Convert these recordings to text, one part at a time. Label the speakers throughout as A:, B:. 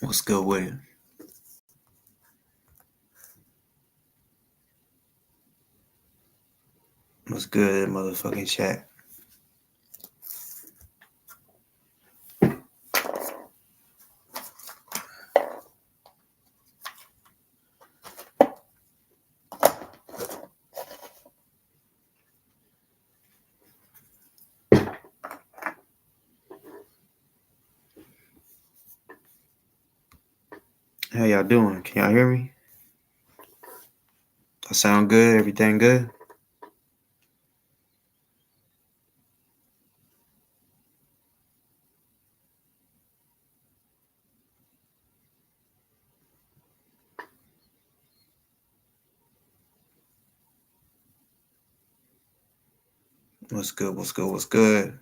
A: What's good with it? What's good, motherfucking chat? How y'all doing? Can y'all hear me? I sound good? Everything good? What's good? What's good? What's good?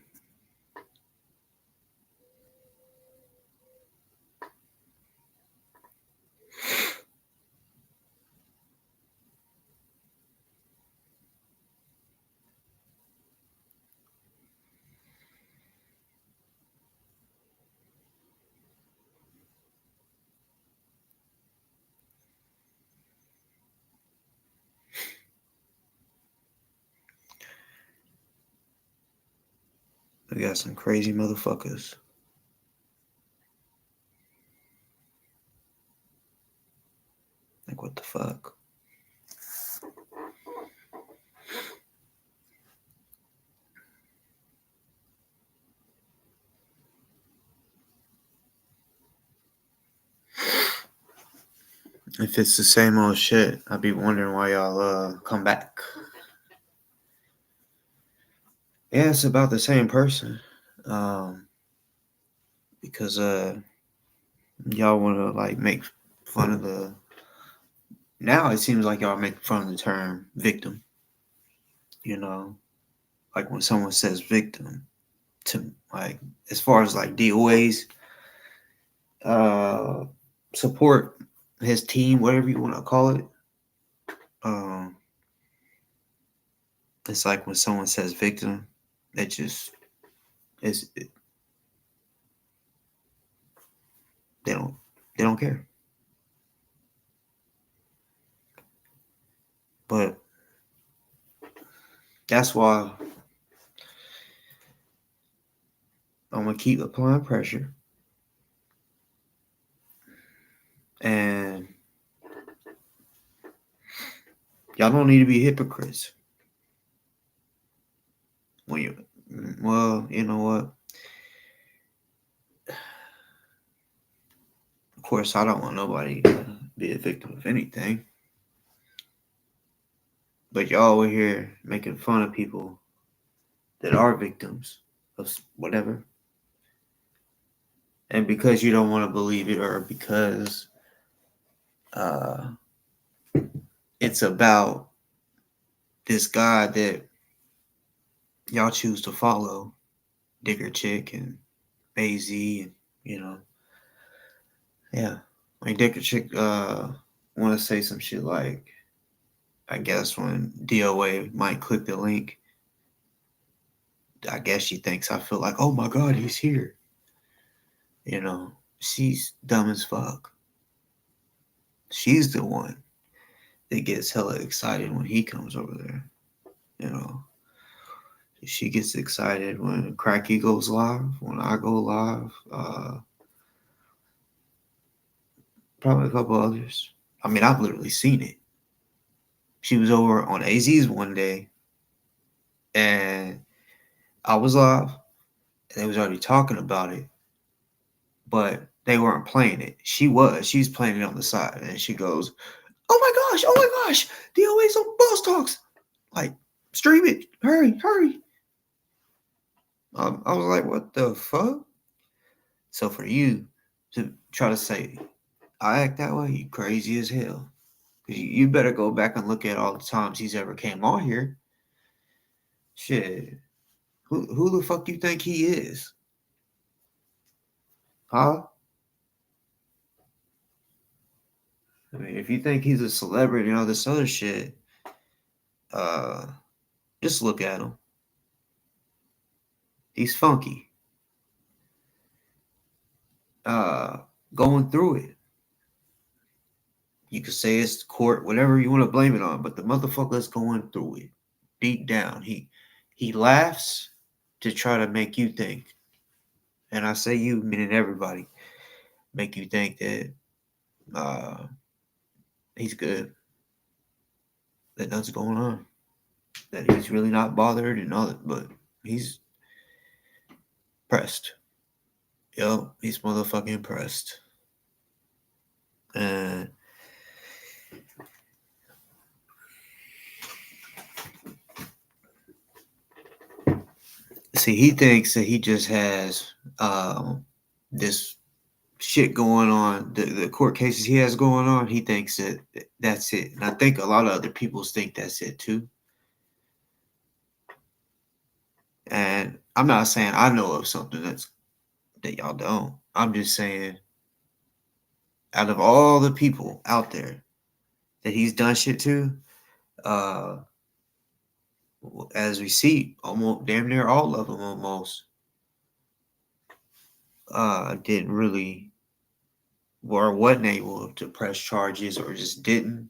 A: We got some crazy motherfuckers. Like, what the fuck? If it's the same old shit, I'd be wondering why y'all come back. Yeah, it's about the same person. Because y'all wanna like make fun of the now it seems like y'all make fun of the term victim. You know? Like when someone says victim, to like as far as like DoA's support his team, whatever you want to call it. It's like when someone says victim, it just is they don't care. But that's why I'm gonna keep applying pressure. And y'all don't need to be hypocrites. When you you know what? Of course, I don't want nobody to be a victim of anything. But y'all over here making fun of people that are victims of whatever. And because you don't want to believe it, or because it's about this guy that y'all choose to follow, Digger Chick and AZ, and yeah. Like Digger Chick want to say some shit like, I guess when DoA might click the link, I guess she thinks I feel like, oh my god, he's here. She's dumb as fuck. She's the one that gets hella excited when he comes over there. She gets excited when Cracky goes live, when I go live, probably a couple others. I mean, I've literally seen it. She was over on AZ's one day, and I was live, and they was already talking about it, but they weren't playing it. She's playing it on the side, and she goes, oh my gosh, DOA's on Boss Talks. Like, stream it, hurry. I was like, what the fuck? So for you to try to say I act that way, you crazy as hell. Cause you better go back and look at all the times he's ever came on here. Shit, who the fuck you think he is? Huh? I mean, if you think he's a celebrity and all this other shit, just look at him. He's funky. going through it. You could say it's court, whatever you want to blame it on, but the motherfucker's going through it. Deep down. He laughs to try to make you think. And I say you, meaning everybody, make you think that he's good, that nothing's going on, that he's really not bothered and all that, but he's pressed. Yo, he's motherfucking pressed. And see, he thinks that he just has this shit going on, the court cases he has going on. He thinks that that's it. And I think a lot of other people think that's it too. And I'm not saying I know of something that y'all don't. I'm just saying, out of all the people out there that he's done shit to, uh, as we see, almost damn near all of them almost didn't really, or wasn't able to press charges, or just didn't.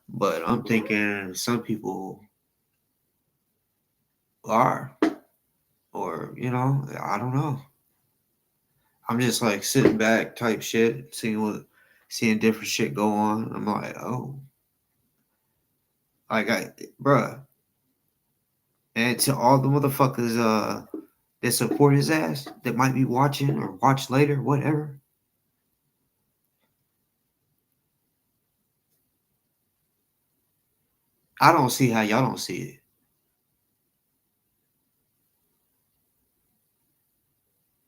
A: But I'm thinking some people are, or I don't know. I'm just like sitting back type shit, seeing different shit go on. I'm like, oh, like bruh. And to all the motherfuckers that support his ass, that might be watching or watch later, whatever. I don't see how y'all don't see it.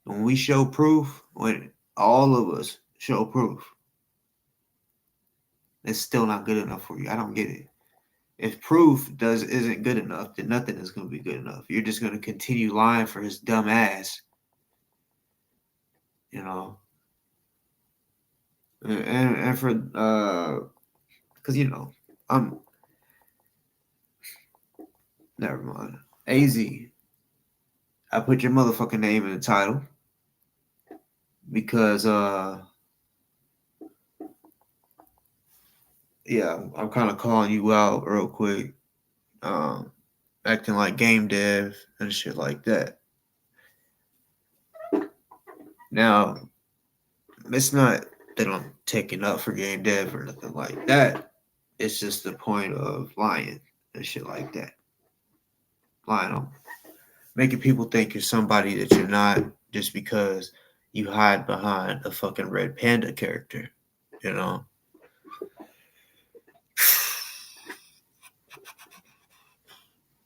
A: When we show proof, when all of us show proof, it's still not good enough for you. I don't get it. If proof isn't good enough, then nothing is going to be good enough. You're just going to continue lying for his dumb ass, you know. And for because I'm never mind. AZ, I put your motherfucking name in the title because yeah, I'm kind of calling you out real quick, acting like game dev and shit like that. Now, it's not that I'm taking up for game dev or nothing like that. It's just the point of lying and shit like that. Lying on, making people think you're somebody that you're not just because you hide behind a fucking red panda character, you know?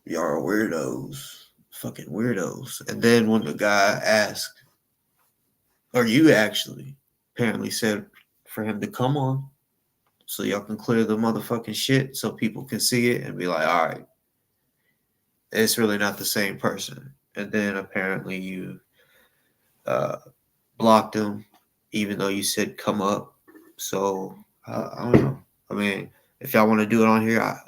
A: Y'all are weirdos. Fucking weirdos. And then when the guy asked, or you actually apparently said for him to come on so y'all can clear the motherfucking shit so people can see it and be like, all right, it's really not the same person. And then apparently you uh, blocked him, even though you said come up. So I don't know. I mean, if y'all want to do it on here,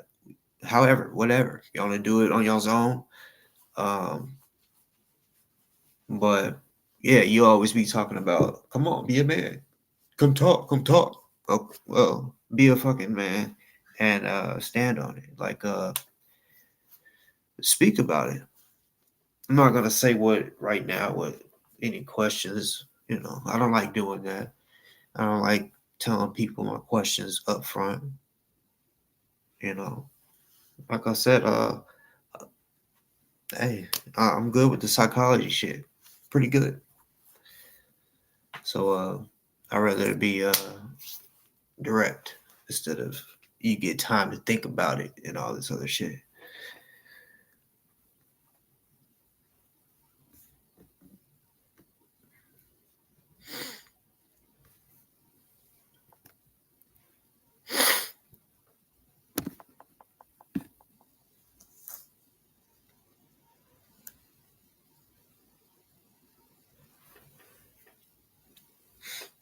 A: however, whatever. Y'all want to do it on y'all's own. Um, but yeah, you always be talking about, come on, be a man. Come talk, come talk. Oh, well, be a fucking man and stand on it. Like, speak about it. I'm not gonna say what right now. What any questions? I don't like doing that. I don't like telling people my questions up front. Like I said, hey, I'm good with the psychology shit. Pretty good. So I'd rather it be direct instead of you get time to think about it and all this other shit.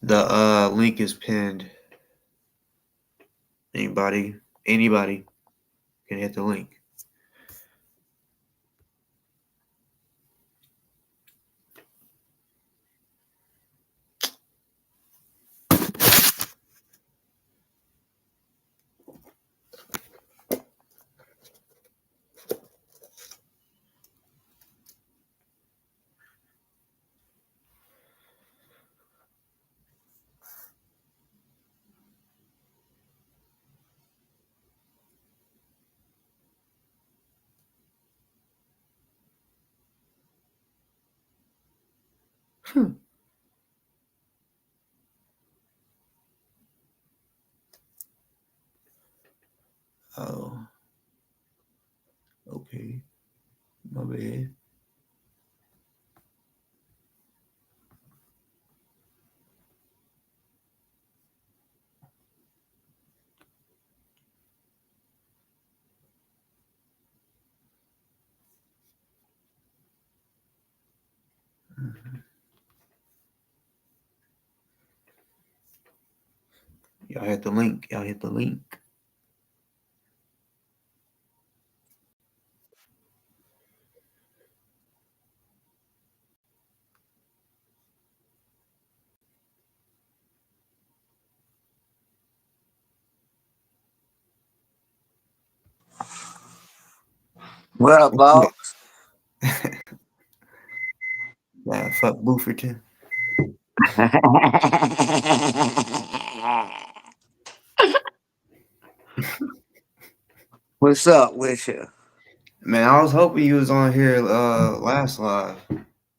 A: The link is pinned. Anybody can hit the link. Hmm. Oh, okay. My bad. Y'all hit the link. Y'all hit the link.
B: What up, boss?
A: Nah, fuck Booferton.
B: What's up with you?
A: Man, I was hoping you was on here last live.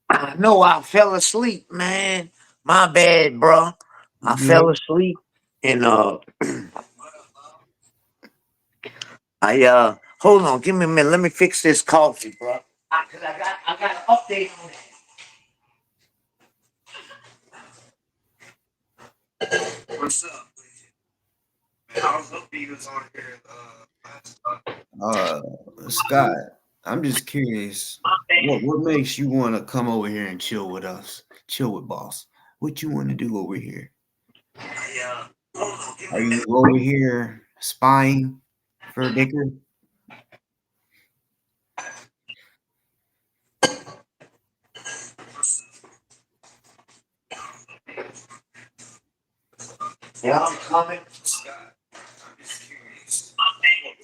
B: I know I fell asleep, man. My bad, bro.
A: You
B: I fell
A: good?
B: asleep and I hold on, give me a minute. Let me fix this coffee, bro. Cause I got an update on that. What's up?
A: Man, I was hoping you was on here last live. Scott, I'm just curious. What makes you want to come over here and chill with us? Chill with boss. What you want to do over here?
B: Hold on, give me
A: Are
B: a
A: you
B: minute.
A: over here spying for Dicker?
B: Yeah, I'm coming.
A: Scott, I'm just curious.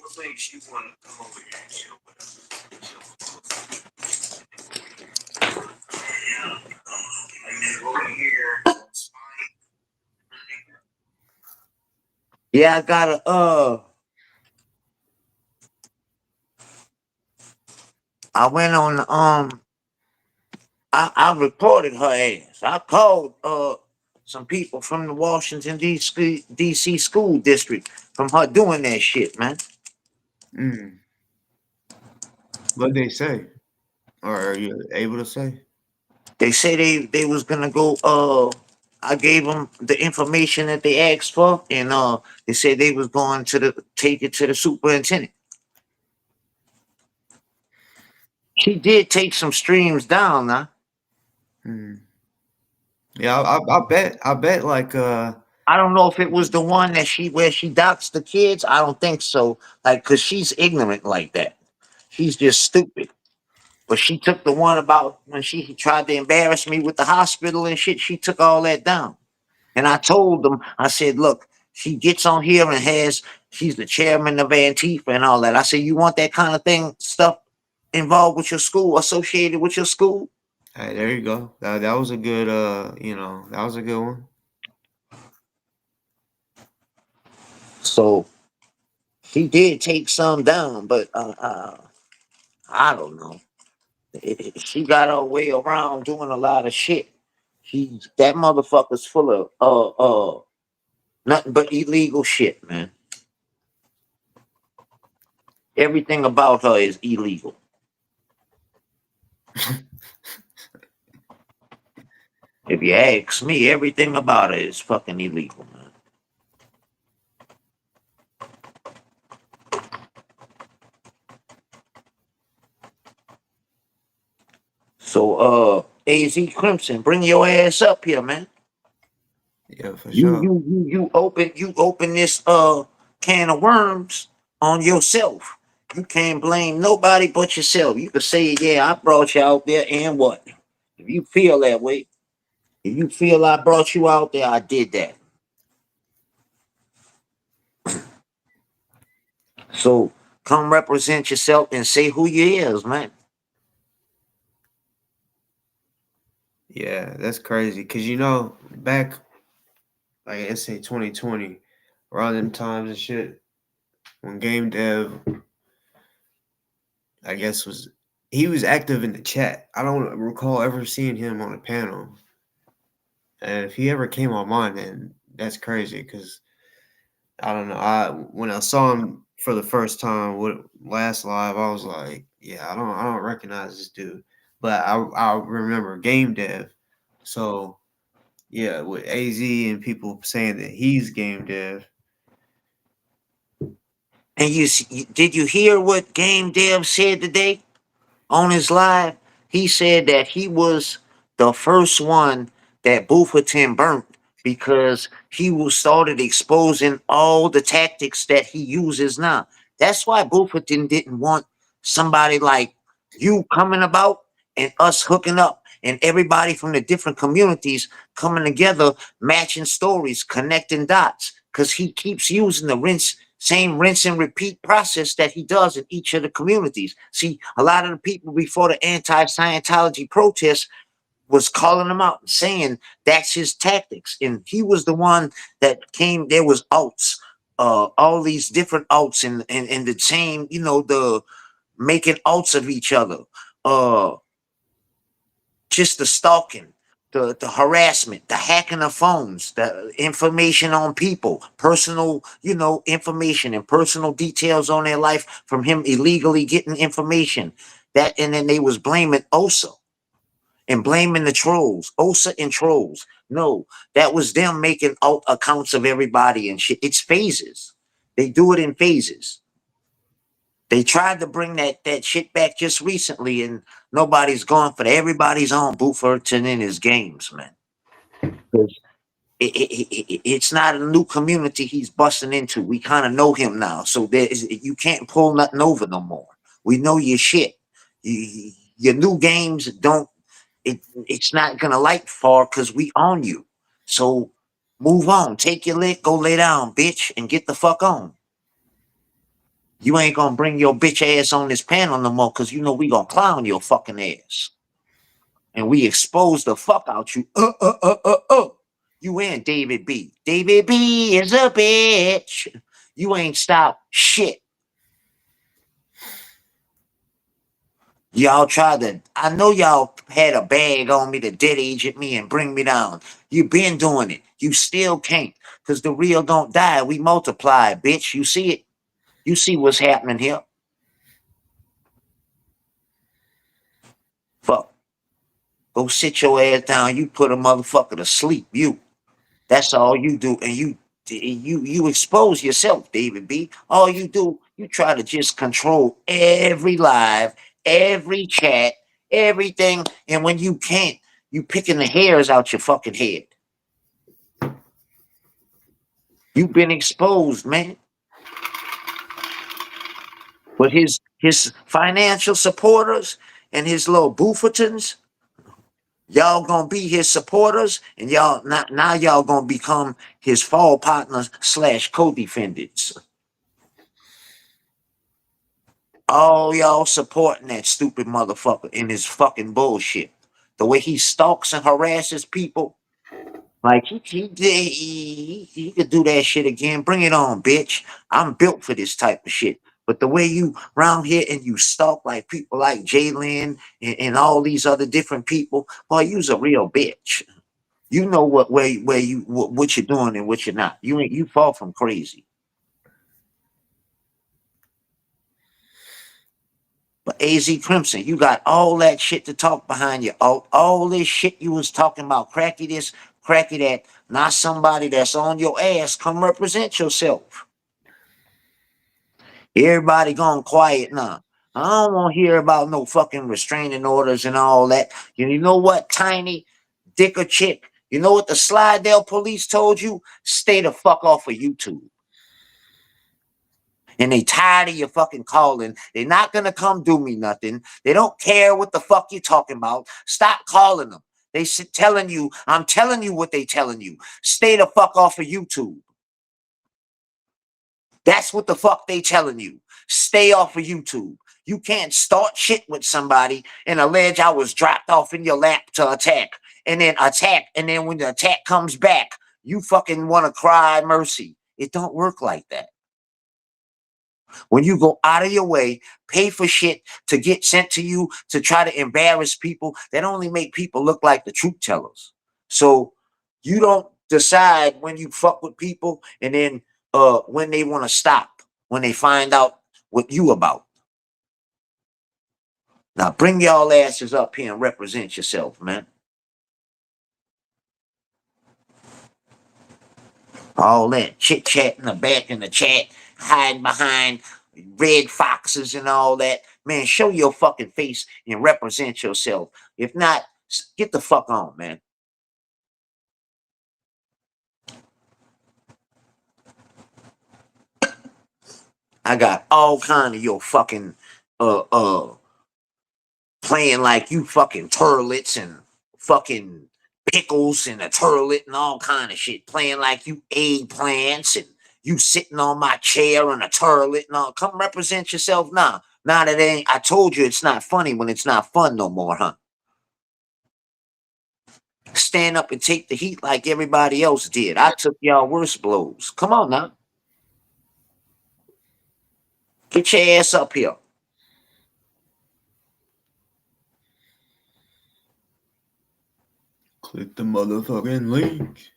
A: What makes you want to come over here and chill with us? Chill with us. Are you over here spying for Dicker?
B: Yeah, I gotta I went on I reported her ass. I called some people from the Washington DC school district from her doing that shit, man.
A: Mm. What they say? Or are you able to say?
B: They say they was gonna go. I gave them the information that they asked for, and they said they was going to take it to the superintendent. She did take some streams down, now.
A: Mm. Yeah, I bet like
B: I don't know if it was the one that she where she doxed the kids. I don't think so. Like, cause she's ignorant like that. She's just stupid. But she took the one about when she tried to embarrass me with the hospital and shit. She took all that down. And I told them, I said, look, she gets on here and she's the chairman of Antifa and all that. I said, you want that kind of thing, stuff involved with your school, associated with your school?
A: hey, there you go. That was a good that was a good one.
B: So she did take some down, but I don't know. She got her way around doing a lot of shit. That motherfucker's full of nothing but illegal shit, man. Everything about her is illegal. If you ask me, everything about her is fucking illegal, man. So, AZ Crimson, bring your ass up here, man.
A: Yeah, for
B: You
A: sure.
B: you you you open this can of worms on yourself. You can't blame nobody but yourself. You could say, yeah, I brought you out there, and what? If you feel that way, if you feel I brought you out there, I did that. So come represent yourself and say who you is, man.
A: Yeah, that's crazy. Cause back like let's say 2020, around them times and shit, when Game Dev, I guess he was active in the chat. I don't recall ever seeing him on a panel. And if he ever came on mine, then that's crazy. Because I don't know. I when I saw him for the first time with last live, I was like, yeah, I don't recognize this dude. But I remember game dev. So yeah, with AZ and people saying that he's game dev.
B: And did you hear what Game Dev said today on his live? He said that he was the first one that Bufferton burnt because he was started exposing all the tactics that he uses now. That's why Bufferton didn't want somebody like you coming about and us hooking up and everybody from the different communities coming together, matching stories, connecting dots, because he keeps using the rinse and repeat process that he does in each of the communities. See, a lot of the people before the anti-Scientology protests was calling him out and saying that's his tactics. And he was the one that came, there was alts, all these different alts in the same, the making alts of each other. Uh just the stalking, the harassment, the hacking of phones, the information on people, personal, information and personal details on their life from him illegally getting information. That and then they was blaming OSA and blaming the trolls, OSA and trolls. No, that was them making out accounts of everybody and shit. It's phases. They do it in phases. They tried to bring that shit back just recently, and nobody's gone for that. Everybody's on Bufferton in his games, man. 'Cause it's not a new community he's busting into. We kind of know him now, so you can't pull nothing over no more. We know your shit. Your new games don't. It's not gonna light far because we own you. So move on. Take your lick. Go lay down, bitch, and get the fuck on. You ain't gonna bring your bitch ass on this panel no more because you know we gonna clown your fucking ass. And we expose the fuck out you. You and David B. David B is a bitch. You ain't stopped shit. Y'all tried to, I know y'all had a bag on me to dead agent me and bring me down. You been doing it. You still can't. Because the real don't die. We multiply, bitch. You see it? You see what's happening here? Fuck. Go sit your ass down. You put a motherfucker to sleep. You. That's all you do, and you expose yourself, David B. All you do, you try to just control every live, every chat, everything, and when you can't, you picking the hairs out your fucking head. You've been exposed, man. But his financial supporters and his little Buffertons, y'all gonna be his supporters, and y'all now y'all gonna become his fall partners slash co-defendants. All y'all supporting that stupid motherfucker in his fucking bullshit. The way he stalks and harasses people, like he could do that shit again. Bring it on, bitch. I'm built for this type of shit. But the way you round here and you stalk like people like Jalen and all these other different people, boy, you's a real bitch. You know where you what you're doing and what you're not. You ain't you far from crazy. But AZ Crimson, you got all that shit to talk behind you. All this shit you was talking about, cracky this, cracky that. Not somebody that's on your ass. Come represent yourself. Everybody gone quiet now. I don't want to hear about no fucking restraining orders and all that. You know what, Tiny, dick or chick? You know what the Slidell police told you? Stay the fuck off of YouTube. And they tired of your fucking calling. They're not gonna come do me nothing. They don't care what the fuck you talking about. Stop calling them. They telling you, I'm telling you what they telling you. Stay the fuck off of YouTube. That's what the fuck they telling you. Stay off of YouTube. You can't start shit with somebody and allege I was dropped off in your lap to attack. And then when the attack comes back, you fucking want to cry mercy. It don't work like that. When you go out of your way, pay for shit to get sent to you to try to embarrass people, that only make people look like the truth tellers. So You don't decide when you fuck with people and then when they want to stop, when they find out what you about. Now bring y'all asses up here and represent yourself, man. All that chit chat in the back in the chat, hiding behind red foxes and all that. Man, show your fucking face and represent yourself. If not, get the fuck on, man. I got all kind of your fucking uh uh playing like you fucking turlets and fucking pickles and a turlet and all kind of shit. Playing like you eggplants and you sitting on my chair and a turlet and all. Come represent yourself now. Now that ain't, I told you it's not funny when it's not fun no more, huh? Stand up and take the heat like everybody else did. I took y'all worst blows. Come on now. Get your ass up here.
A: Click the motherfucking link.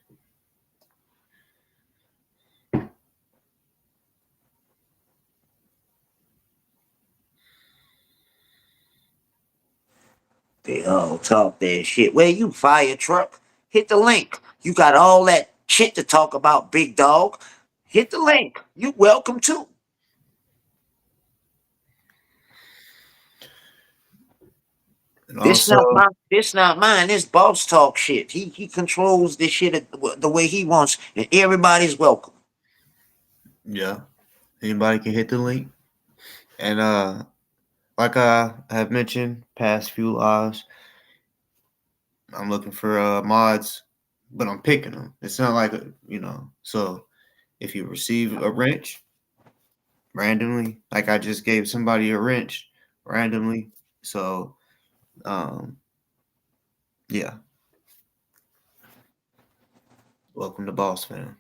B: They all talk that shit. Where you fire truck? Hit the link. You got all that shit to talk about, big dog. Hit the link. You welcome to.
A: And
B: This
A: also,
B: not my. This not mine. This boss talk shit. He controls this shit the way he wants, and everybody's welcome.
A: yeah, anybody can hit the link. And like I have mentioned, past few lives, I'm looking for mods, but I'm picking them. It's not like So if you receive a wrench randomly, like I just gave somebody a wrench randomly, so um, yeah, welcome to Boss Fam.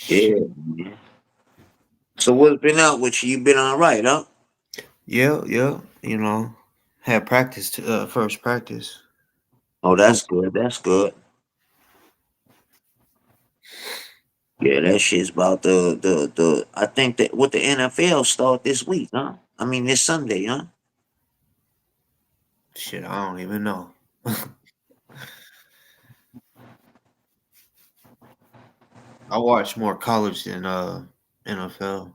B: Yeah.
A: Shit.
B: Man. So what's been out with you? You been all right, huh?
A: Yeah, yeah. Had practice to first practice.
B: Oh, that's good. That's good. Yeah, that shit's about the. I think that what the NFL start this week, huh? I mean this Sunday, huh?
A: Shit, I don't even know. I watch more college than NFL.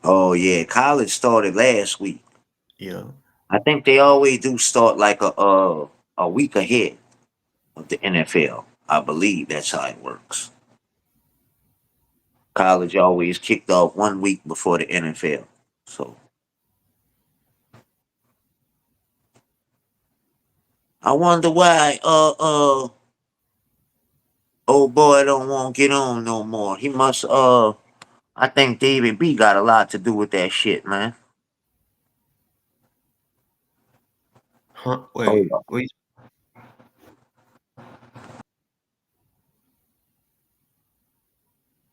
B: Oh yeah, college started last week.
A: Yeah.
B: I think they always do start like a week ahead of the NFL. I believe that's how it works. College always kicked off 1 week before the NFL. So I wonder why old boy don't want to get on no more. He must I think David B got a lot to do with that shit, man.
A: Huh?
B: Hold
A: Wait,
B: up.
A: wait.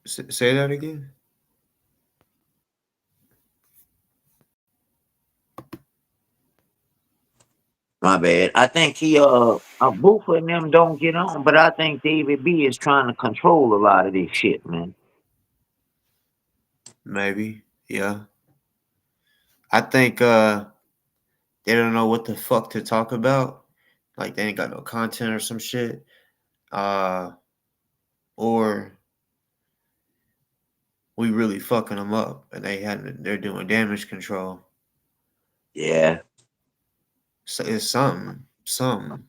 A: Say that again.
B: My bad. I think he Boofer and them don't get on, but I think David B is trying to control a lot of this shit, man.
A: Maybe. Yeah. I think they don't know what the fuck to talk about. Like they ain't got no content or some shit. Uh or we really fucking them up and they're doing damage control.
B: Yeah.
A: So it's something. Something.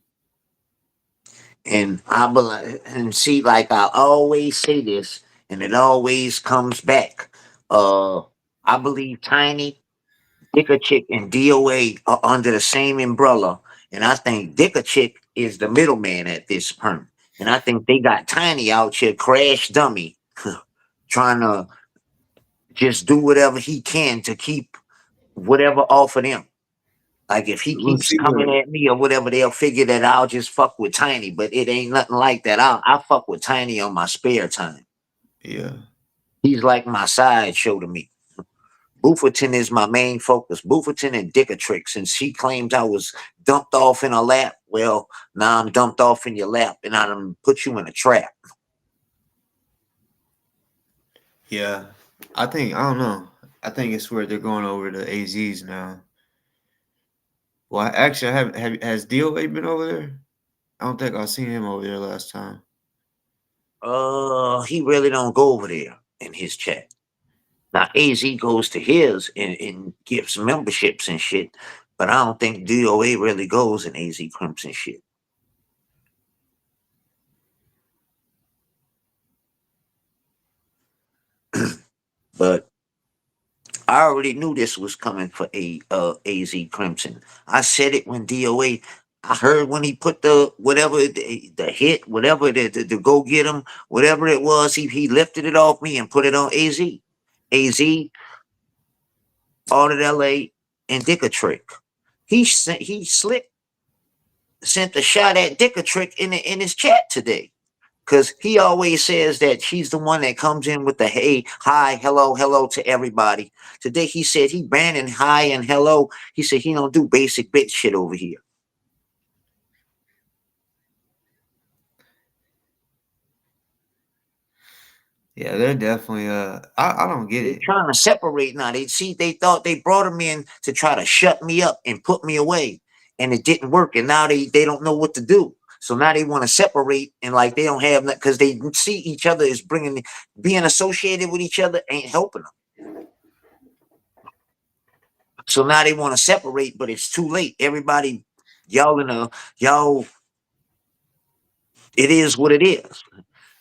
B: And I believe, and see, like I always say this, and it always comes back. Uh, I believe Tiny, Chick, and DoA are under the same umbrella, and I think Chick is the middleman at this point. And I think they got Tiny out here, crash dummy, trying to just do whatever he can to keep whatever off of them. Like if he
A: We'll
B: keeps
A: see
B: coming
A: what.
B: at me or whatever, they'll figure that I'll just fuck with Tiny. But it ain't nothing like that. I fuck with Tiny on my spare time.
A: Yeah.
B: He's like my sideshow to me. Bufferton is my main focus. Bufferton and Dickatrix, and she claims I was dumped off in her lap. Well, now I'm dumped off in your lap, and I done put you in a trap.
A: Yeah, I don't know. I think it's where they're going over the AZs now. Well, actually, I haven't. Has DoA been over there? I don't think I seen him over there last time.
B: He really don't go over there in his chat. Now AZ goes to his and gives memberships and shit, but I don't think DOA really goes in AZ Crimson shit. But I already knew this was coming for a AZ Crimson. I said it when DOA. I heard when he put the whatever the hit, whatever the go get him, whatever it was, he lifted it off me and put it on AZ. AZ, Audit LA, and Dickatrick. He slick sent a shot at Dickatrick in his chat today. Cause he always says that she's the one that comes in with the hey, hi, hello, hello to everybody. Today he said he banning hi and hello. He said he don't do basic bitch shit over here.
A: Yeah, they're definitely. I don't get
B: They're
A: it.
B: trying to separate now. They thought they brought him in to try to shut me up and put me away, and it didn't work. And now they don't know what to do. So now they want to separate and like they don't have that because they see each other as bringing being associated with each other ain't helping them. So now they want to separate, but it's too late. Everybody, y'all in a y'all. It is what it is.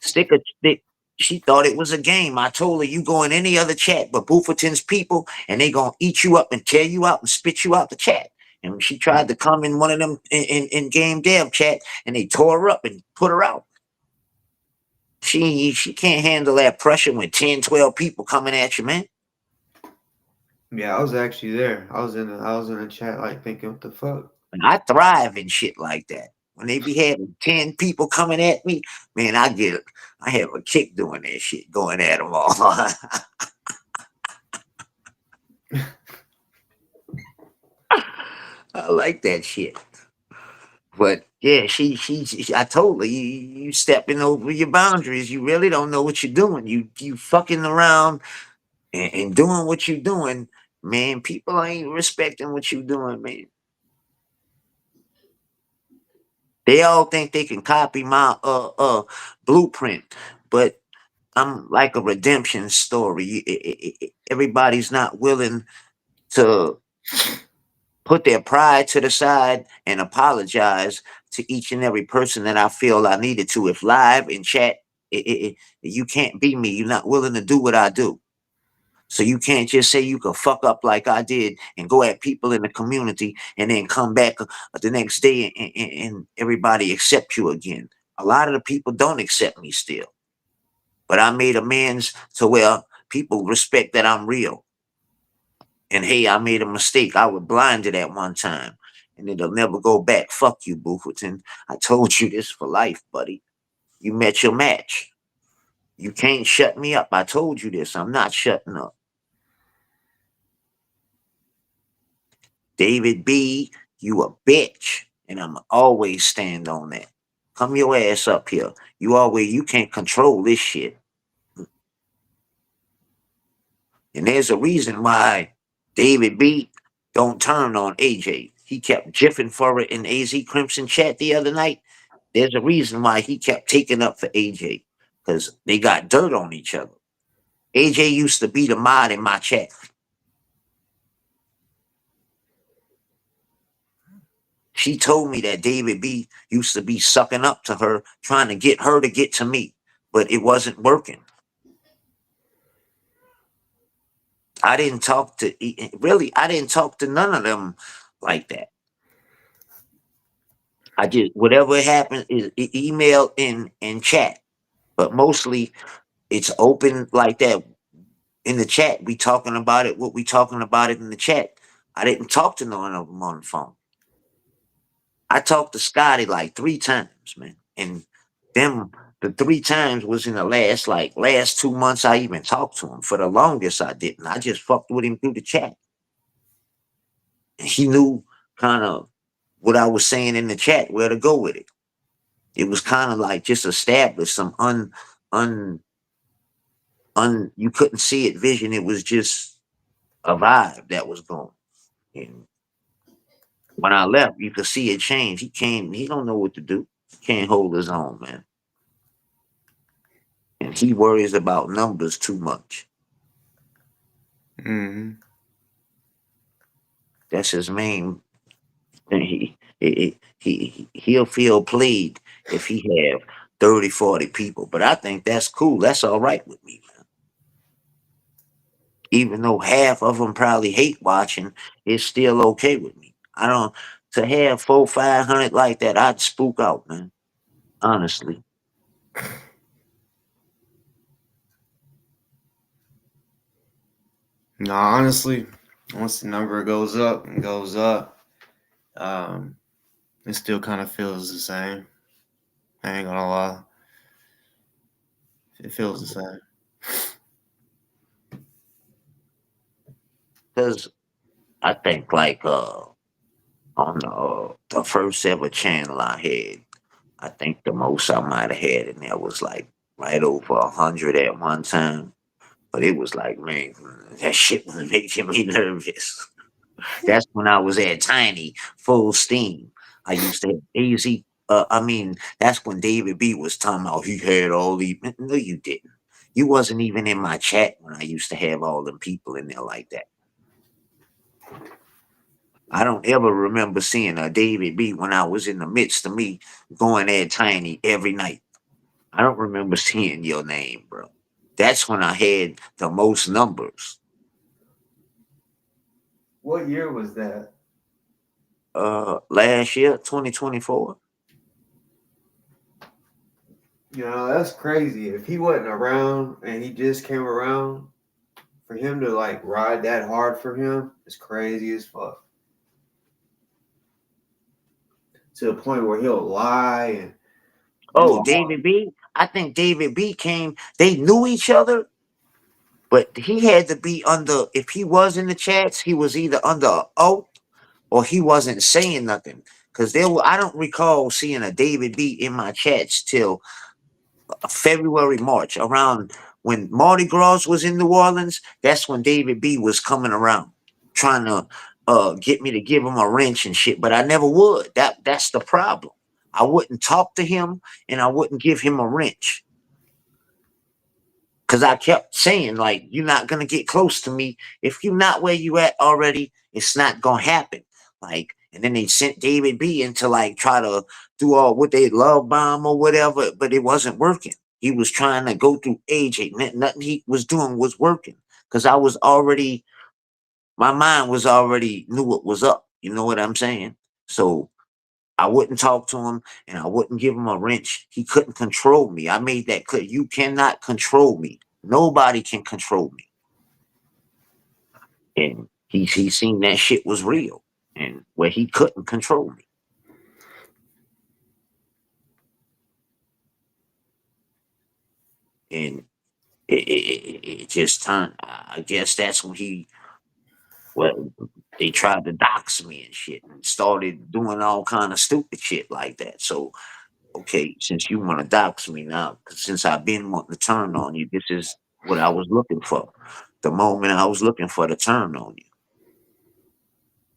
B: Stick a stick. She thought it was a game. I told her you go in any other chat but Bufferton's people, and they gonna eat you up and tear you out and spit you out the chat. And she tried to come in one of them in game dev chat, and they tore her up and put her out. She can't handle that pressure when 10, 12 people coming at you, man.
A: Yeah, I was actually there. I was in the chat like thinking, what the fuck?
B: And I thrive in shit like that. When they be having 10 people coming at me, man, I have a kick doing that shit, going at them all. I like that shit. But yeah, I told her, you stepping over your boundaries. You really don't know what you're doing. You fucking around and doing what you're doing, man. People ain't respecting what you're doing, man. They all think they can copy my blueprint, but I'm like a redemption story. Everybody's not willing to put their pride to the side and apologize to each and every person that I feel I needed to. If live in chat, you can't be me. You're not willing to do what I do. So you can't just say you can fuck up like I did and go at people in the community and then come back the next day and everybody accept you again. A lot of the people don't accept me still. But I made amends to where people respect that I'm real. And hey, I made a mistake. I was blinded at one time. And it'll never go back. Fuck you, Bufferton. I told you this for life, buddy. You met your match. You can't shut me up. I told you this. I'm not shutting up. David B, you a bitch. And I'm always stand on that. Come your ass up here. You can't control this shit. And there's a reason why David B don't turn on AJ. He kept jiffing for it in AZ Crimson chat the other night. There's a reason why he kept taking up for AJ. Because they got dirt on each other. AJ used to be the mod in my chat. She told me that David B used to be sucking up to her, trying to get her to get to me, but it wasn't working. I didn't talk to I didn't talk to none of them like that. I just whatever happened is email and chat, but mostly it's open like that in the chat. We talking about it. What we talking about it in the chat. I didn't talk to none of them on the phone. I talked to Scotty like 3 times, man, and them The 3 times was in the last 2 months I even talked to him. For the longest I didn't. I just fucked with him through the chat. And he knew kind of what I was saying in the chat, where to go with it. It was kind of like just established some un you couldn't see it vision. It was just a vibe that was going. And when I left, you could see it change. He don't know what to do. He can't hold his own, man. And he worries about numbers too much.
A: Mm-hmm.
B: That's his main thing. He'll feel played if he have 30, 40 people. But I think that's cool. That's all right with me, man. Even though half of them probably hate watching, it's still okay with me. I don't to have 400, 500 like that, I'd spook out, man. Honestly.
A: No, honestly, once the number goes up and goes up, um, it still kind of feels the same. I ain't gonna lie. It feels the same.
B: Because I think like on the first ever channel I had, I think the most I might have had in there was like right over 100 at one time. But it was like, man, that shit was making me nervous. That's when I was at Tiny, full steam. I used to have easy. I mean, that's when David B was talking about he had all these. No, you didn't. You wasn't even in my chat when I used to have all them people in there like that. I don't ever remember seeing a David B when I was in the midst of me going at Tiny every night. I don't remember seeing your name, bro. That's when I had the most numbers.
A: What year was that?
B: Last year, 2024.
A: You know, that's crazy. If he wasn't around and he just came around, for him to like ride that hard for him is crazy as fuck. To the point where he'll lie and do
B: Oh,
A: all.
B: David B. I think David B came. They knew each other, but he had to be under. If he was in the chats, he was either under a oath or he wasn't saying nothing. Because there were, I don't recall seeing a David B in my chats till February, March, around when Mardi Gras was in New Orleans. That's when David B was coming around, trying to get me to give him a wrench and shit. But I never would. That's the problem. I wouldn't talk to him and I wouldn't give him a wrench. Cause I kept saying, like, you're not gonna get close to me. If you're not where you at already, it's not gonna happen. Like, and then they sent David B in to like try to do all what they love bomb or whatever, but it wasn't working. He was trying to go through AJ. Nothing he was doing was working. Cause I was already, my mind was already knew what was up. You know what I'm saying? So I wouldn't talk to him and I wouldn't give him a wrench. He couldn't control me. I made that clear. You cannot control me. Nobody can control me. And he seen that shit was real and where he couldn't control me. And it just turned, I guess that's when well, they tried to dox me and shit and started doing all kind of stupid shit like that. So okay, since you want to dox me now, since I've been wanting to turn on you, this is what I was looking for. The moment I was looking for to turn on you.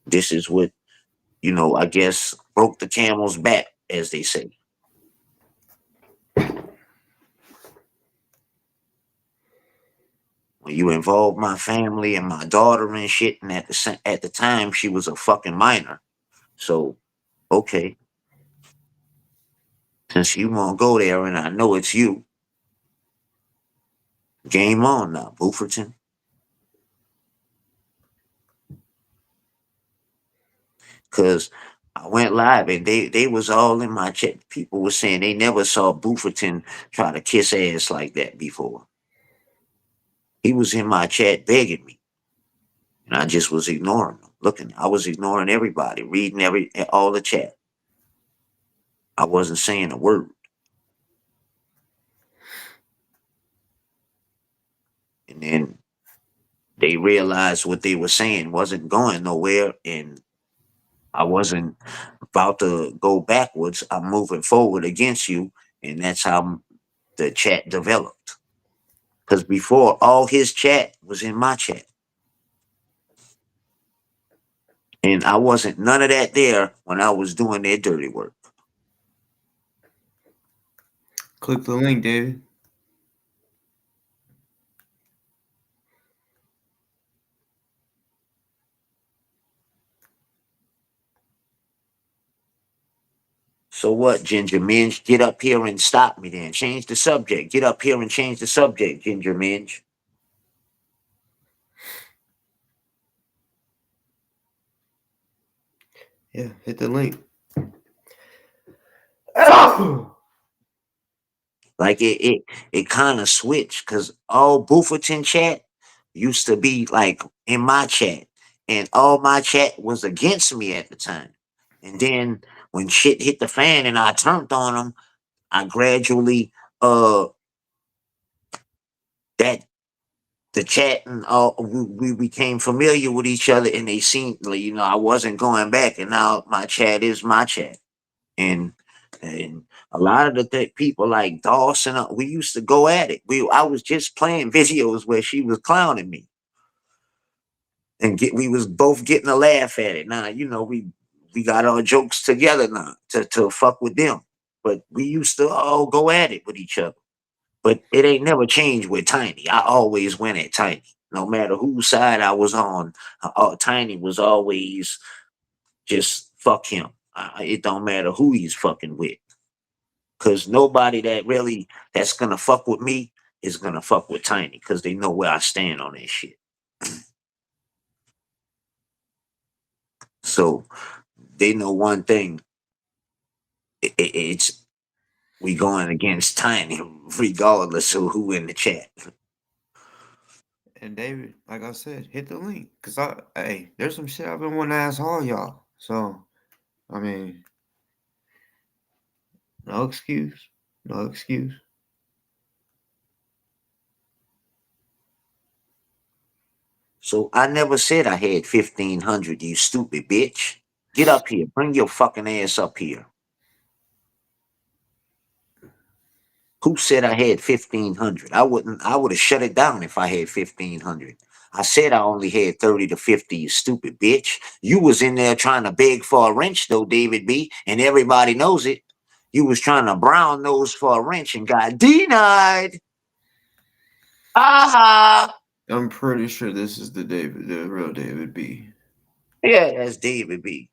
B: This is what, I guess broke the camel's back, as they say. When you involve my family and my daughter and shit, and at the time she was a fucking minor. So, okay, since you won't go there and I know it's you, game on now, Booferton. Cause I went live and they was all in my chat. People were saying they never saw Bufferton try to kiss ass like that before. He was in my chat begging me, and I just was ignoring him. Looking, I was ignoring everybody, reading all the chat. I wasn't saying a word. then they realized what they were saying wasn't going nowhere, and I wasn't about to go backwards. I'm moving forward against you, and that's how the chat developed. Because before, all his chat was in my chat, and I wasn't none of that there when I was doing their dirty work.
A: Click the link, David.
B: So what, Ginger Minge? Get up here and stop me then. Change the subject. Get up here and change the subject, Ginger Minge.
A: Yeah, hit the link.
B: Like it kind of switched because all Bufferton chat used to be like in my chat, and all my chat was against me at the time. And then when shit hit the fan and I turned on them, I gradually that the chat and we became familiar with each other, and they seemed like, I wasn't going back, and now my chat is my chat. And and a lot of the people like Dawson, we used to go at it. I was just playing videos where she was clowning me, and we was both getting a laugh at it. Now we got our jokes together now to fuck with them, but we used to all go at it with each other. But it ain't never changed with Tiny. I always went at Tiny, no matter whose side I was on. Tiny was always just fuck him. It don't matter who he's fucking with. Cause nobody that's gonna fuck with me is gonna fuck with Tiny, cause they know where I stand on that shit. So they know one thing. It's we going against Tiny, regardless of who in the chat.
A: And David, like I said, hit the link. Cause hey, there's some shit I've been wanting to ask all y'all. So, I mean, no excuse. No excuse.
B: So I never said I had 1,500. You stupid bitch. Get up here. Bring your fucking ass up here. Who said I had 1,500? I wouldn't. I would have shut it down if I had 1,500. I said I only had 30 to 50. You stupid bitch. You was in there trying to beg for a wrench though, David B, and everybody knows it. You was trying to brown nose for a wrench and got denied. Aha.
A: I'm pretty sure this is the real David B.
B: Yeah, that's David B.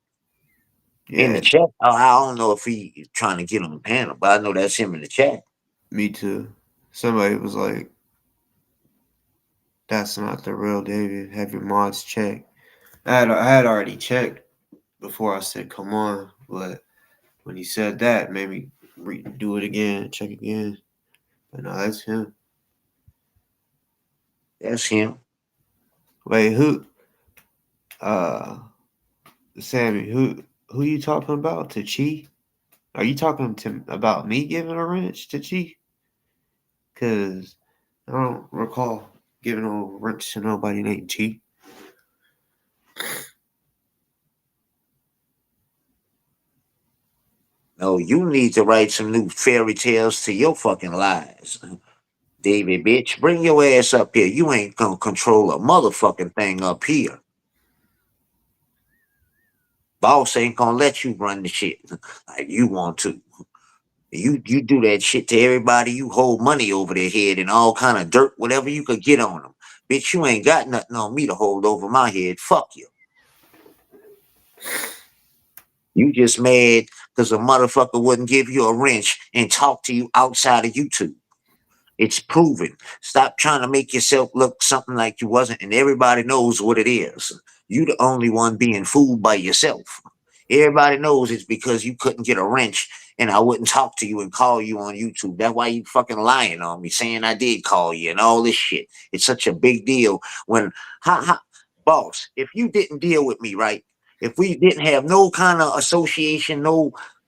B: In the
A: Yeah,
B: chat. I don't know if he trying to get on the panel, but I know that's him in the chat.
A: me too. Somebody was like, "That's not the real David. Have your mods check." I had already checked before I said, "Come on," but when he said that, it made me do it again, check again. But no, that's him.
B: That's him.
A: Wait, who? Uh, Sammy, who you talking about? To Chi? Are you talking to about me giving a wrench to Chi? Cause I don't recall giving a wrench to nobody named Chi.
B: No, you need to write some new fairy tales to your fucking lies. David, bitch, bring your ass up here. You ain't gonna control a motherfucking thing up here. Boss ain't gonna let you run the shit like you want to. You do that shit to everybody. You hold money over their head and all kind of dirt, whatever you could get on them. Bitch, you ain't got nothing on me to hold over my head. Fuck you. You just mad because a motherfucker wouldn't give you a wrench and talk to you outside of YouTube. It's proven. Stop trying to make yourself look something like you wasn't, and everybody knows what it is. You the only one being fooled by yourself. Everybody knows it's because you couldn't get a wrench, and I wouldn't talk to you and call you on YouTube. That's why you fucking lying on me, saying I did call you and all this shit. It's such a big deal when, boss, if you didn't deal with me right, if we didn't have no kind of association,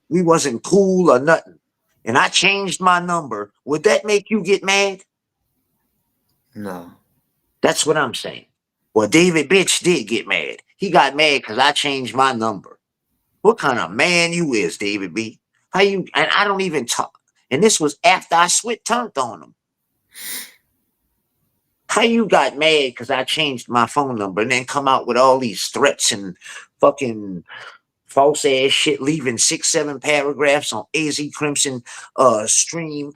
B: we wasn't cool or nothing, and I changed my number, would that make you get mad?
A: No.
B: That's what I'm saying. Well, David bitch did get mad. He got mad because I changed my number. What kind of man you is, David B? How you and I don't even talk. And this was after I switched turned on him. How you got mad because I changed my phone number and then come out with all these threats and fucking false ass shit, leaving 6, 7 paragraphs on AZ Crimson stream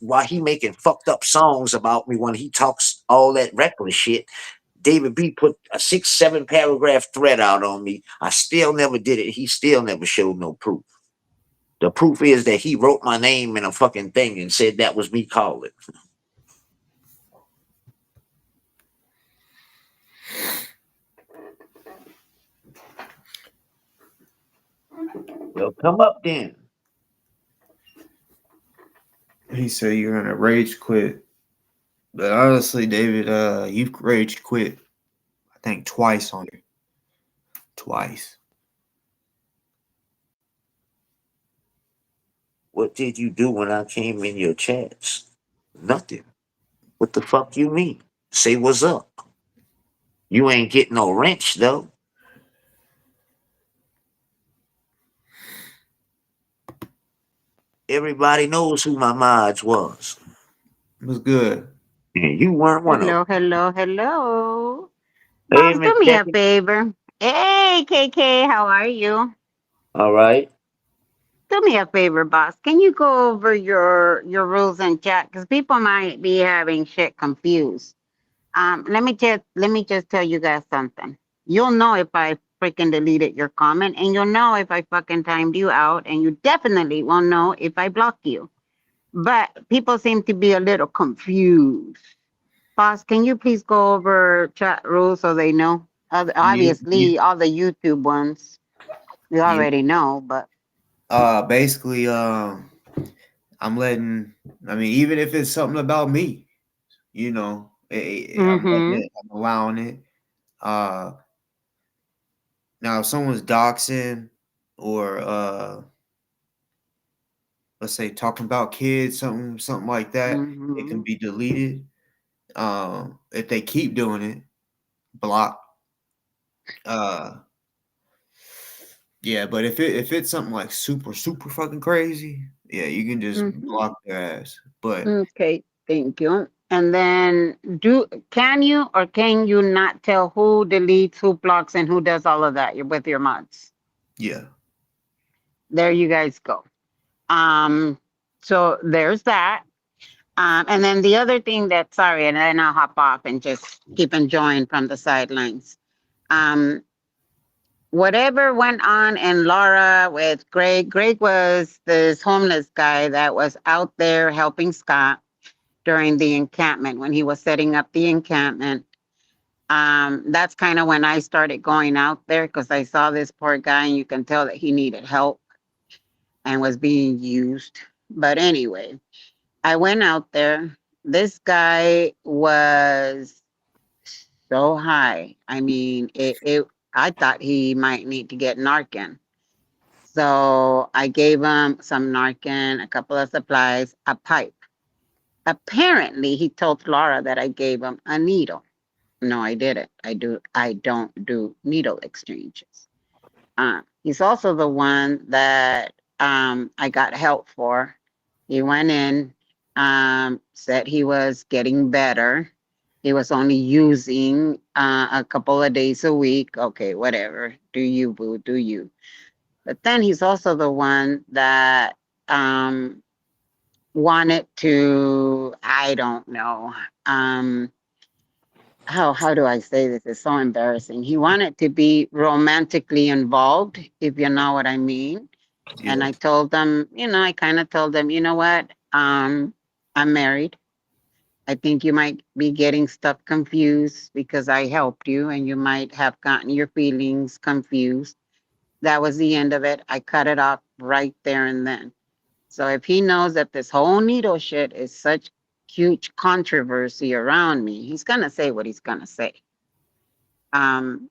B: while he making fucked up songs about me when he talks all that reckless shit. David B put a 6, 7 paragraph thread out on me. I still never did it. He still never showed no proof. The proof is that he wrote my name in a fucking thing and said that was me calling. Well, come up then.
A: He said you're gonna rage quit. But honestly, David, you've rage quit, I think twice on it. Twice.
B: What did you do when I came in your chats? Nothing. What the fuck you mean? Say what's up. You ain't getting no wrench though. Everybody knows who my mods was.
A: It was good.
B: And you weren't one of them.
C: Hello, hello, hello.
B: Hey,
C: Boss,
B: Miss
C: do me a
B: Becky.
C: favor. Hey, KK, how are you?
B: All right.
C: Do me a favor, boss. Can you go over your rules in chat? Because people might be having shit confused. Let me just tell you guys something. You'll know if I freaking deleted your comment, and you'll know if I fucking timed you out, and you definitely will know if I block you. But people seem to be a little confused. Boss, can you please go over chat rules so they know?
A: You,
C: Obviously, all the YouTube ones you
A: you,
C: already know, but
A: basically, I'm letting. I mean, even if it's something about me, I'm letting
C: mm-hmm,
A: it. I'm allowing it. Uh, Now if someone's doxing or let's say talking about kids, something like that, it can
C: mm-hmm,
A: be deleted. If they keep doing it, block. Uh, yeah, but if it's something like super fucking crazy, yeah, you can just
C: mm-hmm.
A: block their ass. But
C: Okay, thank you. And then can you or can you not tell who deletes, who blocks, and who does all of that with your mods?
A: yeah,
C: There you guys go. Um, so there's that. And then the other thing that, sorry, and then I'll hop off and just keep enjoying from the sidelines. Um, Whatever went on in Laura with Greg, Greg was this homeless guy that was out there helping Scott during the encampment when he was setting up the encampment. That's kind of when I started going out there because I saw this poor guy and you can tell that he needed help and was being used. But anyway, I went out there. This guy was so high. I mean, I thought he might need to get Narcan. So I gave him some Narcan, a couple of supplies, a pipe. Apparently, he told Laura that I gave him a needle. No, I didn't. I don't do needle exchanges. He's also the one that I got help for. He went in, said he was getting better. He was only using a couple of days a week. Okay, whatever. Do you, boo? Do you? But then he's also the one that um, wanted to, I don't know, how do I say this? It's so embarrassing. He wanted to be romantically involved, if you know what I mean. And
A: yeah,
C: I told them, I kind of told them, you know what? I'm married. I think you might be getting stuff confused because I helped you and you might have gotten your feelings confused. That was the end of it. I cut it off right there and then. So if he knows that this whole needle shit is such huge controversy around me, he's gonna say what he's gonna say. Um,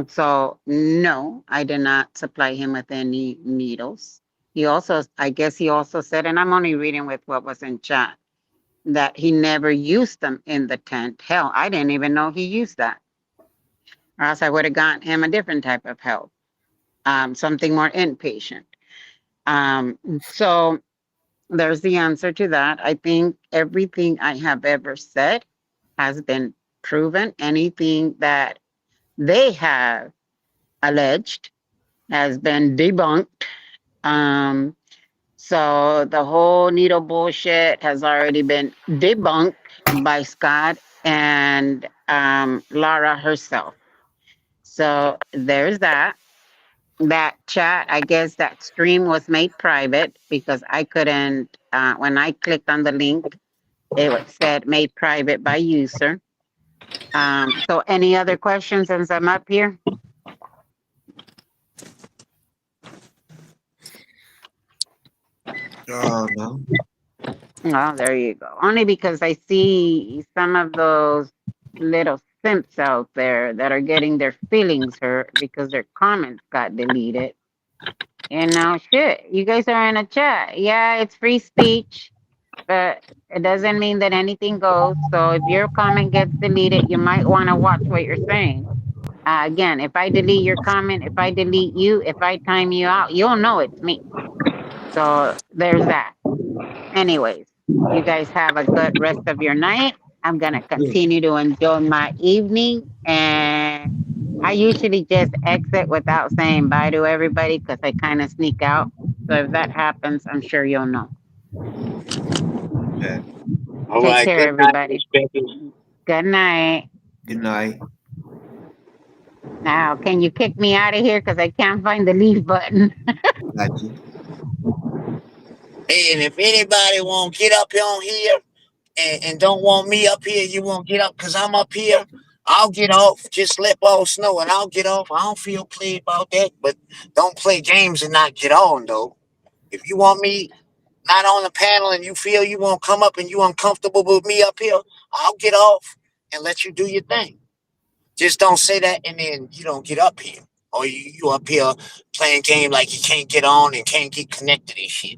C: so no, I did not supply him with any needles. He also, I guess he also said, and I'm only reading with what was in chat. that he never used them in the tent. Hell, I didn't even know he used that, or else I would have gotten him a different type of help, something more inpatient. So there's the answer to that. I think everything I have ever said has been proven. Anything that they have alleged has been debunked. Um, so the whole needle bullshit has already been debunked by Scott and Laura herself. So there's that. That chat, I guess that stream was made private because I couldn't, when I clicked on the link, said made private by user. So any other questions since I'm up here?
A: No.
C: Well, there you go. Only because I see some of those little simps out there that are getting their feelings hurt because their comments got deleted. And now, shit, you guys are in a chat. Yeah, it's free speech, but it doesn't mean that anything goes. So if your comment gets deleted, you might want to watch what you're saying. Again, if I delete your comment, if I delete you, if I time you out, you'll know it's me. So there's that. Anyways, you guys have a good rest of your night. I'm going to
A: Yeah.
C: continue to enjoy my evening. And I usually just exit without saying bye to everybody because I kind of sneak out. So if that happens, I'm sure you'll know.
A: Okay.
B: All
C: Take
B: right.
C: care,
B: Good night,
C: everybody.
B: Miss Becky.
C: Good night.
A: Good night.
C: Now, can you kick me out of here because I can't find the leave button?
A: Got you.
B: And if anybody won't get up on here and don't want me up here, you won't get up because I'm up here. I'll get off. Just let ball snow and I'll get off. I don't feel played about that, but don't play games and not get on though. If you want me not on the panel and you feel you won't come up and you uncomfortable with me up here, I'll get off and let you do your thing. Just don't say that and then you don't get up here. Or you up here playing game like you can't get on and can't get connected and shit.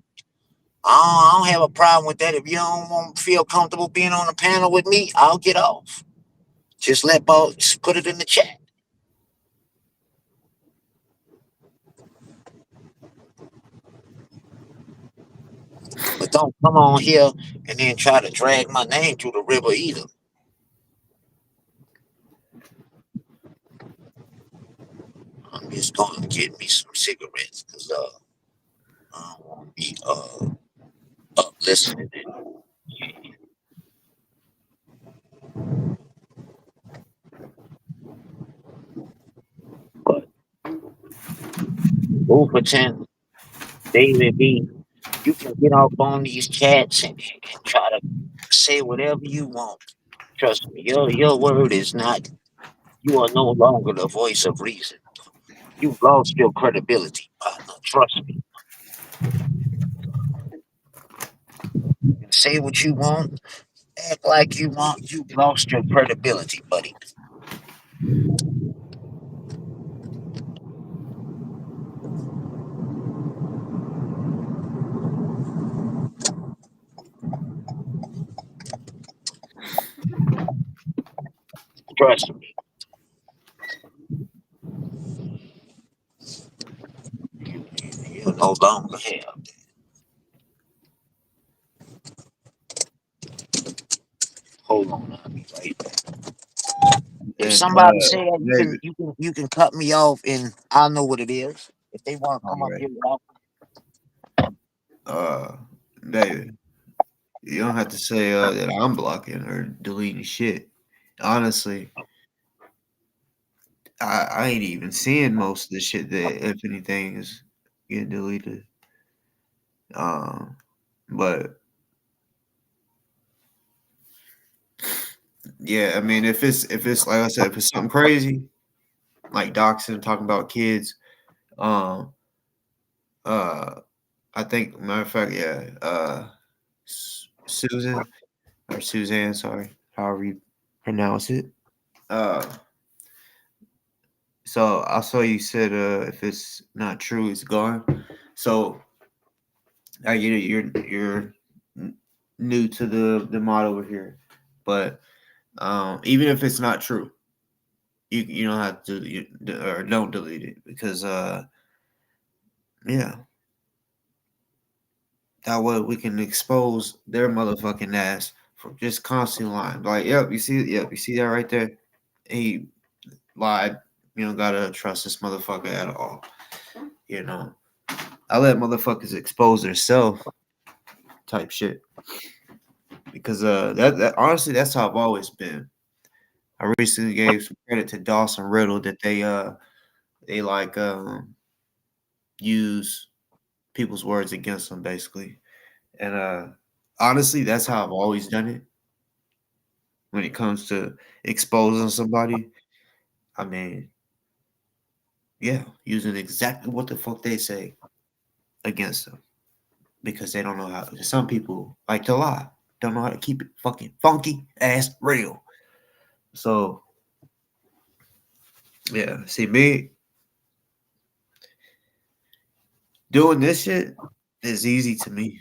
B: I don't have a problem with that. If you don't want feel comfortable being on the panel with me, I'll get off. Just just put it in the chat. But don't come on here and then try to drag my name through the river either. I'm just going to get me some cigarettes because I don't want to be up listening. But go for 10, David B. You can get off on these chats and try to say whatever you want. Trust me, your word is not. You are no longer the voice of reason. You've lost your credibility, partner. Trust me. You can say what you want, act like you want. You've lost your credibility, buddy. Trust me. You no longer have. Hold on, I'll be right back. If
A: And
B: somebody say that,
A: David.
B: you can cut me off, and I'll know what it is. If they want to
A: All
B: come up
A: right.
B: here without,
A: Uh, David. You don't have to say that I'm blocking or deleting shit. Honestly, I ain't even seeing most of the shit that, if anything, is getting deleted. Um, but yeah, I mean, if it's like I said, if it's something crazy like doxing, talking about kids, um, uh, I think matter of fact, yeah, Susan or Suzanne, sorry, however you pronounce it. Uh, so I saw you said if it's not true, it's gone. So I get it. You're new to the mod over here, but even if it's not true, you don't have to or don't delete it because yeah, that way we can expose their motherfucking ass for just constantly lying. Like, yep, you see that right there. He lied. You don't gotta trust this motherfucker at all. You know, I let motherfuckers expose themselves type shit because that honestly that's how I've always been. I recently gave some credit to Dawson Riddle that they like use people's words against them basically, and honestly that's how I've always done it when it comes to exposing somebody. I mean, yeah, using exactly what the fuck they say against them because they don't know how. Some people like to lie, don't know how to keep it fucking funky ass real. So yeah, see me doing this shit is easy to me.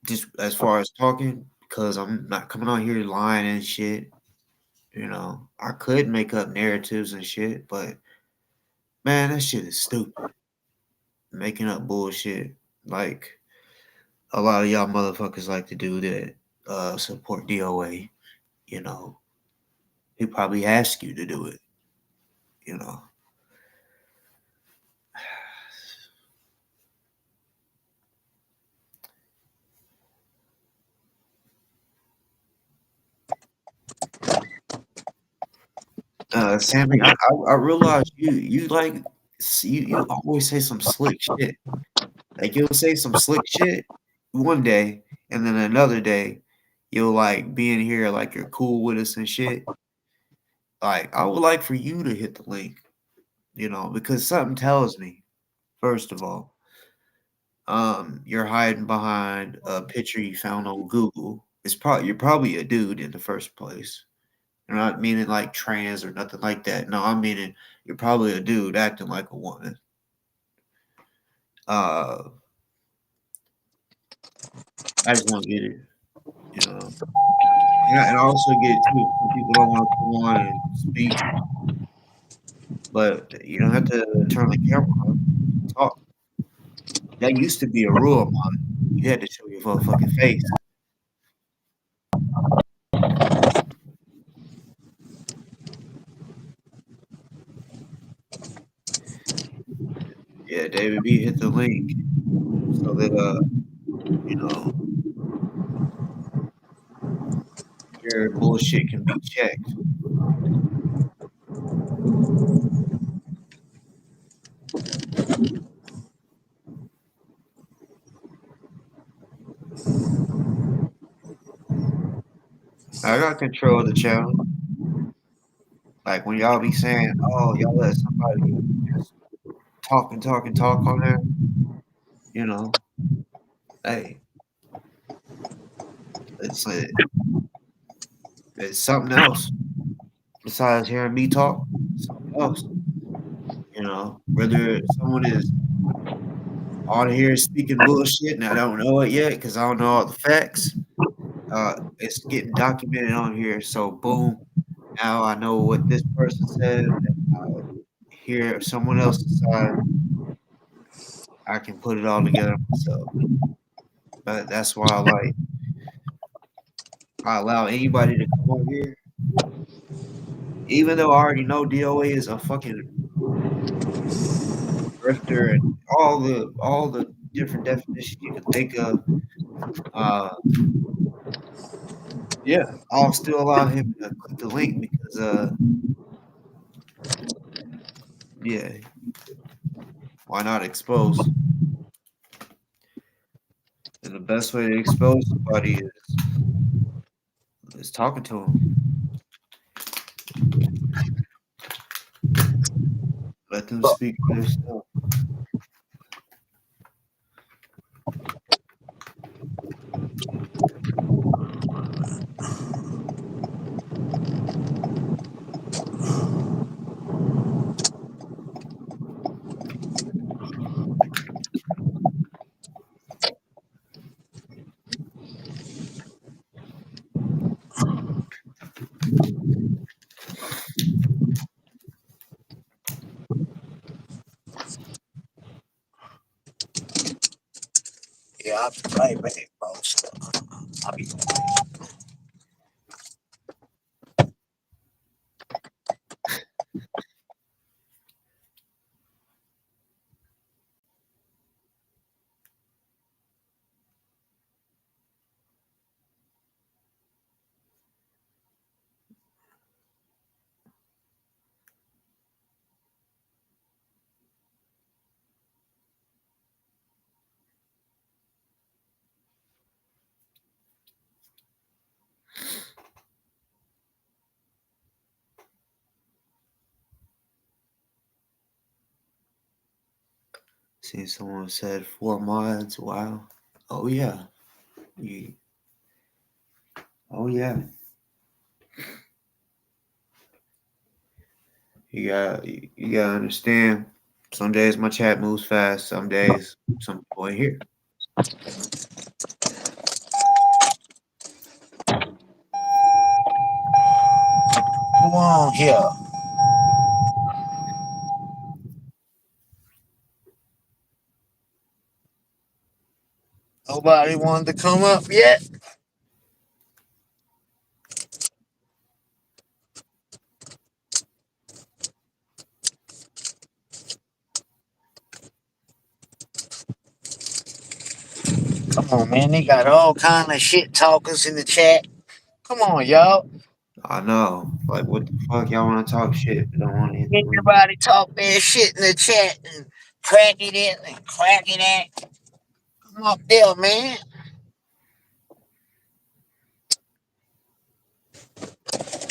A: Just as far as talking, because I'm not coming on here lying and shit. You know, I could make up narratives and shit, but man, that shit is stupid. Making up bullshit like a lot of y'all motherfuckers like to do that support DoA. You know, he probably asked you to do it. You know, Sammy, I realize you like you always say some slick shit. Like you'll say some slick shit one day, and then another day you'll like be in here like you're cool with us and shit. Like I would like for you to hit the link, you know, because something tells me, first of all, you're hiding behind a picture you found on Google. You're probably a dude in the first place. You're not meaning like trans or nothing like that. No, I'm meaning you're probably a dude acting like a woman. Uh, I just don't get it, you know. And I also get it too. Some people don't want to come on and speak, but you don't have to turn the camera on to talk. That used to be a rule of mine. You had to show your motherfucking face. Yeah, David B hit the link so that you know, your bullshit can be checked. I got control of the channel. Like when y'all be saying, "Oh, y'all let somebody just talk on there," you know, hey, it's uh, it's something else besides hearing me talk. Something else, you know. Whether someone is on here speaking bullshit and I don't know it yet because I don't know all the facts. It's getting documented on here, so boom, now I know what this person said. I hear someone else's side, I can put it all together myself. But that's why I allow anybody to come on here, even though I already know DOA is a fucking grifter and all the different definitions you can think of. Uh, yeah, I'll still allow him to click the link because yeah, why not expose? And the best way to expose somebody is talking to them. Let them speak for themselves.
B: I'll be right back, bro. So, I'll be
A: See, someone said 4 mods. Wow. Oh yeah. You, oh yeah. You gotta understand. Some days my chat moves fast. Some days some people ain't here.
B: come on here. Nobody wanted to come up yet. Come on, man. They got all kind of shit talkers in the chat. Come on, y'all.
A: I know. Like what the fuck y'all wanna talk shit but don't wanna hit the link.
B: Everybody talk their shit in the chat and crack it in and crack it at. Come up there, man.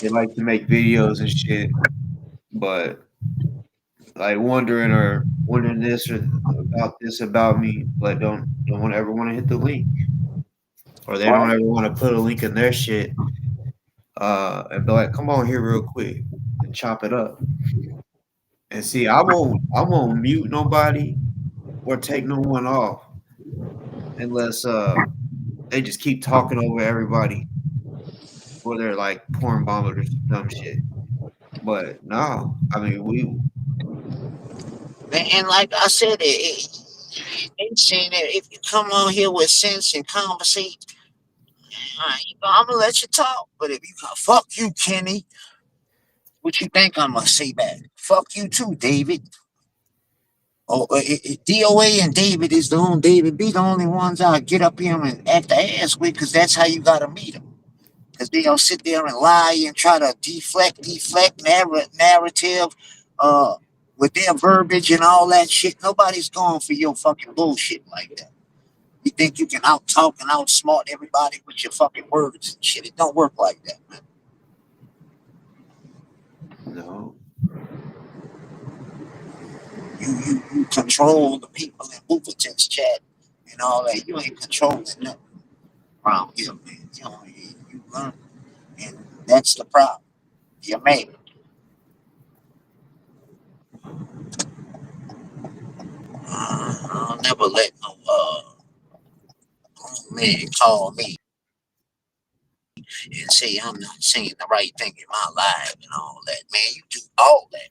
A: They like to make videos and shit, but like wondering this about me, but don't want ever want to hit the link, or they don't
B: Right?
A: ever want to put a link in their shit, and be like, come on here real quick and chop it up. And see, I won't mute nobody or take no one off unless they just keep talking over everybody or they're like pouring bombs or some dumb shit. But no, I mean
B: And like I said, they saying that if you come on here with sense and conversate, I'm gonna let you talk. But if you fuck you, Kenny, what you think I'm gonna say back? Fuck you too, David. Oh, DoA and David is the only David B. The only ones I get up here and act the ass with, because that's how you gotta meet them. Because they don't sit there and lie and try to deflect narrative, uh, with their verbiage and all that shit. Nobody's going for your fucking bullshit like that. You think you can out talk and outsmart everybody with your fucking words and shit? It don't work like that, man.
A: no.
B: You control the people in Wolverton's chat and all that. You ain't controlling nothing around here, man. You learn, and that's the problem. You made it. I'll never let no grown man call me and say I'm not saying the right thing in my life and all that. Man, you do all that.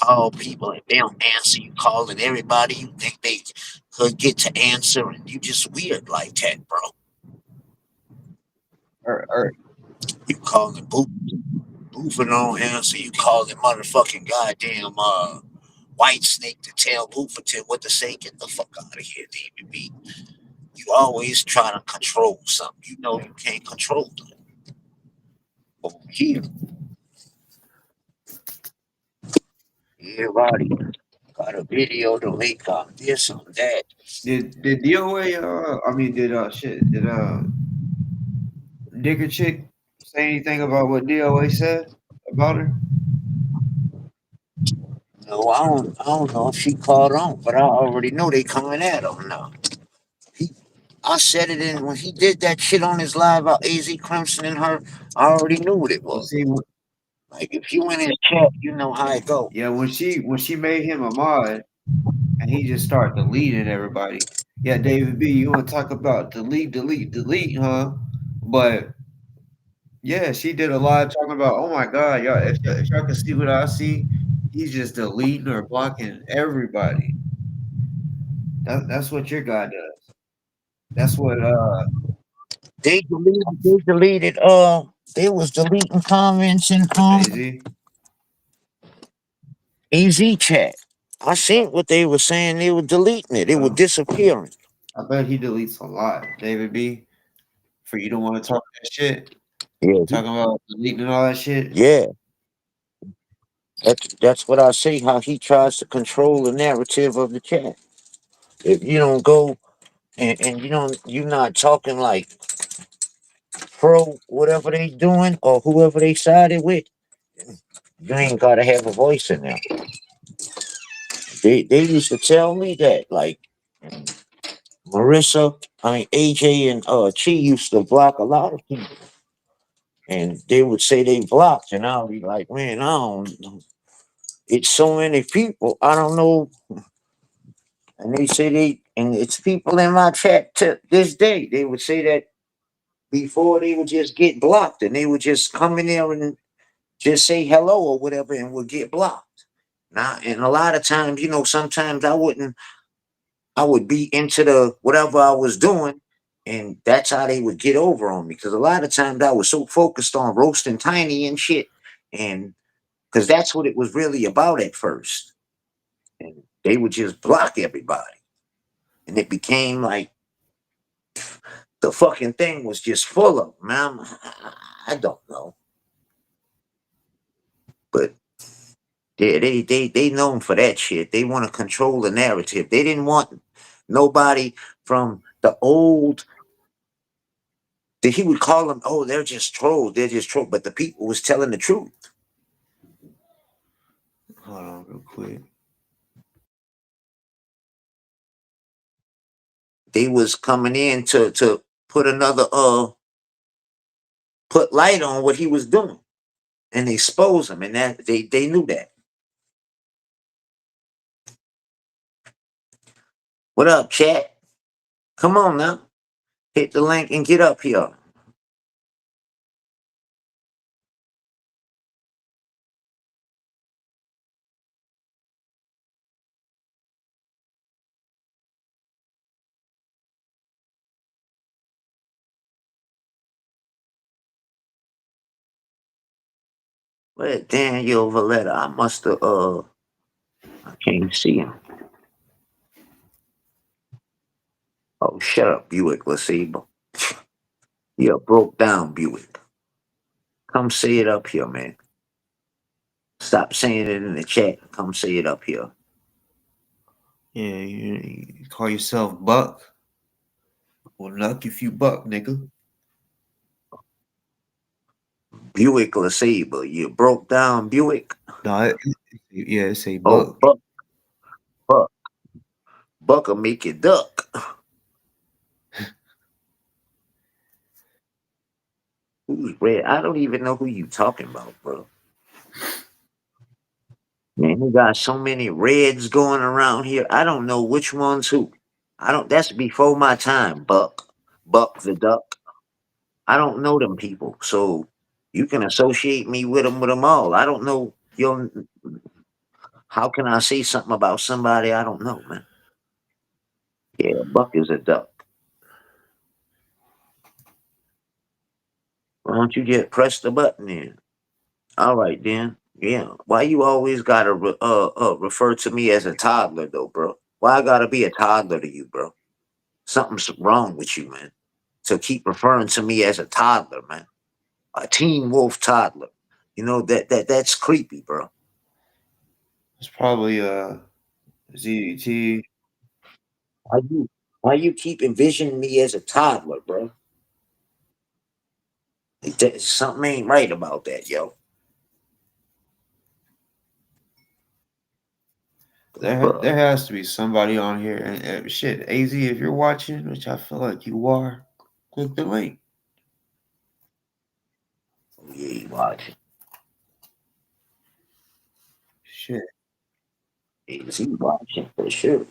B: Call people and they don't answer. You calling everybody you think they could get to answer, and you just weird like that, bro.
A: Or
B: You calling Boofer don't answer. You calling motherfucking goddamn White Snake to tell Booferton what to say. Get the fuck out of here, David B. You always try to control something. You know you can't control it. Over here, everybody got a video to make on this on that.
A: did DOA I mean did Digger chick say anything about what DOA said about her?
B: No, I don't know if she caught on, but I already know they coming at him now. He, I said it in when he did that shit on his live about AZ Crimson and her. I already knew what it
A: Well,
B: was.
A: see,
B: Like if you in his chat, you know how it go.
A: yeah, when she made him a mod and he just started deleting everybody. Yeah, David B, you want to talk about delete, huh? But yeah, she did a live talking about, oh my God, y'all, if y'all can see what I see, he's just deleting or blocking everybody. That's what your guy does. That's what
B: They was deleting comments in
A: AZ.
B: AZ chat. I seen what they were saying. They were deleting it. It was
A: Oh,
B: disappearing.
A: I bet he deletes a lot, David B. For you don't want to talk that shit,
B: Yeah,
A: talking about deleting and all that shit.
B: yeah. That's what I say. How he tries to control the narrative of the chat. If you don't go and you're not talking like pro whatever they doing or whoever they sided with, you ain't gotta have a voice in there. They used to tell me that like AJ and Chi used to block a lot of people. And they would say they blocked, and I'll be like, man, I don't know. It's so many people. I don't know. And they say and it's people in my chat to this day. They would say that before they would just get blocked and they would just come in there and just say hello or whatever and would get blocked. Now, and a lot of times, sometimes I would be into the whatever I was doing, and that's how they would get over on me. Because a lot of times I was so focused on roasting Tiny and shit, and because that's what it was really about at first. And they would just block everybody, and it became like the fucking thing was just full of them. Man, I don't know, but they known for that shit. They want to control the narrative. They didn't want nobody from the old that he would call them, oh, they're just trolls, they're just trolls. But the people was telling the truth.
A: Hold on, real quick.
B: They was coming in to put another put light on what he was doing and expose him, and that they knew that. What up, chat? Come on now, hit the link and get up here. Where's Daniel Valletta? I must have I can't see him. Oh, shut up, Buick Placebo. Yeah, broke down Buick. Come say it up here, man. Stop saying it in the chat. Come say it up here.
A: Yeah, you call yourself Buck. Well, nuck if you buck, nigga.
B: Buick LeSabre. You broke down Buick.
A: No, yeah, it's a
B: Oh,
A: Buck.
B: Buck, Buck'll make you duck. Who's red? I don't even know who you talking about, bro. Man, you got so many reds going around here. I don't know which one's who. I don't. That's before my time, Buck. Buck the duck. I don't know them people, so you can associate me with them all. I don't know. How can I say something about somebody I don't know, man? Yeah, Buck is a duck. Why don't you just press the button then? All right, then. Yeah. Why you always gotta refer to me as a toddler though, bro? Why I gotta be a toddler to you, bro? Something's wrong with you, man. To keep referring to me as a toddler, man. A teen wolf toddler. That's creepy, bro.
A: It's probably ZDT.
B: Why you keep envisioning me as a toddler, bro? Something ain't right about that, yo.
A: There has to be somebody on here. And shit, AZ, if you're watching, which I feel like you are, click the link.
B: Yeah, you watching.
A: Shit.
B: Is he watching for sure?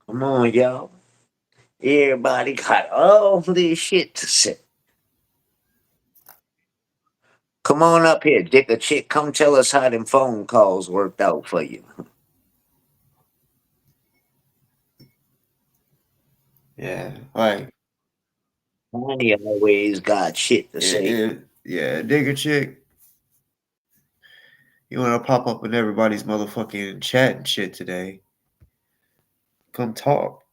B: Come on, y'all. Everybody got all this shit to say. Come on up here, dick a chick. Come tell us how them phone calls worked out for you.
A: Yeah, like
B: Honey always got shit to say.
A: yeah, digger chick. You want to pop up in everybody's motherfucking chat and shit today? Come talk.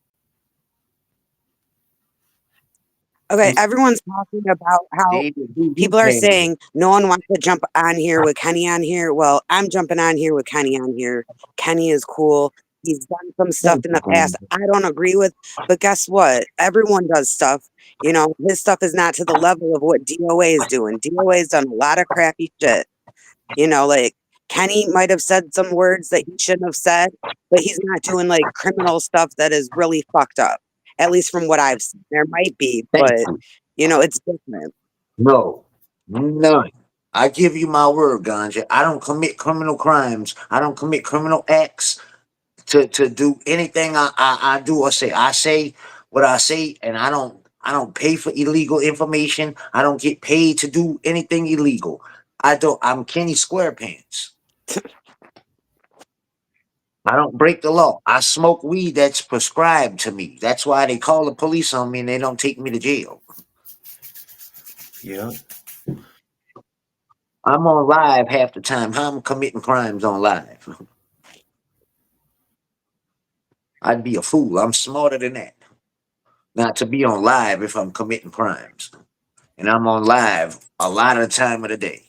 D: Okay,
A: Who's
D: everyone's talking about how
B: David B, you
D: people are
B: paying me.
D: saying no one wants to jump on here with Kenny on here. Well, I'm jumping on here with Kenny on here. Kenny is cool. He's done some stuff in the past I don't agree with, but guess what? Everyone does stuff. You know, his stuff is not to the level of what DoA is doing. DoA has done a lot of crappy shit. You know, like Kenny might have said some words that he shouldn't have said, but he's not doing like criminal stuff that is really fucked up. At least from what I've seen. There might be,
B: Thank
D: but
B: you.
D: you know, it's different.
B: No, none. I give you my word, Ganja. I don't commit criminal crimes. I don't commit criminal acts to do anything I do or say. I say what I say, and I don't pay for illegal information. I don't get paid to do anything illegal. I don't. I'm Kenny SquarePants. I don't break the law. I smoke weed that's prescribed to me. That's why they call the police on me and they don't take me to jail.
A: yeah?
B: I'm on live half the time. How I'm committing crimes on live? I'd be a fool. I'm smarter than that. Not to be on live if I'm committing crimes. And I'm on live a lot of the time of the day.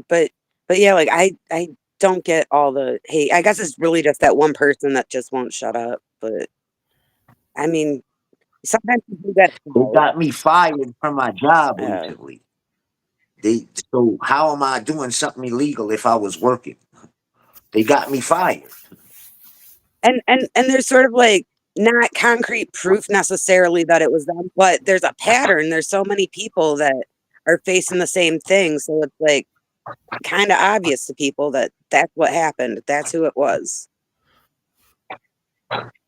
D: but yeah, like I don't get all the hate. I guess it's really just that one person that just won't shut up. But I mean, sometimes people get
B: They
D: clout.
B: got me fired from my job
D: Yeah.
B: recently. They so how am I doing something illegal if I was working? They got me fired.
D: And there's sort of like not concrete proof necessarily that it was them, but there's a pattern. There's so many people that are facing the same thing, so it's like kind of obvious to people that that's what happened. That's who it was.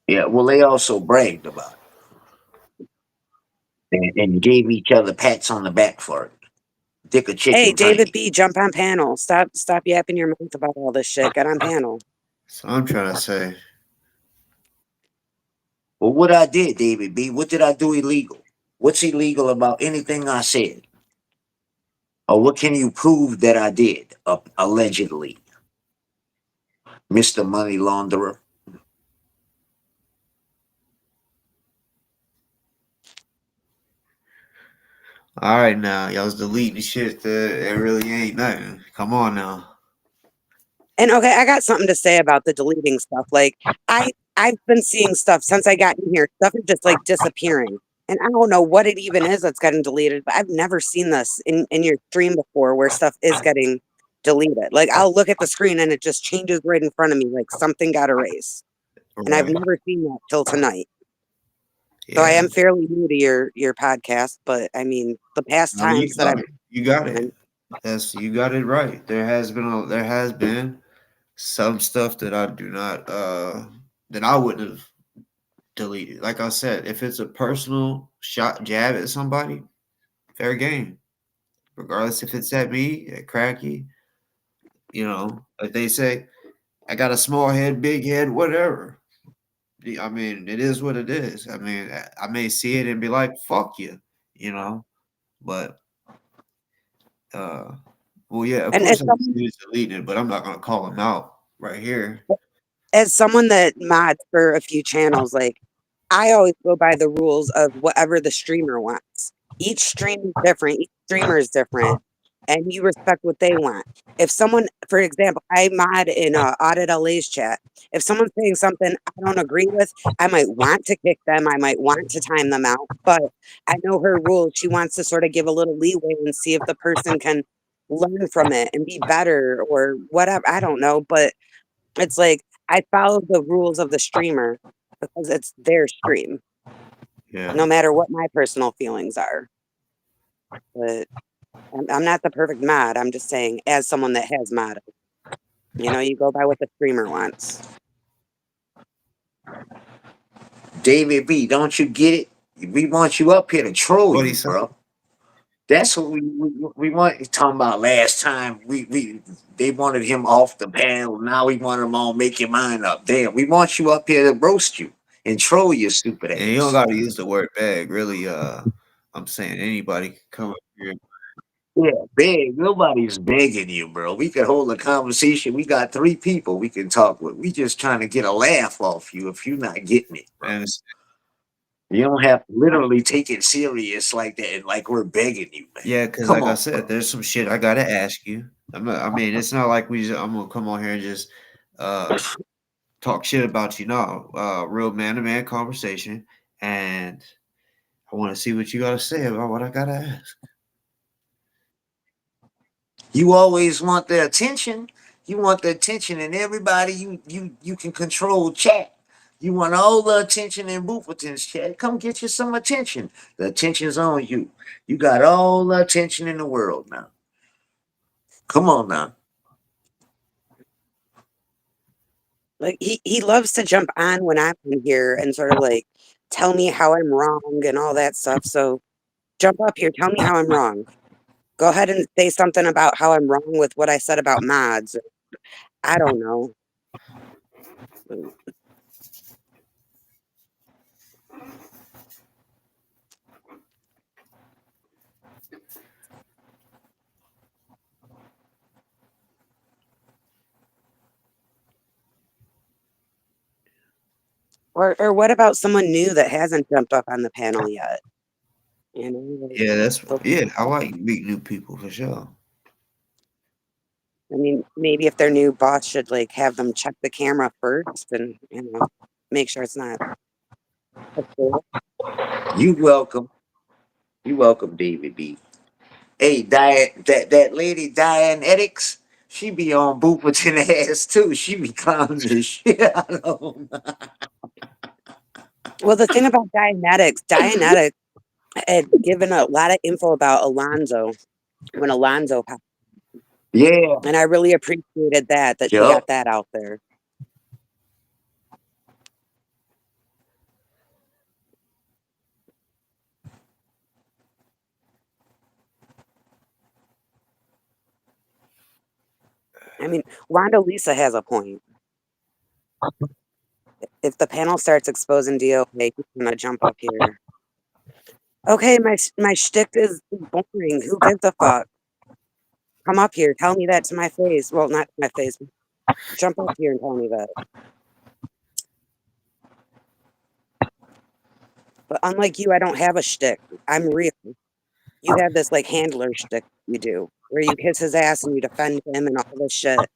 B: Yeah, well, they also bragged about it and gave each other pats on the back for it. Dick a
D: Hey,
B: chicken
D: David
B: tiny.
D: B, jump on panel. Stop yapping your mouth about all this shit. Get on panel.
A: So I'm trying to say,
B: Well, what I did, David B, what did I do illegal? What's illegal about anything I said? Or what can you prove that I did, allegedly, Mr. Money Launderer?
A: all right now, y'all's deleting shit that it really ain't nothing. Come on now.
D: And okay, I got something to say about the deleting stuff. Like I've been seeing stuff since I got in here. Stuff is just like disappearing. And I don't know what it even is that's getting deleted, but I've never seen this in your stream before where stuff is getting deleted. Like I'll look at the screen and it just changes right in front of me, like something got erased. And I've
A: Right.
D: never seen that till tonight. So I
A: Yeah.
D: am fairly new to your podcast, but I mean the past
A: No, you
D: times that
A: got
D: I've
A: it. You got it.
D: been,
A: That's you got it right. There has been some stuff that I do not that I wouldn't have deleted. Like I said, if it's a personal shot jab at somebody, fair game. Regardless if it's at me, at Cracky, like they say, I got a small head, big head, whatever. I mean, it is what it is. I mean, I may see it and be like, "Fuck you," you know. But uh, well, yeah, of
D: and
A: course I just deleted it, but I'm not gonna call him out right here.
D: as someone that mods for a few channels, like I always go by the rules of whatever the streamer wants. Each stream is different, each streamer is different, and you respect what they want. If someone, for example, I mod in Audit LA's chat. If someone's saying something I don't agree with, I might want to kick them, I might want to time them out, but I know her rules. She wants to sort of give a little leeway and see if the person can learn from it and be better or whatever. I don't know, but it's like I follow the rules of the streamer because it's their stream,
A: Yeah,
D: no matter what my personal feelings are. But I'm not the perfect mod. I'm just saying, as someone that has modded, you know, you go by what the streamer wants.
B: David B, don't you get it? We want you up here to troll
A: What
B: you,
A: he say?
B: bro. That's what we want. He's talking about last time we they wanted him off the panel. Now we want him on make your mind up. Damn, we want you up here to roast you and troll your stupid
A: And you don't
B: ass.
A: gotta use the word bag. Really, I'm saying anybody can come up here.
B: Yeah, beg. Nobody's begging you, bro. We could hold a conversation. We got three people we can talk with. We just trying to get a laugh off you if you're not getting it, bro.
A: And
B: You don't have to literally take it serious like that and like we're begging you, man.
A: yeah, because
B: Come
A: like I
B: on,
A: said,
B: bro.
A: there's some shit I gotta ask you. I mean, it's not like I'm gonna come on here and just uh talk shit about you. No, real man to man conversation, and I want to see what you gotta say about what I gotta ask.
B: You always want the attention. You want the attention, and everybody you can control chat. You want all the attention in Booferton's chat. Come get you some attention. The attention's on you. You got all the attention in the world now. Come on now.
D: Like he loves to jump on when I'm in here and sort of like tell me how I'm wrong and all that stuff. So jump up here, tell me how I'm wrong. Go ahead and say something about how I'm wrong with what I said about mods. I don't know. Or what about someone new that hasn't jumped up on the panel yet? You know, like,
A: Yeah, that's
D: so,
A: yeah. I like meet new people for sure.
D: I mean, maybe if they're new, boss should like have them check the camera first and make sure it's not a troll.
B: You welcome. You welcome, David B. Hey, Diane, that lady Diane Ethics, she be on Booperton ass too. She be clowning the shit out of him.
D: Well, the thing about Dianetics had given a lot of info about Alonzo when Alonzo popped,
B: Yeah,
D: and I really appreciated that she got
B: yup.
D: that out there. I mean, Wanda Lisa has a point. If the panel starts exposing DoA, he's gonna jump up here. Okay, my shtick is boring. Who gives a fuck? Come up here, tell me that to my face. Well, not to my face. Jump up here and tell me that. But unlike you, I don't have a shtick. I'm real. You have this like handler shtick you do, where you kiss his ass and you defend him and all this shit.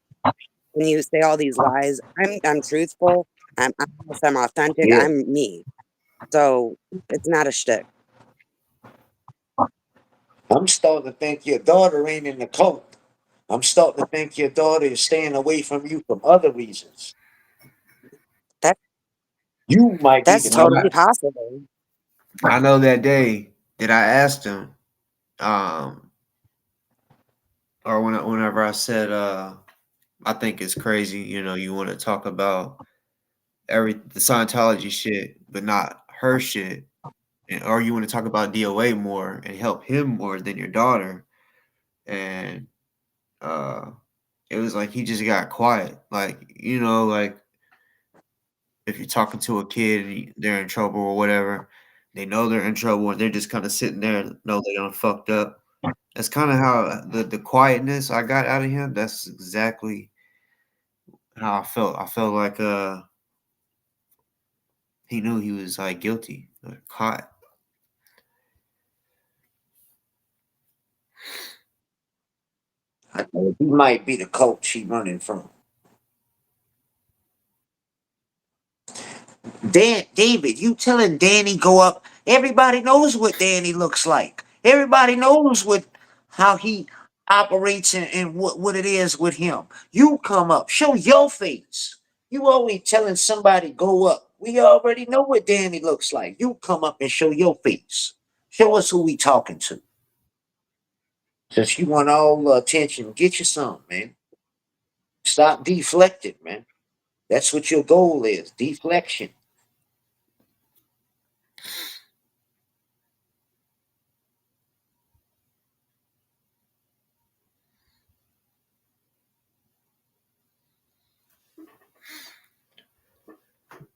D: And you say all these lies. I'm truthful. I'm honest. I'm authentic.
B: Yeah.
D: I'm me. So it's not a shtick.
B: I'm starting to think your daughter ain't in the cult. I'm starting to think your daughter is staying away from you from other reasons.
D: That
B: You might be
D: that's
B: the
D: totally
B: cult.
D: possible.
A: I know that day that I asked him, or whenever I said, I think it's crazy. You know, you want to talk about the Scientology shit, but not her shit, or you want to talk about DOA more and help him more than your daughter. And uh, it was like he just got quiet. Like like if you're talking to a kid and they're in trouble or whatever, they know they're in trouble and they're just kind of sitting there, know they done fucked up. That's kind of how the quietness I got out of him. That's exactly how I felt. I felt like he knew he was like guilty or caught.
B: He might be the cult she running from. David, you telling Danny go up? Everybody knows what Danny looks like. Everybody knows how he operates and what it is with him. You come up, show your face. You always telling somebody go up. We already know what Danny looks like. You come up and show your face. Show us who we talking to. Since you want all the attention, get you some, man. Stop deflecting, man. That's what your goal is, deflection.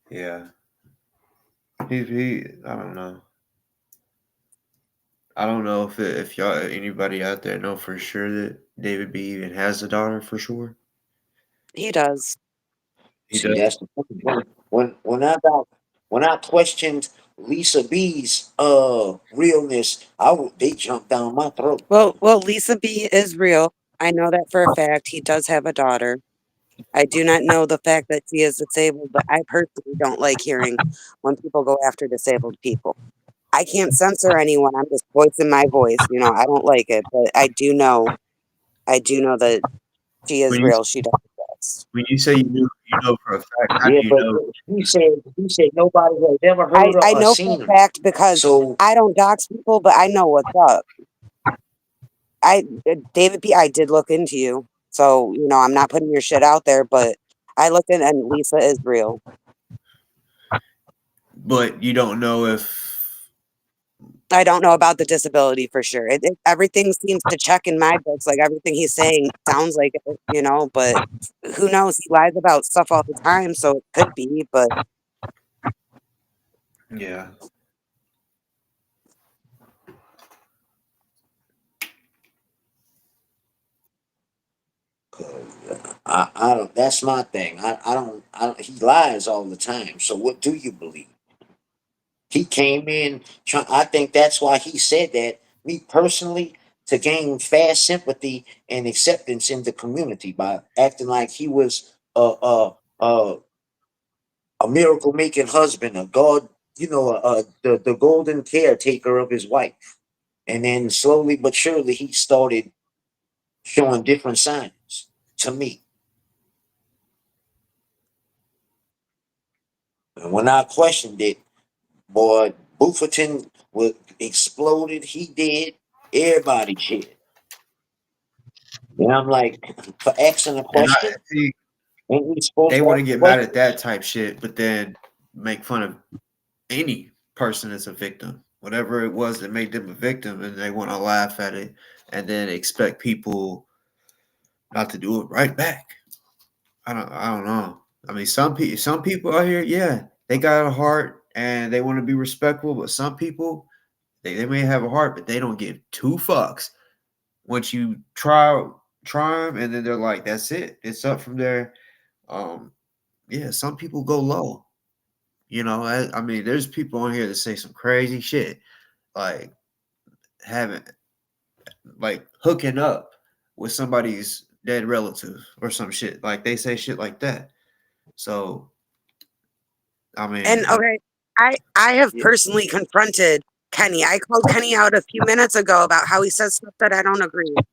A: Yeah, he. I don't know. I don't know if y'all anybody out there know for sure that David B even has a daughter for sure.
D: He does.
A: He
B: See,
A: does.
B: that's the point. When I questioned Lisa B's realness, they jumped down my throat.
D: Well, Lisa B is real. I know that for a fact. He does have a daughter. I do not know the fact that she is disabled, but I personally don't like hearing when people go after disabled people. I can't censor anyone. I'm just voicing my voice. I don't like it, but I do know that she is
A: When you
D: real. She does exist.
A: when you say you know for a fact. How
B: Yeah,
A: do you
B: but
A: know?
B: he said nobody has ever heard her
D: I
B: or
D: know for
B: seen
D: a
B: her.
D: fact because
B: So
D: I don't dox people, but I know what's up. David B, I did look into you. So, I'm not putting your shit out there, but I looked in and Lisa is real.
A: But you don't know if.
D: I don't know about the disability for sure. Everything seems to check in my books. Like everything he's saying sounds like it, but who knows? He lies about stuff all the time, so it could be, but
A: Yeah.
B: I don't. That's my thing. I don't. He lies all the time. So what do you believe? He came in. I think that's why he said that. Me personally, to gain fast sympathy and acceptance in the community by acting like he was a miracle making husband, a god, the golden caretaker of his wife. And then slowly but surely he started showing different signs to me. And when I questioned it, boy, Bufferton was exploded. He did. Everybody did. And I'm like, for asking a
A: And I
B: question,
A: see
B: ain't we supposed
A: they
B: to
A: want
B: ask
A: to
B: a
A: get mad at
B: question?
A: that type shit, but then make fun of any person that's a victim, whatever it was that made them a victim, and they want to laugh at it, and then expect people not to do it right back. I don't know. I mean, some people out here, yeah, they got a heart and they want to be respectful, but some people they may have a heart, but they don't give two fucks. Once you try them, and then they're like, that's it. It's up from there. Um, yeah, some people go low. I mean, there's people on here that say some crazy shit, like having, like hooking up with somebody's dead relative or some shit. Like they say shit like that. So, I mean,
D: and okay, I have personally confronted Kenny. I called Kenny out a few minutes ago about how he says stuff that I don't agree with.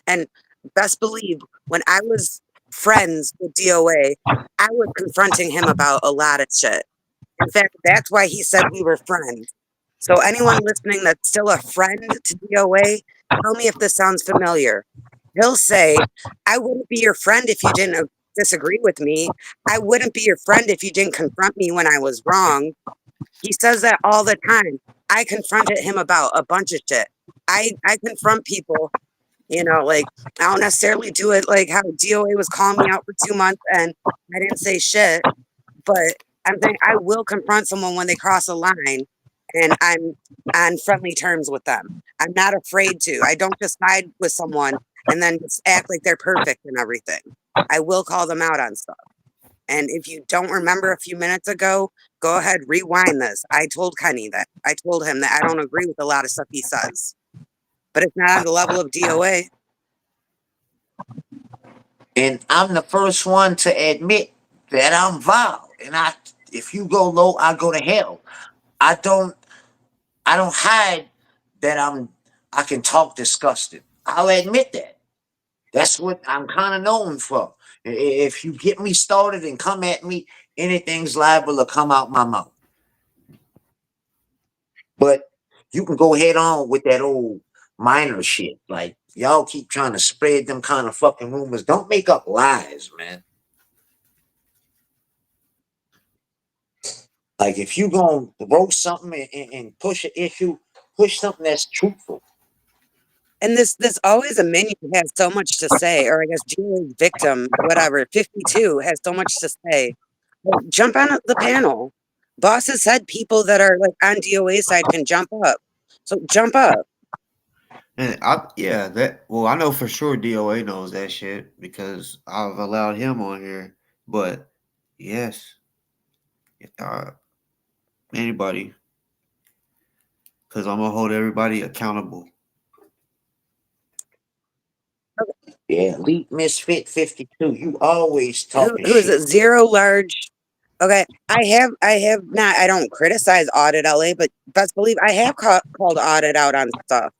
D: And best believe when I was friends with DoA, I was confronting him about a lot of shit. In fact, that's why he said we were friends. So anyone listening that's still a friend to DOA, tell me if this sounds familiar. He'll say, I wouldn't be your friend if you didn't disagree with me. I wouldn't be your friend if you didn't confront me when I was wrong. He says that all the time. I confronted him about a bunch of shit. I confront people, like I don't necessarily do it like how DOA was calling me out for 2 months and I didn't say shit. But I'm saying I will confront someone when they cross a line and I'm on friendly terms with them. I'm not afraid to. I don't just side with someone and then just act like they're perfect and everything. I will call them out on stuff. And if you don't remember a few minutes ago, go ahead, rewind this. I told Kenny that. I told him that I don't agree with a lot of stuff he says. But it's not on the level of DOA.
B: And I'm the first one to admit that I'm vile. And if you go low, I go to hell. I don't, I don't hide that I can talk disgusted. I'll admit that. That's what I'm kind of known for. If you get me started and come at me, anything's liable to come out my mouth. But you can go head on with that old minor shit. Like y'all keep trying to spread them kind of fucking rumors. Don't make up lies, man. Like if you gonna roast something and push an issue, push something that's truthful.
D: And this always a menu has so much to say, or I guess Julie's victim, whatever, 52 has so much to say. Well, jump on the panel. Boss has said people that are like on DOA side can jump up. So jump up.
A: And yeah, that well, I know for sure DOA knows that shit because I've allowed him on here. But yes, uh, anybody, because I'm gonna hold everybody accountable.
B: Yeah, Elite Misfit 52. You always talking
D: Who is
B: shit.
D: it? Zero large. Okay, I have not. I don't criticize Audit LA, but best believe I have called Audit out on stuff.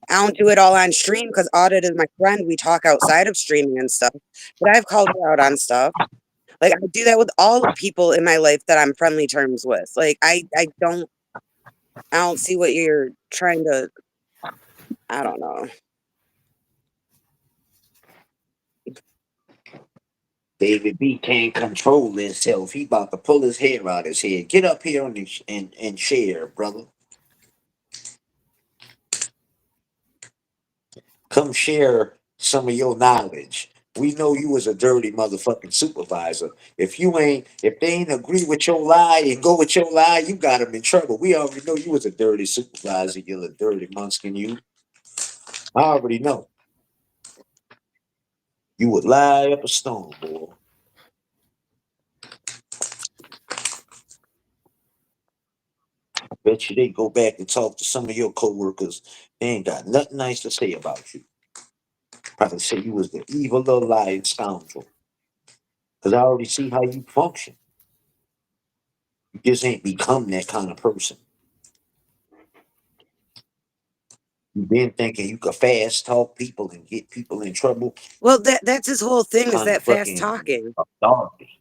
D: I don't do it all on stream because Audit is my friend. We talk outside of streaming and stuff. But I've called her out on stuff. Like I do that with all people in my life that I'm friendly terms with. Like I don't see what you're trying to. I don't know.
B: David B can't control himself. He about to pull his hair out his head. Get up here and share, brother. Come share some of your knowledge. We know you was a dirty motherfucking supervisor. If they ain't agree with your lie and go with your lie, you got them in trouble. We already know you was a dirty supervisor. You're a dirty munchkin. I already know. You would lie up a stone, boy. Bet you they go back and talk to some of your coworkers. They ain't got nothing nice to say about you. Probably say you was the evil little lying scoundrel. Cause I already see how you function. You just ain't become that kind of person. You been thinking you could fast talk people and get people in trouble.
D: Well, that's his whole thing is
B: Kind of
D: that fast
B: fucking
D: talking.
B: authority.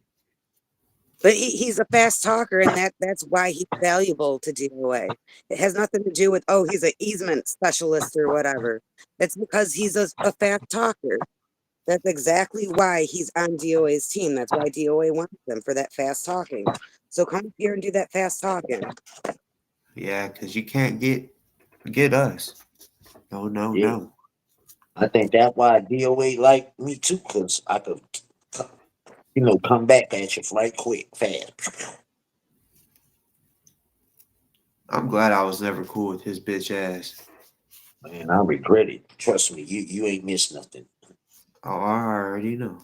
D: But he's a fast talker, and that's why he's valuable to DOA. It has nothing to do with he's an easement specialist or whatever. It's because he's a fast talker. That's exactly why he's on DOA's team. That's why DOA wants him for that fast talking. So come here and do that fast talking.
A: Yeah, because you can't get us. No, no,
B: Yeah.
A: no.
B: I think that's why DOA like me too, cause I could, come back at you right quick, fast.
A: I'm glad I was never cool with his bitch ass.
B: Man, I regret it. Trust me, you ain't missed nothing.
A: Oh, I already know.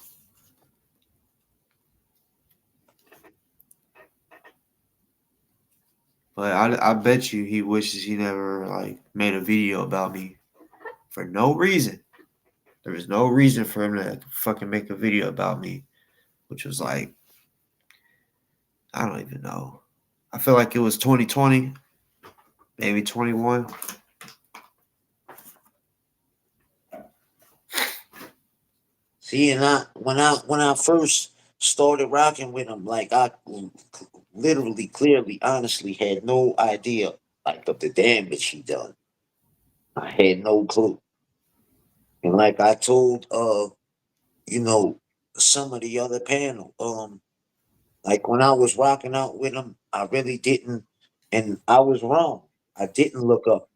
A: But I bet you he wishes he never like made a video about me for no reason. There was no reason for him to fucking make a video about me, which was like I don't even know. I feel like it was 2020, maybe 21.
B: See, and when I first started rocking with him, like I literally, clearly, honestly had no idea like of the damage he done. I had no clue. And like I told you know, some of the other panel, like when I was rocking out with him, I really didn't, and I was wrong. I didn't look up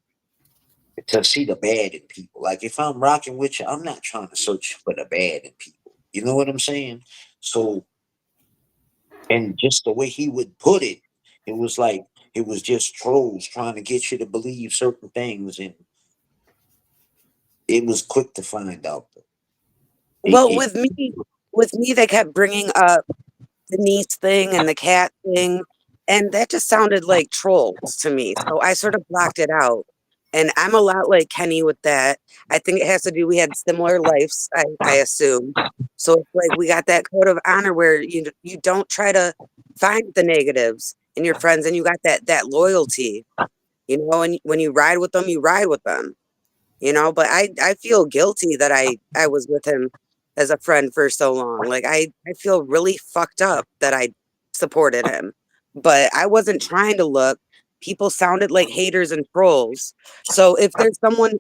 B: to see the bad in people. Like if I'm rocking with you, I'm not trying to search for the bad in people. You know what I'm saying? So, and just the way he would put it, it was like it was just trolls trying to get you to believe certain things, and it was quick to find out. It,
D: Well,
B: it
D: with me, they kept bringing up the niece thing and the cat thing, and that just sounded like trolls to me. So I sort of blocked it out. And I'm a lot like Kenny with that. I think it has to do. We had similar lives, I assume. So it's like we got that code of honor where you don't try to find the negatives in your friends, and you got that loyalty, And when you ride with them, you ride with them. But I feel guilty that I was with him as a friend for so long. Like I feel really fucked up that I supported him, but I wasn't trying to look. People sounded like haters and trolls. So if there's someone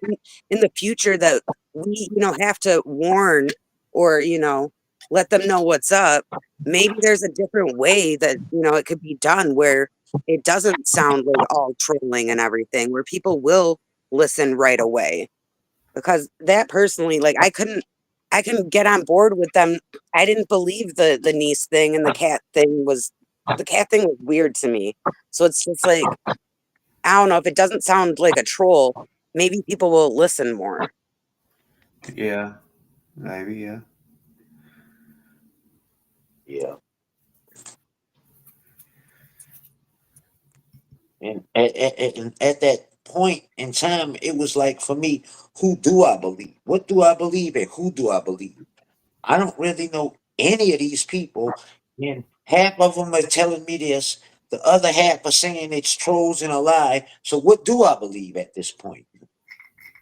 D: in the future that we have to warn, or let them know what's up, maybe there's a different way that it could be done where it doesn't sound like all trolling and everything, where people will listen right away. Because that personally, like, I can get on board with them. I didn't believe the niece thing, and the cat thing was weird to me. So it's just like, I don't know, if it doesn't sound like a troll, maybe people will listen more.
A: Yeah, maybe, yeah.
B: Yeah. And at that point in time, it was like for me, who do I believe? What do I believe and who do I believe? I don't really know any of these people, and half of them are telling me this, the other half are saying it's trolls and a lie. So what do I believe at this point?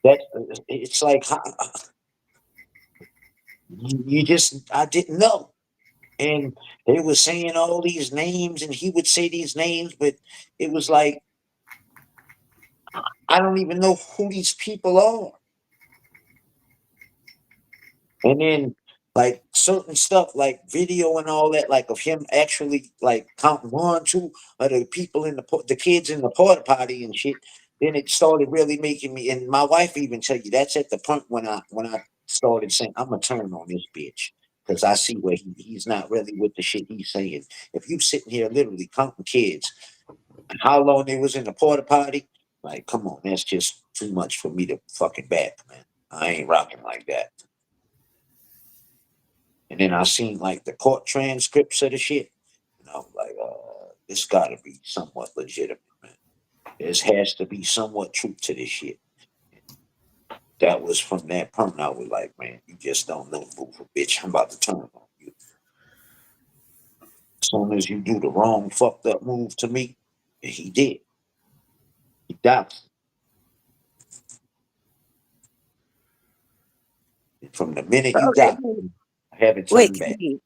B: That it's like you just I didn't know, and they were saying all these names, and he would say these names, but it was like I don't even know who these people are. And then like certain stuff like video and all that, like of him actually like counting one, two of the people in the kids in the porta potty and shit. Then it started really making me, and my wife even tell you that's at the point when I started saying I'm gonna turn on this bitch because I see where he's not really with the shit he's saying. If you sitting here literally counting kids and how long they was in the porta potty, like come on, that's just too much for me to fucking back, man. I ain't rocking like that. And then I seen like the court transcripts of the shit. And I was like, this gotta be somewhat legitimate, man. There has to be somewhat truth to this shit. That was from that point. I was like, man, you just don't know, move a bitch. I'm about to turn on you. As soon as you do the wrong fucked up move to me, and he did. He died. From the minute you
D: Okay,
B: got, I haven't
D: wait,
B: turned back.
D: Katie,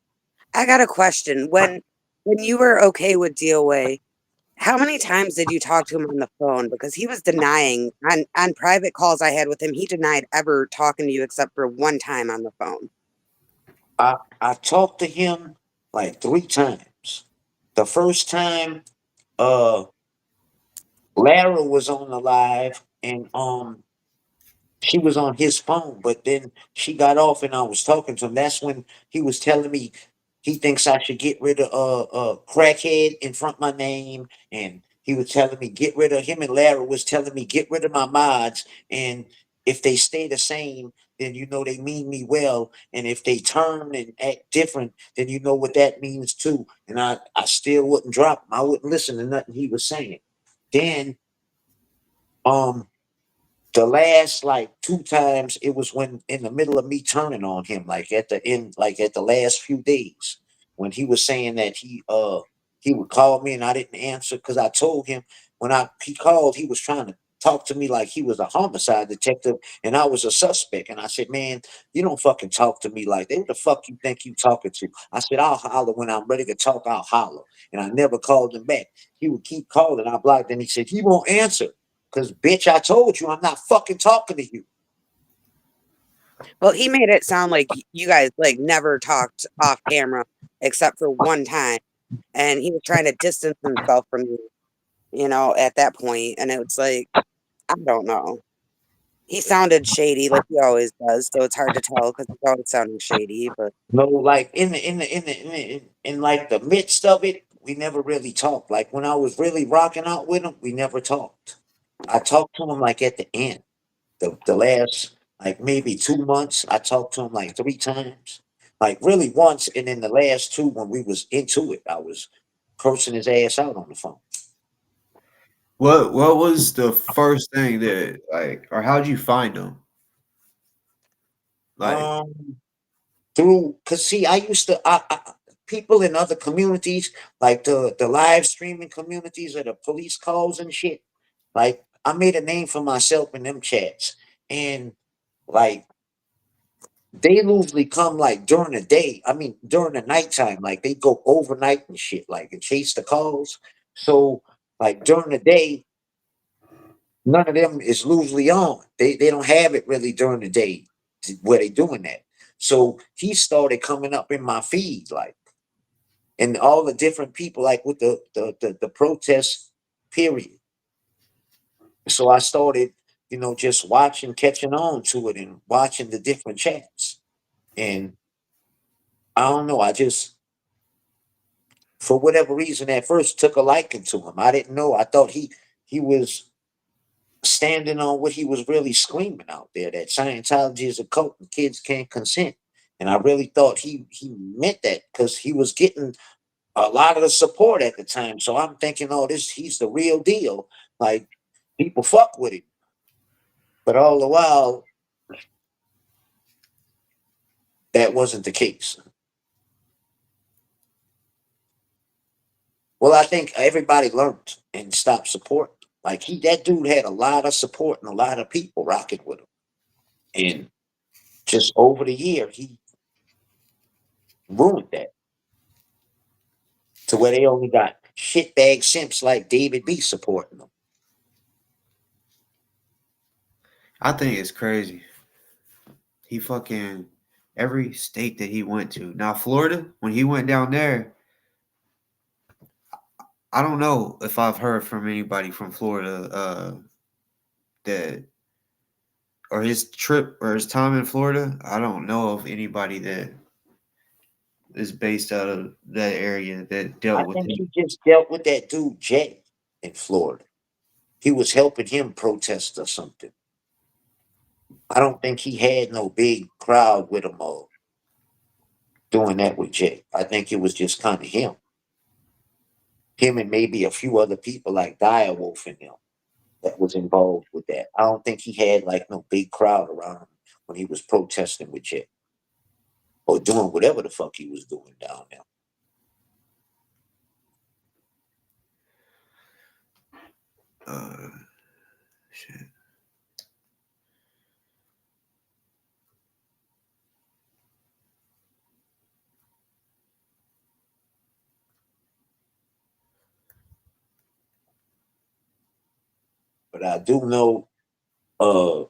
D: I got a question. When you were okay with DOA, how many times did you talk to him on the phone? Because he was denying on private calls I had with him, he denied ever talking to you except for one time on the phone.
B: I talked to him like 3 times. The first time, uh Lara was on the live, and she was on his phone, but then she got off and I was talking to him. That's when he was telling me he thinks I should get rid of crackhead in front of my name, and he was telling me get rid of him, and Lara was telling me get rid of my mods, and if they stay the same, then you know they mean me well, and if they turn and act different, then you know what that means too. And I still wouldn't drop him. I wouldn't listen to nothing he was saying. Then um the last like 2 times it was when in the middle of me turning on him, like at the end, like at the last few days, when he was saying that he would call me and I didn't answer because I told him when I he called, he was trying to talk to me like he was a homicide detective and I was a suspect. And I said, man, you don't fucking talk to me like that. Who the fuck you think you talking to? I said, I'll holler when I'm ready to talk, I'll holler. And I never called him back. He would keep calling, I blocked, and he said, he won't answer. Cause bitch, I told you I'm not fucking talking to you.
D: Well, he made it sound like you guys like never talked off camera except for one time, and he was trying to distance himself from you, at that point, and it was like, I don't know. He sounded shady like he always does, so it's hard to tell because he's always sounding shady, but
B: No, like in like the midst of it, we never really talked. Like when I was really rocking out with him, we never talked. I talked to him like at the end, the last like maybe 2 months. I talked to him like 3 times, like really once, and then the last two when we was into it, I was cursing his ass out on the phone.
A: What was the first thing that like, or how'd you find them? Like,
B: Um, through cause see, I used to people in other communities, like the live streaming communities or the police calls and shit. Like I made a name for myself in them chats, and like they usually come like during the day. I mean during the nighttime, like they go overnight and shit, like and chase the calls. So like during the day, none of them is usually on. They don't have it really during the day where they doing that. So he started coming up in my feed, like, and all the different people, like with the protest period. So I started, just watching, catching on to it, and watching the different chats. And I don't know. I just, for whatever reason, at first took a liking to him. I didn't know. I thought he was standing on what he was really screaming out there, that Scientology is a cult and kids can't consent. And I really thought he meant that because he was getting a lot of the support at the time. So I'm thinking, oh, this he's the real deal. Like people fuck with him. But all the while, that wasn't the case. Well, I think everybody learned and stopped supporting. Like that dude had a lot of support and a lot of people rocking with him. And just over the year, he ruined that to where they only got shitbag simps like David B supporting them.
A: I think it's crazy. He fucking every state that he went to. Now Florida, when he went down there, I don't know if I've heard from anybody from Florida that or his trip or his time in Florida. I don't know of anybody that is based out of that area that
B: I
A: dealt with
B: think
A: him.
B: he just dealt with that dude Jay in Florida. He was helping him protest or something. I don't think he had no big crowd with him or doing that with Jay. I think it was just kind of him. Him and maybe a few other people like Direwolf and them that was involved with that. I don't think he had like no big crowd around him when he was protesting with Jay or doing whatever the fuck he was doing down there.
A: Uh, shit.
B: But I do know uh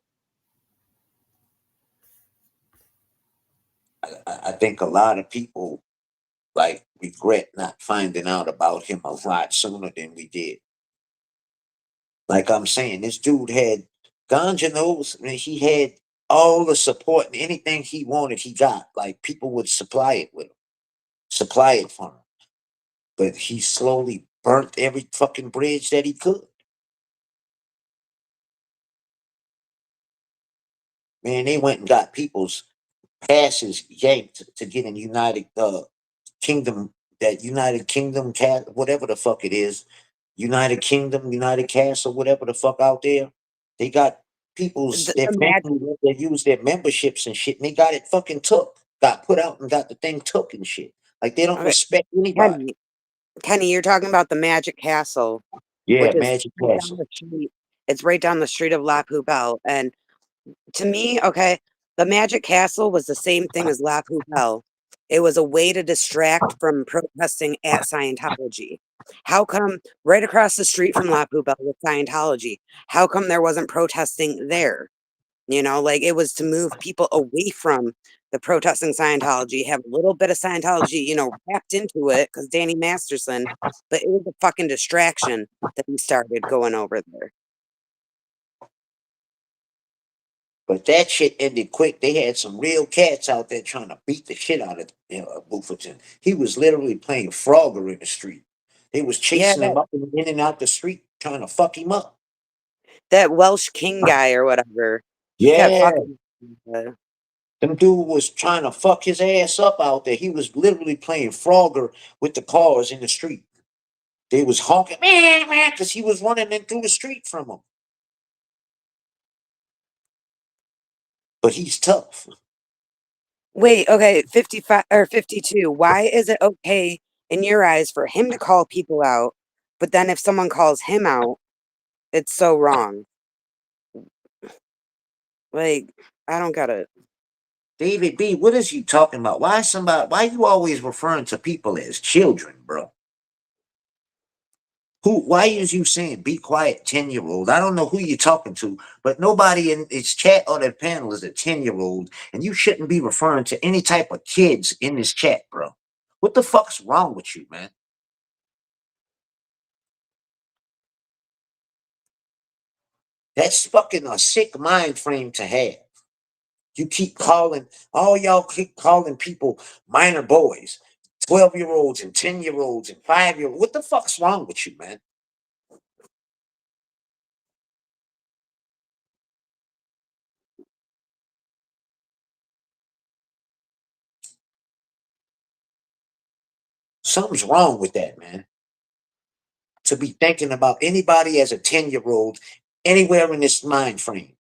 B: I think a lot of people like regret not finding out about him a lot sooner than we did. Like I'm saying, this dude had Ganja knows, man, he had all the support and anything he wanted, he got. Like people would supply it with him, supply it for him. But he slowly burnt every fucking bridge that he could. Man, they went and got people's passes yanked to get in United Kingdom, that United Kingdom cat, whatever the fuck it is, United Kingdom, United Castle, whatever the fuck out there. They got people's their
D: The magic,
B: family that use their memberships and shit, and they got it fucking took, got put out and got the thing took and shit. Like they don't
D: okay,
B: respect anybody.
D: Kenny, Kenny, you're talking about the Magic Castle,
B: Yeah,
D: which is
B: Magic
D: right down
B: Castle.
D: the street. It's right down the street of La Poubelle. And to me, okay, the Magic Castle was the same thing as La Poubelle. It was a way to distract from protesting at Scientology. How come right across the street from La Poubelle was Scientology? How come there wasn't protesting there? You know, like it was to move people away from the protesting Scientology, have a little bit of Scientology, wrapped into it because Danny Masterson, but it was a fucking distraction that he started going over there.
B: But that shit ended quick. They had some real cats out there trying to beat the shit out of Bufferton. He was literally playing Frogger in the street. They was
D: Yeah,
B: chasing him up and in and out the street, trying to fuck him up.
D: that Welsh King guy or whatever, he kept
B: Yeah,
D: fucking.
B: them dude was trying to fuck his ass up out there. He was literally playing Frogger with the cars in the street. They was honking, man, man, because he was running in through the street from them. But he's tough.
D: Wait, okay, 55 or 52. Why is it okay in your eyes for him to call people out, but then if someone calls him out, it's so wrong? Like, I don't get it.
B: David B, what is you talking about? Why you always referring to people as children, bro? Why is you saying be quiet 10-year-old? I don't know who you're talking to, but nobody in this chat or the panel is a 10-year-old, and you shouldn't be referring to any type of kids in this chat, bro. What the fuck's wrong with you, man? That's fucking a sick mind frame to have. You keep calling, all y'all keep calling people minor boys, 12-year-olds and 10-year-olds and 5-year-olds. What the fuck's wrong with you, man? Something's wrong with that, man. To be thinking about anybody as a 10-year-old anywhere in this mind frame.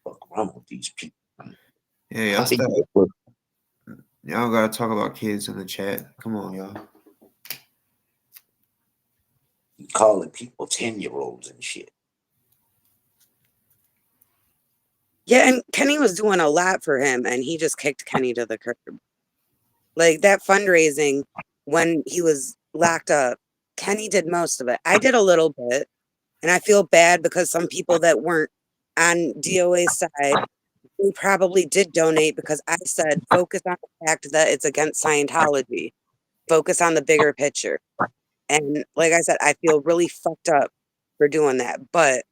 B: What's wrong with these people, man?
A: Yeah, y'all stop. Y'all gotta talk about kids in the chat. Come on, y'all.
B: Calling people 10-year-olds and shit.
D: Yeah, and Kenny was doing a lot for him, and he just kicked Kenny to the curb. Like that fundraising when he was locked up, Kenny did most of it. I did a little bit, and I feel bad because some people that weren't on DOA's side, they probably did donate because I said focus on the fact that it's against Scientology. Focus on the bigger picture. And like I said, I feel really fucked up for doing that. But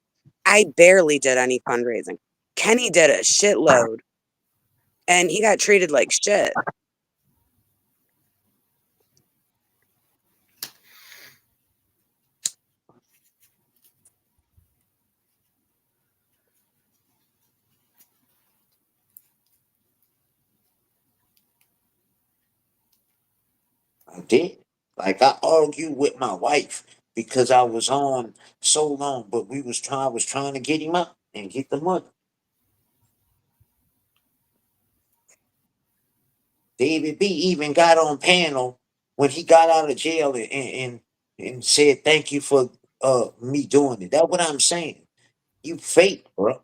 D: I barely did any fundraising. Kenny did a shitload. And he got treated like shit.
B: I did. Like I argued with my wife because I was on so long, but I was trying to get him out and get the money. David B even got on panel when he got out of jail and said thank you for me doing it. That's what I'm saying. You fake, bro.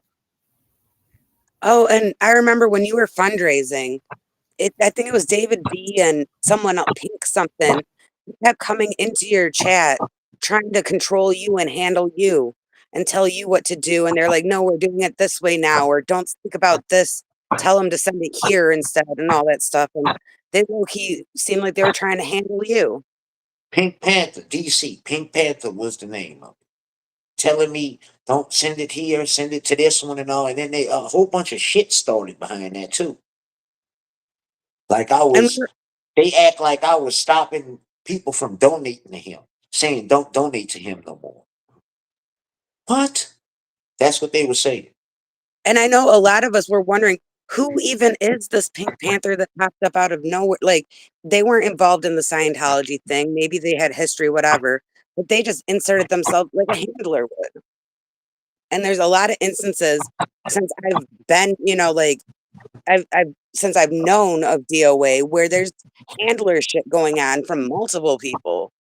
D: Oh, and I remember when you were fundraising, I think it was David B and someone else, Pink something, kept coming into your chat trying to control you and handle you and tell you what to do. And they're like, no, we're doing it this way now, or don't think about this. Tell them to send it here instead and all that stuff. And they low-key seemed like they were trying to handle you.
B: Pink Panther, DC. Pink Panther was the name of it. Telling me don't send it here, send it to this one and all. And then they a whole bunch of shit started behind that too. Like
D: And
B: they act like I was stopping people from donating to him, saying don't donate to him no more. What? That's what they were saying.
D: And I know a lot of us were wondering who even is this Pink Panther that popped up out of nowhere? Like they weren't involved in the Scientology thing. Maybe they had history, whatever, but they just inserted themselves like a handler would. And there's a lot of instances since I've been, like I've since I've known of DOA where there's handler shit going on from multiple people.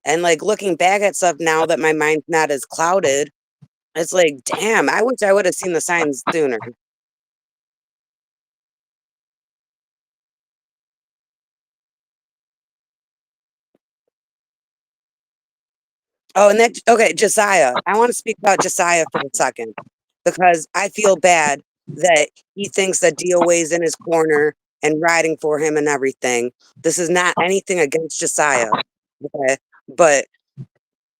D: And like looking back at stuff now that my mind's not as clouded, it's like, damn, I wish I would have seen the signs sooner. Oh, and then okay, Josiah. I want to speak about Josiah for a second because I feel bad that he thinks that DOA is in his corner and riding for him and everything. This is not anything against Josiah, okay? But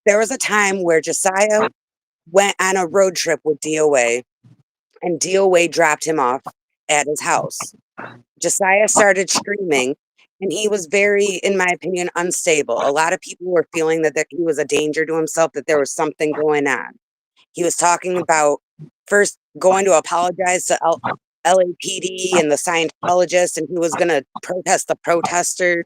D: there was a time where Josiah went on a road trip with DOA, and DOA dropped him off at his house. Josiah started streaming, and he was very, in my opinion, unstable. A lot of people were feeling that he was a danger to himself, that there was something going on. He was talking about first going to apologize to LAPD and the Scientologists, and he was going to protest the protesters,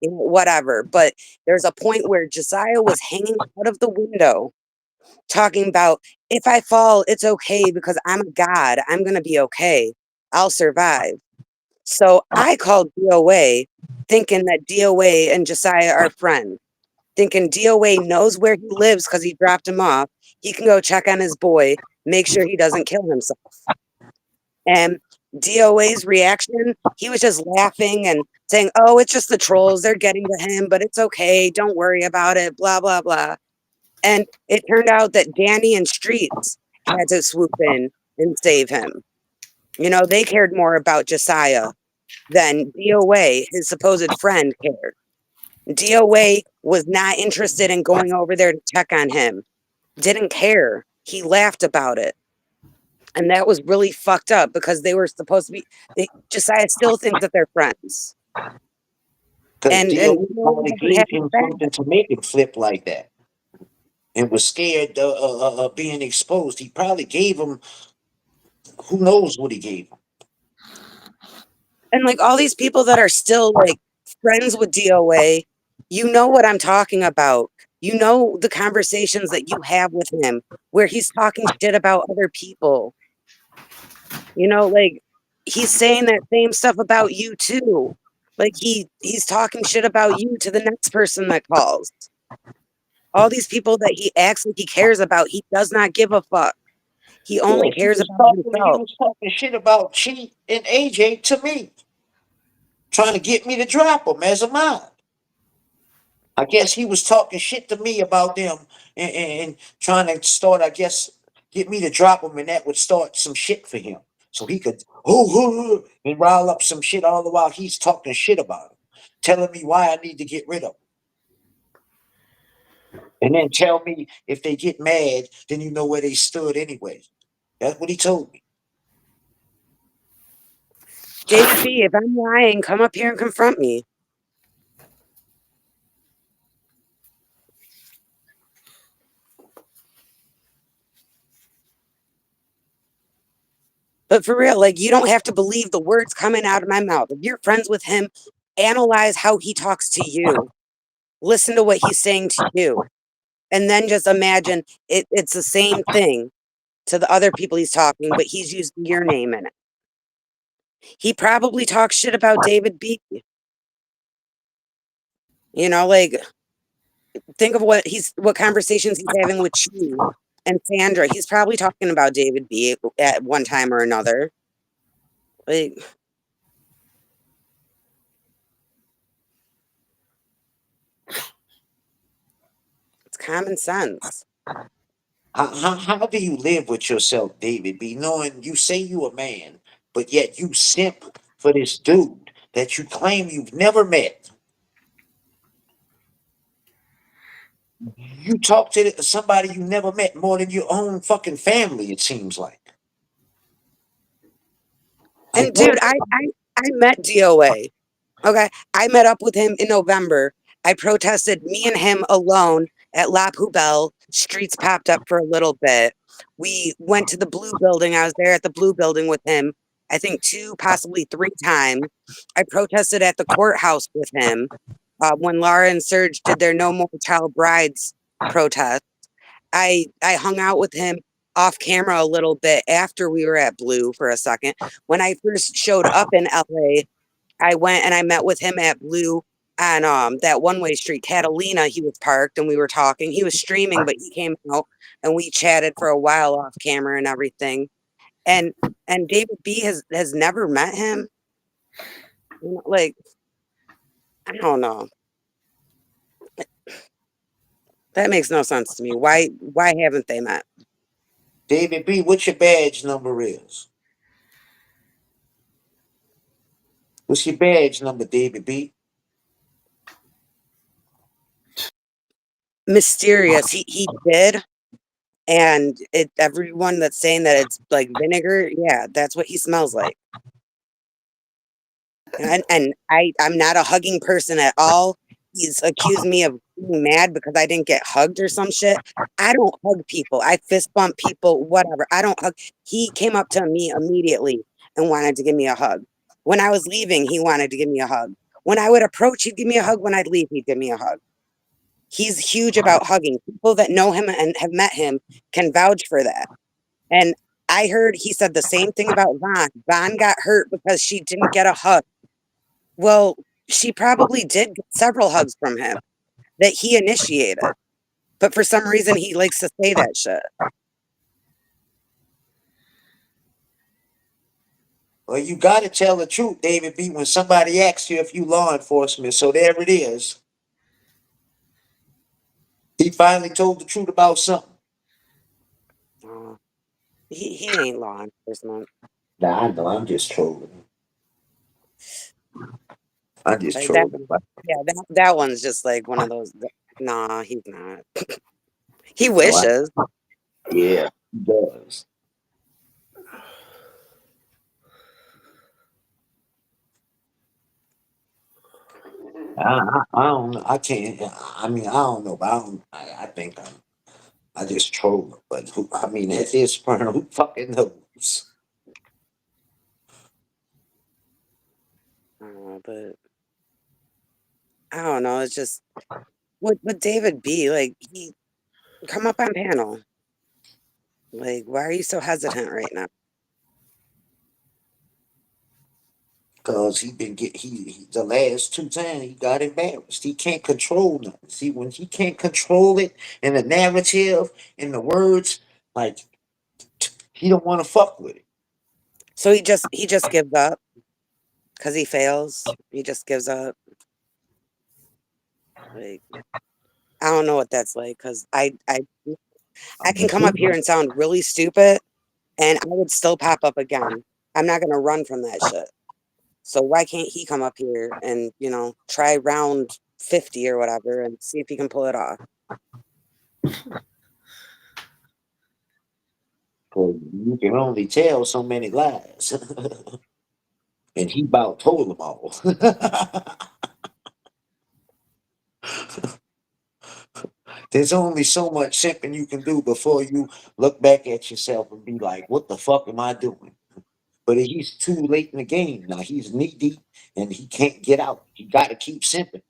D: whatever. But there's a point where Josiah was hanging out of the window talking about, if I fall, it's okay because I'm a god. I'm going to be okay. I'll survive. So I called DOA thinking that DOA and Josiah are friends, thinking DOA knows where he lives because he dropped him off. He can go check on his boy, make sure he doesn't kill himself. And DOA's reaction, he was just laughing and saying, oh, it's just the trolls. They're getting to him, but it's okay. Don't worry about it, blah, blah, blah. And it turned out that Danny and Streets had to swoop in and save him. They cared more about Josiah. than DoA, his supposed friend, cared. DoA was not interested in going over there to check on him. Didn't care. He laughed about it. And that was really fucked up because they were supposed to be. Josiah still thinks that they're friends.
B: Because
D: And
B: DOA
D: DoA
B: probably
D: doesn't
B: gave
D: have his
B: him
D: back.
B: something to make him flip like that and was scared of being exposed. He probably gave him, who knows what he gave him.
D: And like all these people that are still like friends with DoA, you know what I'm talking about. You know the conversations that you have with him where he's talking shit about other people. You know, like he's saying that same stuff about you too. Like he's talking shit about you to the next person that calls. All these people that he acts like he cares about, he does not give a fuck. He only
B: Yeah,
D: cares about
B: he
D: himself.
B: was talking shit about Chi and AJ to me, trying to get me to drop him as a mod. I guess he was talking shit to me about them and trying to start, I guess, get me to drop him, and that would start some shit for him. So he could, and rile up some shit all the while he's talking shit about him, telling me why I need to get rid of him. And then tell me if they get mad, then you know where they stood anyway. That's what he told me.
D: David B, if I'm lying, come up here and confront me. But for real, like you don't have to believe the words coming out of my mouth. If you're friends with him, analyze how he talks to you. Listen to what he's saying to you. And then just imagine it's the same thing to the other people he's talking, but he's using your name in it. He probably talks shit about David B. You know, like think of what conversations he's having with you and Sandra. He's probably talking about David B at one time or another. Like it's common sense.
B: How do you live with yourself, David B, knowing you say you a man, but yet you simp for this dude that you claim you've never met? You talk to somebody you never met more than your own fucking family, it seems like. Like
D: And
B: what?
D: dude, I met DOA. Okay. I met up with him in November. I protested me and him alone at La Poubelle. Streets popped up for a little bit. We went to the Blue Building. I was there at the Blue Building with him, I think two, possibly three times. I protested at the courthouse with him when Laura and Serge did their No More Child Brides protest. I hung out with him off camera a little bit after we were at Blue for a second. When I first showed up in LA, I went and I met with him at Blue on that one-way street. Catalina, he was parked and we were talking. He was streaming, but he came out and we chatted for a while off camera and everything. And David B has never met him. You know, like I don't know. That makes no sense to me. Why haven't they met?
B: David B, what your badge number is? What's your badge number, David B?
D: Mysterious. He did. And everyone that's saying that it's like vinegar, yeah, that's what he smells like. And I'm not a hugging person at all. He's accused me of being mad because I didn't get hugged or some shit. I don't hug people. I fist bump people, whatever. I don't hug. He came up to me immediately and wanted to give me a hug. When I was leaving, he wanted to give me a hug. When I would approach, he'd give me a hug. When I'd leave, he'd give me a hug. He's huge about hugging. People that know him and have met him can vouch for that. And I heard he said the same thing about Vaughn. Vaughn got hurt because she didn't get a hug. Well, she probably did get several hugs from him that he initiated. But for some reason, he likes to say that shit.
B: Well, you got to tell the truth, David B, when somebody asks you if you law enforcement. So there it is. He finally told the truth about something.
D: Uh, he ain't law enforcement.
B: Nah, I know. I'm just trolling. I just
D: Like that,
B: trolled him.
D: yeah, that one's just like one of those. Nah, he's not. He
B: No,
D: wishes.
B: yeah, he does. I don't know. I can't. I mean, I don't know. But I think I just troll him. But who, I mean, at this point, who fucking knows?
D: But I don't know. It's just with David B. Like he come up on panel. Like, why are you so hesitant right now?
B: Cause he been he the last two times he got embarrassed. He can't control nothing. See, when he can't control it and the narrative and the words, like he don't want to fuck with it.
D: So he just gives up because he fails. He just gives up. Like I don't know what that's like because I can come up here and sound really stupid and I would still pop up again. I'm not gonna run from that shit. So why can't he come up here and, try round 50 or whatever and see if he can pull it off?
B: Cause you can only tell so many lies, and he about told them all. There's only so much simping you can do before you look back at yourself and be like, "What the fuck am I doing?" But he's too late in the game now. He's knee deep and he can't get out. He got to keep simping,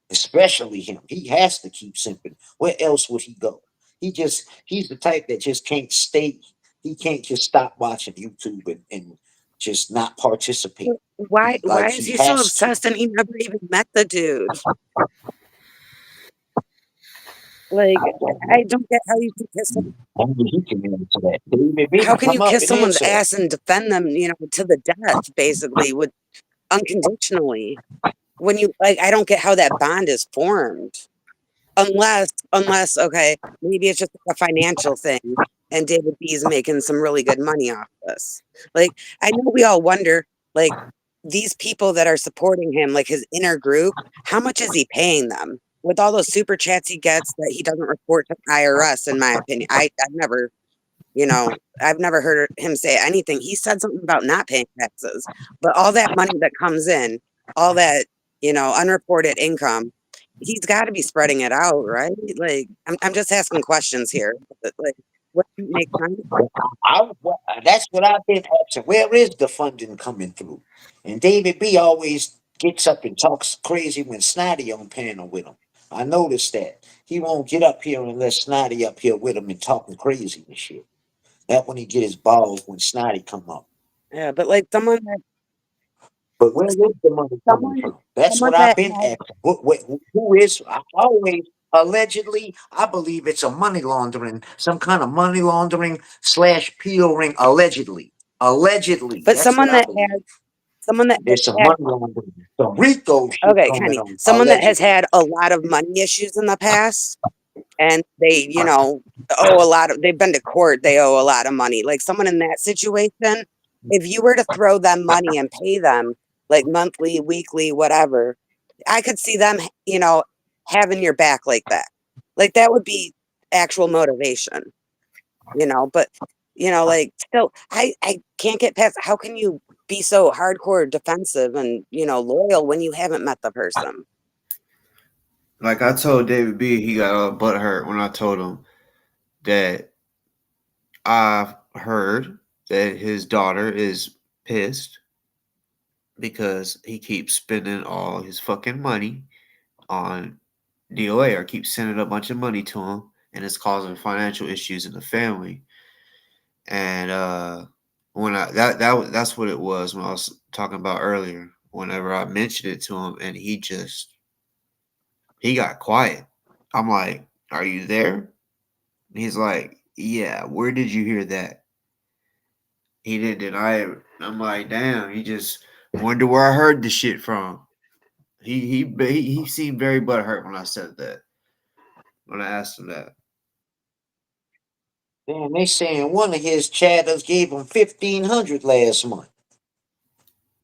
B: especially him. He has to keep simping. Where else would he go? He's the type that just can't stay. He can't just stop watching YouTube and just not participate.
D: Why
B: Like
D: is
B: he
D: he so
B: has to.
D: obsessed and he never even met the dude? Like, I don't get how you can kiss him.
B: Only he can answer that. David B,
D: How can you
B: come up
D: kiss
B: and
D: someone's
B: answer that.
D: ass and defend them, to the death, basically, with unconditionally? When you like, I don't get how that bond is formed. Unless, okay, maybe it's just like a financial thing, and David B is making some really good money off this. Like, I know we all wonder, like, these people that are supporting him, like his inner group, how much is he paying them? With all those super chats he gets that he doesn't report to IRS, in my opinion. I've never heard him say anything. He said something about not paying taxes, but all that money that comes in, all that, unreported income, he's got to be spreading it out, right? Like, I'm just asking questions here. Like, what makes sense?
B: That's what I've been asking. Where is the funding coming through? And David B always gets up and talks crazy when Snotty on panel with him. I noticed that. He won't get up here unless Snotty up here with him and talking crazy and shit. That when he get his balls when Snotty come up.
D: Yeah, but like
B: But where is the money coming
D: someone,
B: from? That's
D: someone
B: what I've
D: that
B: been
D: has,
B: asking. Who is? I always allegedly. I believe it's a money laundering, some kind of money laundering slash peeling. Allegedly,
D: but
B: that's what
D: someone
B: I
D: that has,
B: believe.
D: someone that has
B: There's some
D: had,
B: money laundering, some Rico shit
D: okay,
B: going
D: Kenny,
B: on.
D: someone that has
B: Allegedly,
D: had a lot of money issues in the past and they, owe a lot of, they've been to court, they owe a lot of money. Like someone in that situation, if you were to throw them money and pay them like monthly, weekly, whatever, I could see them, having your back like that. Like that would be actual motivation, but like still I can't get past how can you be so hardcore defensive and, loyal when you haven't met the person?
A: Like I told David B, he got all butt hurt when I told him that I've heard that his daughter is pissed because he keeps spending all his fucking money on DoA or keeps sending a bunch of money to him and it's causing financial issues in the family. And when that's what it was when I was talking about earlier. Whenever I mentioned it to him and he got quiet. I'm like, "Are you there?" He's like, "Yeah, where did you hear that?" He didn't deny it. I'm like, "Damn, he just wonder where I heard the shit from." He seemed very butthurt when I said that. When I asked him that.
B: damn, they saying one of his chatters gave him 1,500 last month.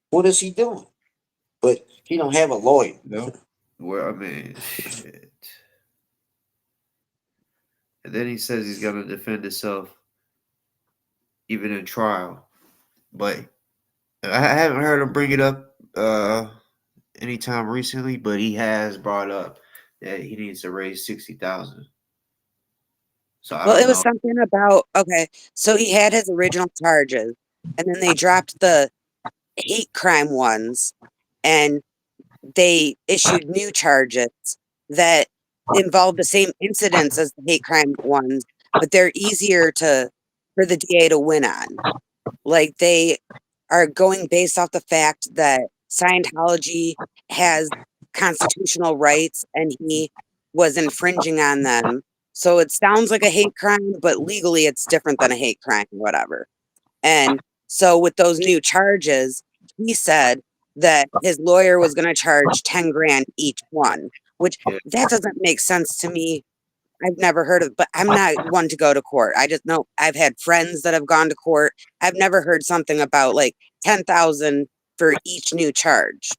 B: What is he doing? But He don't have a lawyer.
A: No. Where I mean, shit. And then he says he's gonna defend himself even in trial. But I haven't heard him bring it up anytime recently. But he has brought up that he needs to raise 60,000. So I
D: Well,
A: don't
D: it was
A: know.
D: something about, okay, so he had his original charges, and then they dropped the hate crime ones, and they issued new charges that involve the same incidents as the hate crime ones, but they're easier for the DA to win on. Like, they are going based off the fact that Scientology has constitutional rights and he was infringing on them. So it sounds like a hate crime, but legally it's different than a hate crime, whatever. And so with those new charges, he said that his lawyer was going to charge 10 grand each one, which
A: Yeah.
D: that doesn't make sense to me. I've never heard of, but I'm not one to go to court. I just know I've had friends that have gone to court. I've never heard something about like 10,000 for each new charge.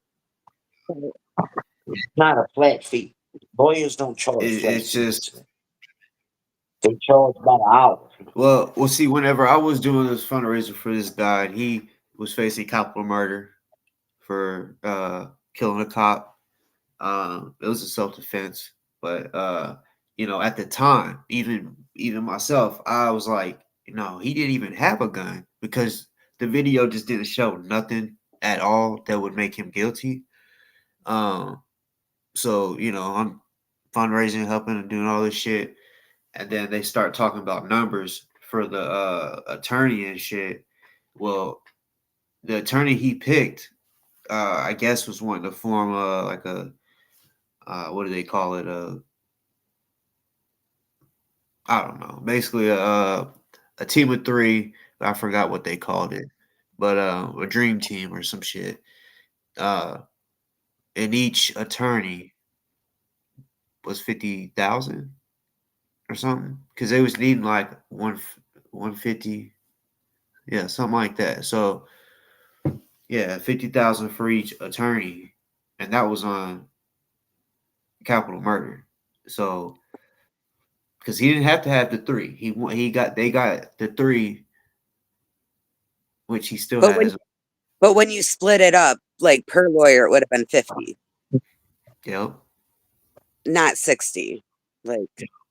D: So,
B: Not a flat fee. Lawyers don't charge flat
A: It's
B: fees.
A: just
B: They charge by the hour.
A: well. See, whenever I was doing this fundraiser for this guy, he was facing capital murder for killing a cop. It was a self defense, but at the time, even myself, I was like, he didn't even have a gun because the video just didn't show nothing at all that would make him guilty. So I'm fundraising, helping, and doing all this shit, and then they start talking about numbers for the attorney and shit. Well, the attorney he picked, I guess, was wanting to form like a what do they call it? I don't know. Basically, a team of three. I forgot what they called it, but a dream team or some shit. Uh, and each attorney was 50,000 or something because they was needing like 150, yeah, something like that. So yeah, 50,000 for each attorney, and that was on capital murder. So because he didn't have to have the three, they got the three, which he still
D: but when
A: has.
D: but when you split it up, like per lawyer, it would have been 50,
A: Yep.
D: not 60. Like,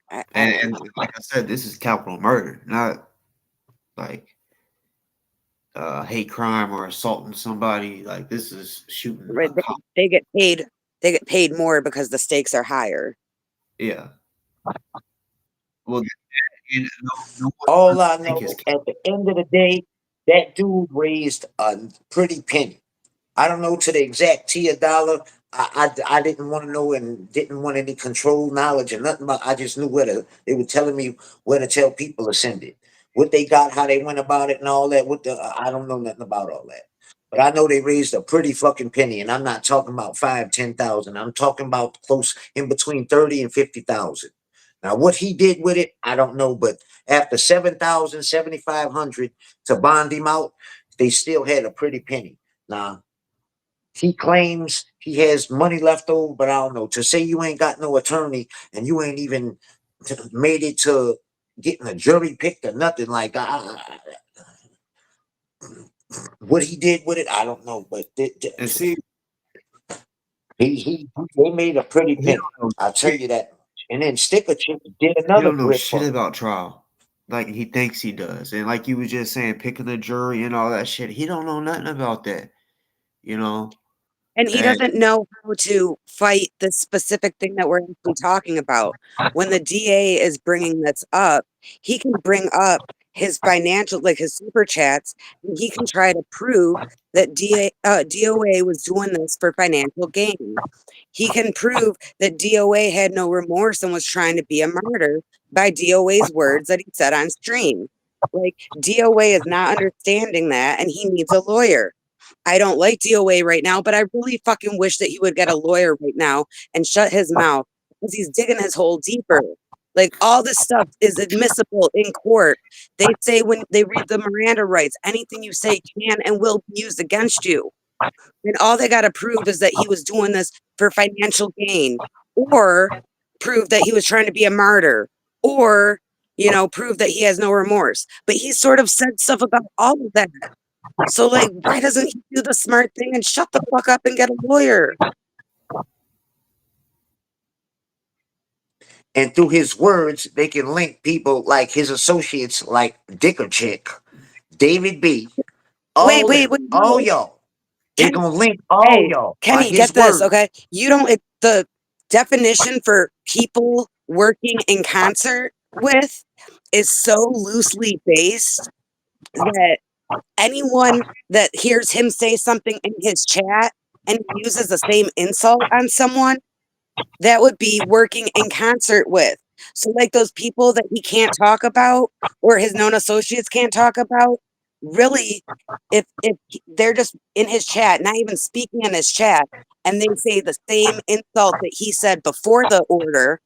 D: I don't
A: And
D: know.
A: like I said, this is capital murder, not like hate crime or assaulting somebody. Like this is shooting
D: Right?
A: a cop.
D: They get paid. They get paid more because the stakes are higher.
A: Yeah. Well, no one
B: All I
A: think is
B: know, at the end of the day, that dude raised a pretty penny. I don't know to the exact T a dollar. I didn't want to know and didn't want any control knowledge or nothing about. I just knew where to. They were telling me where to tell people to send it, what they got, how they went about it, and all that. I don't know nothing about all that, but I know they raised a pretty fucking penny, and I'm not talking about 5, 10,000. I'm talking about close in between 30 and 50,000. Now, what he did with it, I don't know, but after 7,000, 7,500 to bond him out, they still had a pretty penny. Now, he claims he has money left over, but I don't know. To say you ain't got no attorney and you ain't even made it to getting a jury picked or nothing like what he did with it, I don't know. But
A: and see,
B: they made a pretty
A: he
B: penny.
A: don't know
B: I'll tell
A: shit.
B: you that. And then Sticker Chip did
A: He
B: another
A: don't know
B: grip
A: shit
B: for him.
A: about trial. Like he thinks he does, and like you was just saying, picking the jury and all that shit. He don't know nothing about that. You know,
D: And he
A: and
D: doesn't know how to fight the specific thing that we're actually talking about. When the DA is bringing this up, he can bring up his financial, like his super chats, and he can try to prove that DOA was doing this for financial gain. He can prove that DOA had no remorse and was trying to be a martyr by DOA's words that he said on stream. Like, DOA is not understanding that, and he needs a lawyer. I don't like DOA right now, but I really fucking wish that he would get a lawyer right now and shut his mouth because he's digging his hole deeper. Like, all this stuff is admissible in court. They say when they read the Miranda rights, anything you say can and will be used against you. And all they got to prove is that he was doing this for financial gain, or prove that he was trying to be a martyr, or, prove that he has no remorse. But he sort of said stuff about all of that. So, like, why doesn't he do the smart thing and shut the fuck up and get a lawyer?
B: And through his words, they can link people like his associates, like Dicker Chick, David B,
D: Wait,
B: all
D: wait,
B: them,
D: wait,
B: all
D: wait.
B: y'all. They
D: Kenny,
B: gonna link all
D: hey,
B: y'all by
D: Kenny,
B: his
D: get this,
B: word.
D: okay? The definition for people working in concert with is so loosely based that anyone that hears him say something in his chat and uses the same insult on someone, that would be working in concert with. So, like those people that he can't talk about or his known associates can't talk about, really, if they're just in his chat, not even speaking in his chat, and they say the same insult that he said before the order,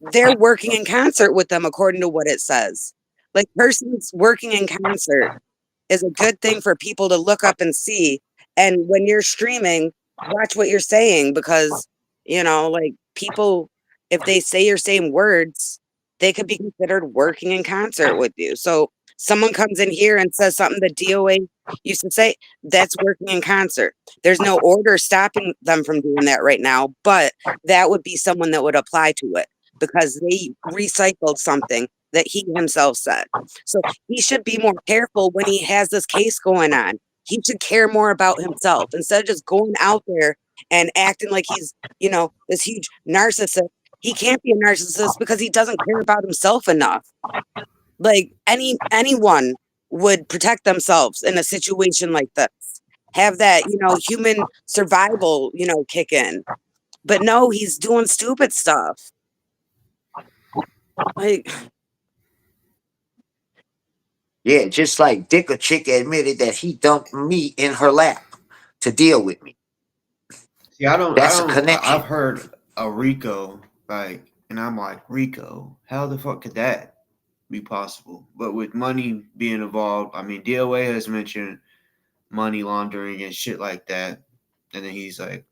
D: they're working in concert with them according to what it says. Like, persons working in concert is a good thing for people to look up and see. And when you're streaming, watch what you're saying, because, like, people, if they say your same words, they could be considered working in concert with you. So someone comes in here and says something that DOA used to say, that's working in concert. There's no order stopping them from doing that right now, but that would be someone that would apply to it because they recycled something that he himself said. So he should be more careful when he has this case going on. He should care more about himself instead of just going out there and acting like he's, this huge narcissist. He can't be a narcissist because he doesn't care about himself enough. Like, anyone would protect themselves in a situation like this. Have that, human survival, kick in. But no, he's doing stupid stuff. Like,
B: Yeah, just like Dicker Chick admitted that he dumped me in her lap to deal with me.
A: See, I don't, I
B: That's a
A: don't, I- I've
B: connection.
A: heard a Rico, like, and I'm like, Rico, how the fuck could that be possible? But with money being involved, I mean, DOA has mentioned money laundering and shit like that. And then he's like,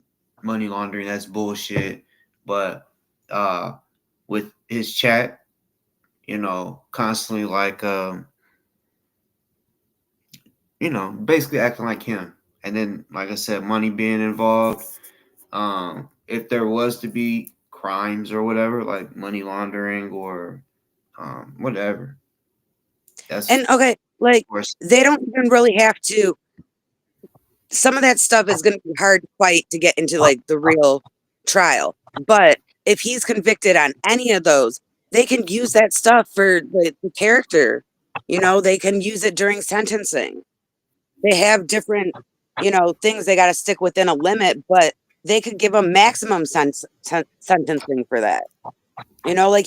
A: money laundering, that's bullshit. But uh, with his chat, constantly like, basically acting like him. And then, like I said, money being involved. If there was to be crimes or whatever, like money laundering or whatever, that's
D: and okay, like,
A: worse.
D: they don't even really have to. Some of that stuff is going to be hard to fight to get into like the real trial. But if he's convicted on any of those, they can use that stuff for the character. They can use it during sentencing. They have different, things they got to stick within a limit, but they could give him maximum sentencing for that. Like,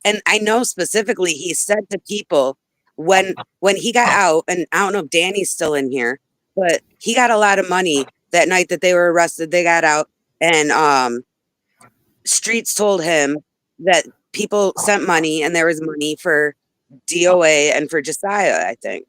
D: and I know specifically he said to people when he got out, and I don't know if Danny's still in here, but he got a lot of money that night that they were arrested. They got out, and Streets told him that people sent money, and there was money for DOA and for Josiah, I think.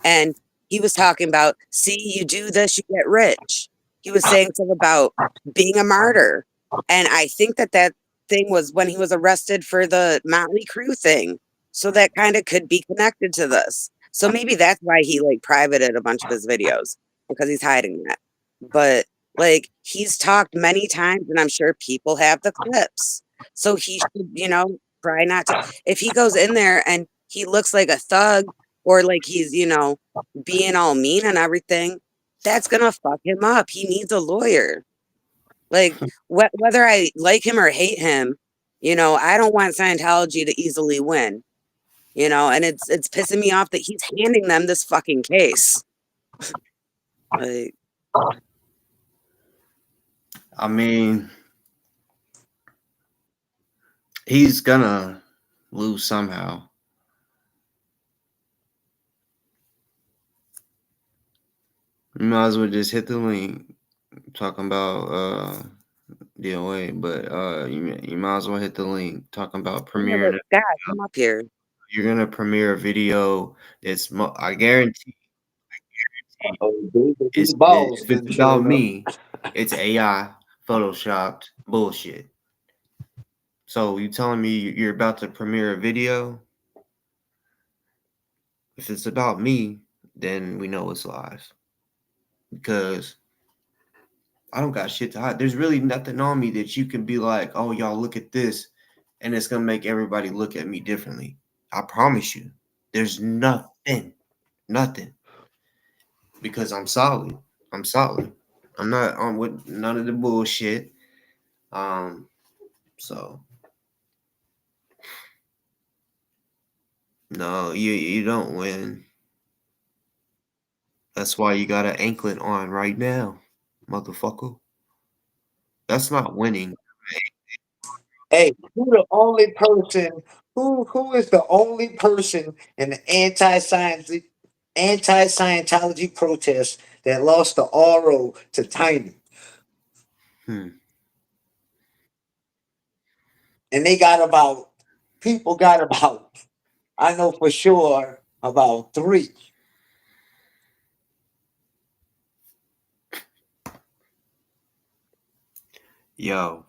D: And he was talking about, see, you do this, you get rich. He was saying something about being a martyr. And I think that thing was when he was arrested for the Motley Crue thing. So that kind of could be connected to this. So maybe that's why he like privated a bunch of his videos, because he's hiding that. But like, he's talked many times, and I'm sure people have the clips. So he should, try not to. If he goes in there and he looks like a thug, or like he's, being all mean and everything, that's gonna fuck him up. He needs a lawyer. Like, whether I like him or hate him, I don't want Scientology to easily win. And it's pissing me off that he's handing them this fucking case. Like,
A: I mean, he's gonna lose somehow. You might as well just hit the link talking about DOA, but you might as well hit the link talking about
D: yeah, but
A: premiering.
D: God, come up here.
A: You're gonna premiere a video. I guarantee
B: David B
A: It's
B: balls
A: if it's
B: didn't
A: about
B: showing up.
A: me, it's AI, photoshopped bullshit. So you telling me you're about to premiere a video? If it's about me, then we know it's lies because I don't got shit to hide. There's really nothing on me that you can be like, oh, y'all look at this, and it's gonna make everybody look at me differently. I promise you, there's nothing, because I'm solid. I'm solid. I'm not on with none of the bullshit. Um, so no, you don't win. That's why you got an anklet on right now, motherfucker. That's not winning.
B: Hey, who the only person who is the only person in the anti Scientology protest that lost the RO to Tiny?
A: Hmm.
B: And they got about people got about I know for sure about three.
A: Yo,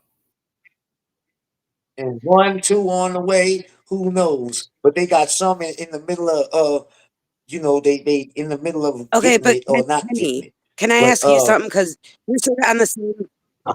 B: And one, two on the way, who knows? But they got some in the middle of they in the middle of
D: Okay,
B: getting
D: but
B: it or not getting
D: Kenny,
B: it.
D: can I
B: But
D: ask you something? Because we're sort of on the same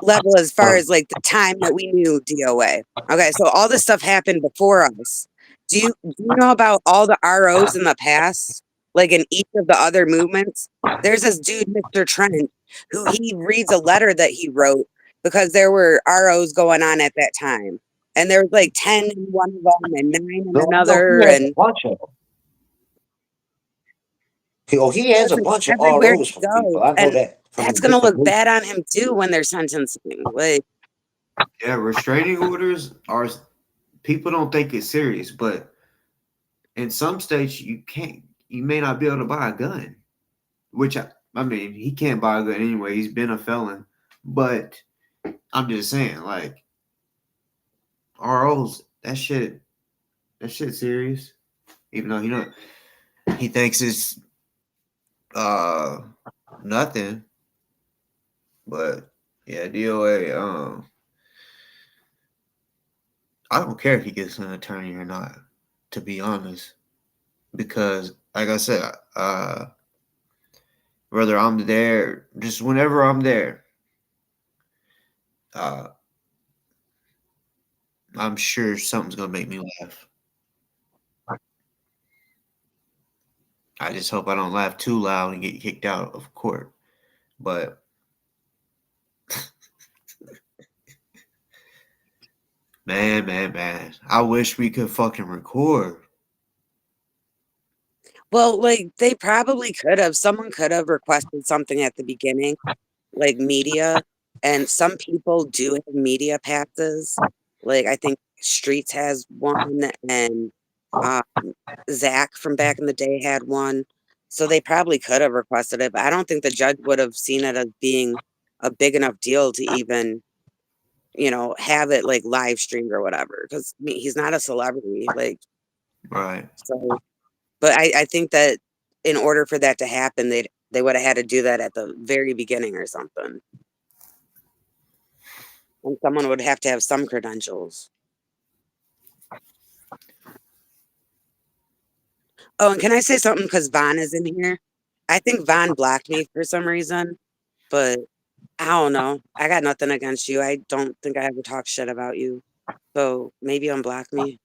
D: level as far as like the time that we knew DOA. Okay, so all this stuff happened before us. Do you know about all the ROs in the past? Like in each of the other movements? There's this dude, Mr. Trent, who he reads a letter that he wrote because there were ROs going on at that time. And there was like 10 in one of them and 9 in
B: no, I know
D: another.
B: he has a
D: And
B: bunch of them. He has a
D: listen,
B: bunch of
D: everywhere
B: ROs
D: he
B: from people.
D: goes.
B: I know
D: And
B: that from the
D: that's gonna
B: different
D: look
B: movements.
D: bad on him too when they're sentencing. Like,
A: yeah, restraining orders are people don't think it's serious, but in some states you can't. You may not be able to buy a gun, which I mean he can't buy a gun anyway. He's been a felon, but I'm just saying like ROs that shit serious. Even though he thinks it's uh nothing, but yeah, DOA. I don't care if he gets an attorney or not, to be honest, because like I said, whether I'm there, just whenever I'm there, uh, I'm sure something's gonna make me laugh. I just hope I don't laugh too loud and get kicked out of court. But man, I wish we could fucking record.
D: well, like they probably could have. Someone could have requested something at the beginning, like media, and some people do have media passes. Like I think Streets has one, and um, Zach from back in the day had one. So they probably could have requested it, but I don't think the judge would have seen it as being a big enough deal to even, have it like live streamed or whatever. Because he's not a celebrity, like
A: Right.
D: so. But I think that in order for that to happen, they would have had to do that at the very beginning or something. And someone would have to have some credentials. Oh, and can I say something because Vaughn is in here? I think Vaughn blocked me for some reason, but I don't know. I got nothing against you. I don't think I ever talk shit about you. So maybe unblock me.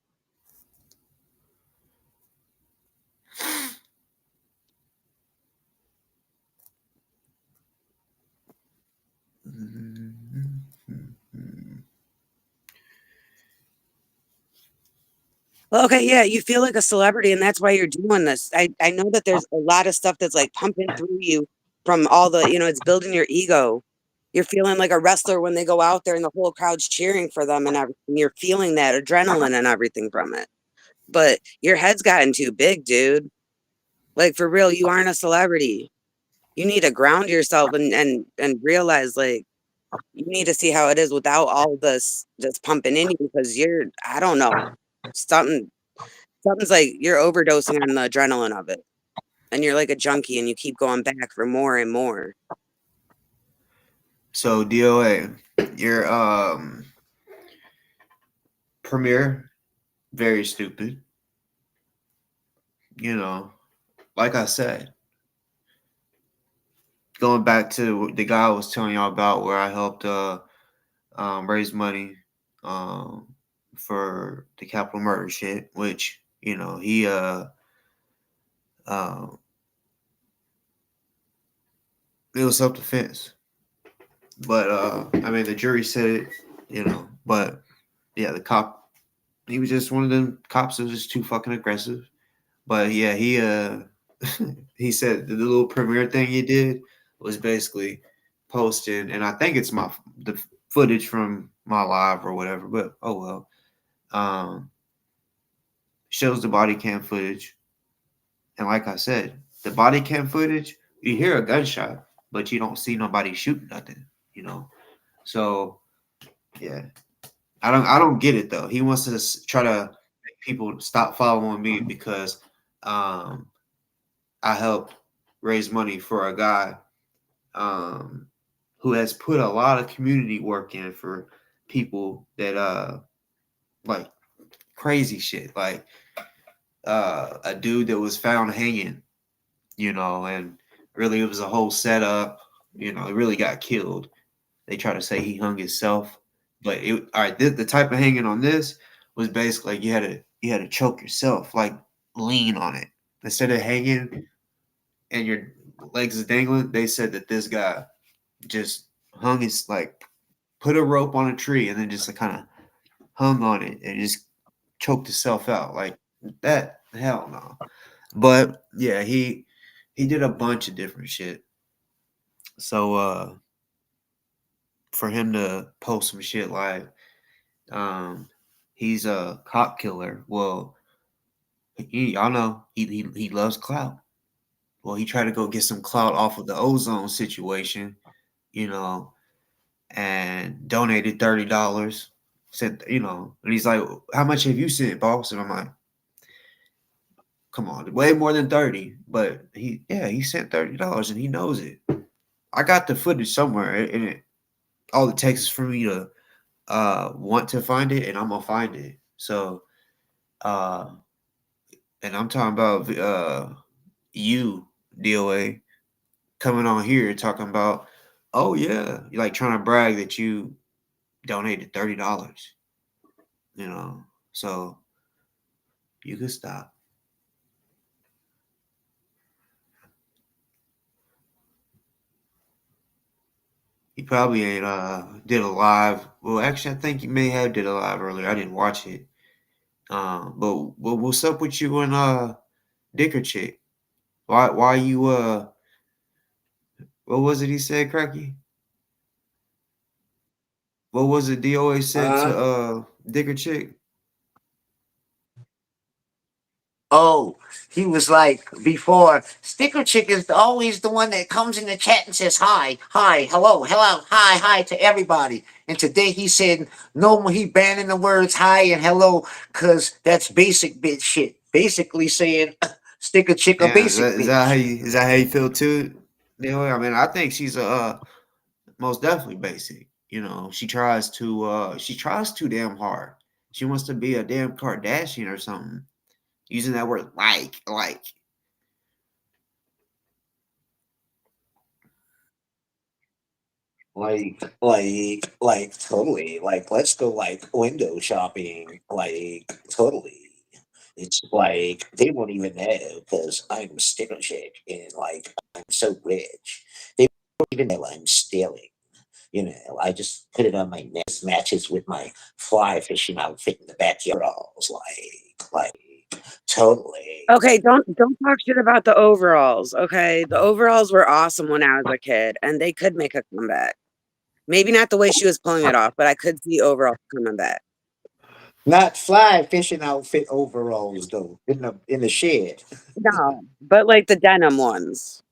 D: Well, okay, yeah, you feel like a celebrity, and that's why you're doing this. I know that there's a lot of stuff that's like pumping through you from all the, it's building your ego. You're feeling like a wrestler when they go out there and the whole crowd's cheering for them and everything. You're feeling that adrenaline and everything from it. But your head's gotten too big, dude. Like for real, you aren't a celebrity. You need to ground yourself and realize like you need to see how it is without all this just pumping in you because I don't know, something something's like you're overdosing on the adrenaline of it. and you're like a junkie and you keep going back for more and more.
A: So DoA, your premiere, very stupid. You know, like I said, going back to the guy I was telling y'all about where I helped raise money for the capital murder shit, which, you know, he uh it was self defense. But I mean the jury said it, you know, but yeah, the cop, he was just one of them cops that was just too fucking aggressive. But yeah, he he said the little premiere thing he did was basically posting, and I think it's the footage from my live or whatever. But oh well, shows the body cam footage, and like I said, the body cam footage, you hear a gunshot, but you don't see nobody shooting nothing. You know, so yeah, I don't get it though. He wants to try to make people stop following me because um I helped raise money for a guy um, who has put a lot of community work in for people that like crazy shit, like a dude that was found hanging, you know, and really it was a whole setup. You know, he really got killed. They try to say he hung himself, but it all right. The type of hanging on this was basically like you had to choke yourself, like lean on it instead of hanging and your legs is dangling. They said that this guy just hung his like put a rope on a tree and then just like kind of hung on it and just choked himself out like that. Hell no. But yeah, he did a bunch of different shit. So for him to post some shit like um he's a cop killer. Well, y'all know he loves clout. Well, he tried to go get some clout off of the ozone situation, you know, and donated $30. Said, you know, and he's like, "How much have you sent, boss?" And I'm like, "Come on, way more than 30." But he sent $30, and he knows it. I got the footage somewhere, and all it takes is for me to want to find it, and I'm gonna find it. So, uh, and I'm talking about you, DOA, coming on here talking about, oh yeah, you're like trying to brag that you donated $30. You know, so you could stop. He probably ain't did a live. Well, actually, I think he may have did a live earlier. I didn't watch it. But what's up with you and Dicker chick? Why you what was it he said, Cracky? What was it DOA said to Dicker chick?
B: Oh, he was like before. Sticker Chick is always the one that comes in the chat and says hi, hi, hello, hello, hi, hi to everybody. And today he said no more. He banning the words hi and hello because that's basic bitch shit. Basically saying Sticker Chick a
A: Yeah,
B: basic
A: how
B: bitch.
A: you feel too? DOA? I mean, I think she's most definitely basic. You know, she tries too damn hard. She wants to be a damn Kardashian or something. Using that word like.
B: Like totally. Like let's go like window shopping. Like totally. It's like they won't even know because I'm a sticker chick and like I'm so rich. They don't even know I'm stealing. You know, I just put it on my neck. Matches with my fly fishing outfit in the backyard. Like totally.
D: Okay, don't talk shit about the overalls. Okay, the overalls were awesome when I was a kid, and they could make a comeback. Maybe not the way she was pulling it off, but I could see overalls coming back.
B: Not fly fishing outfit overalls though. In the shed.
D: No, but like the denim ones.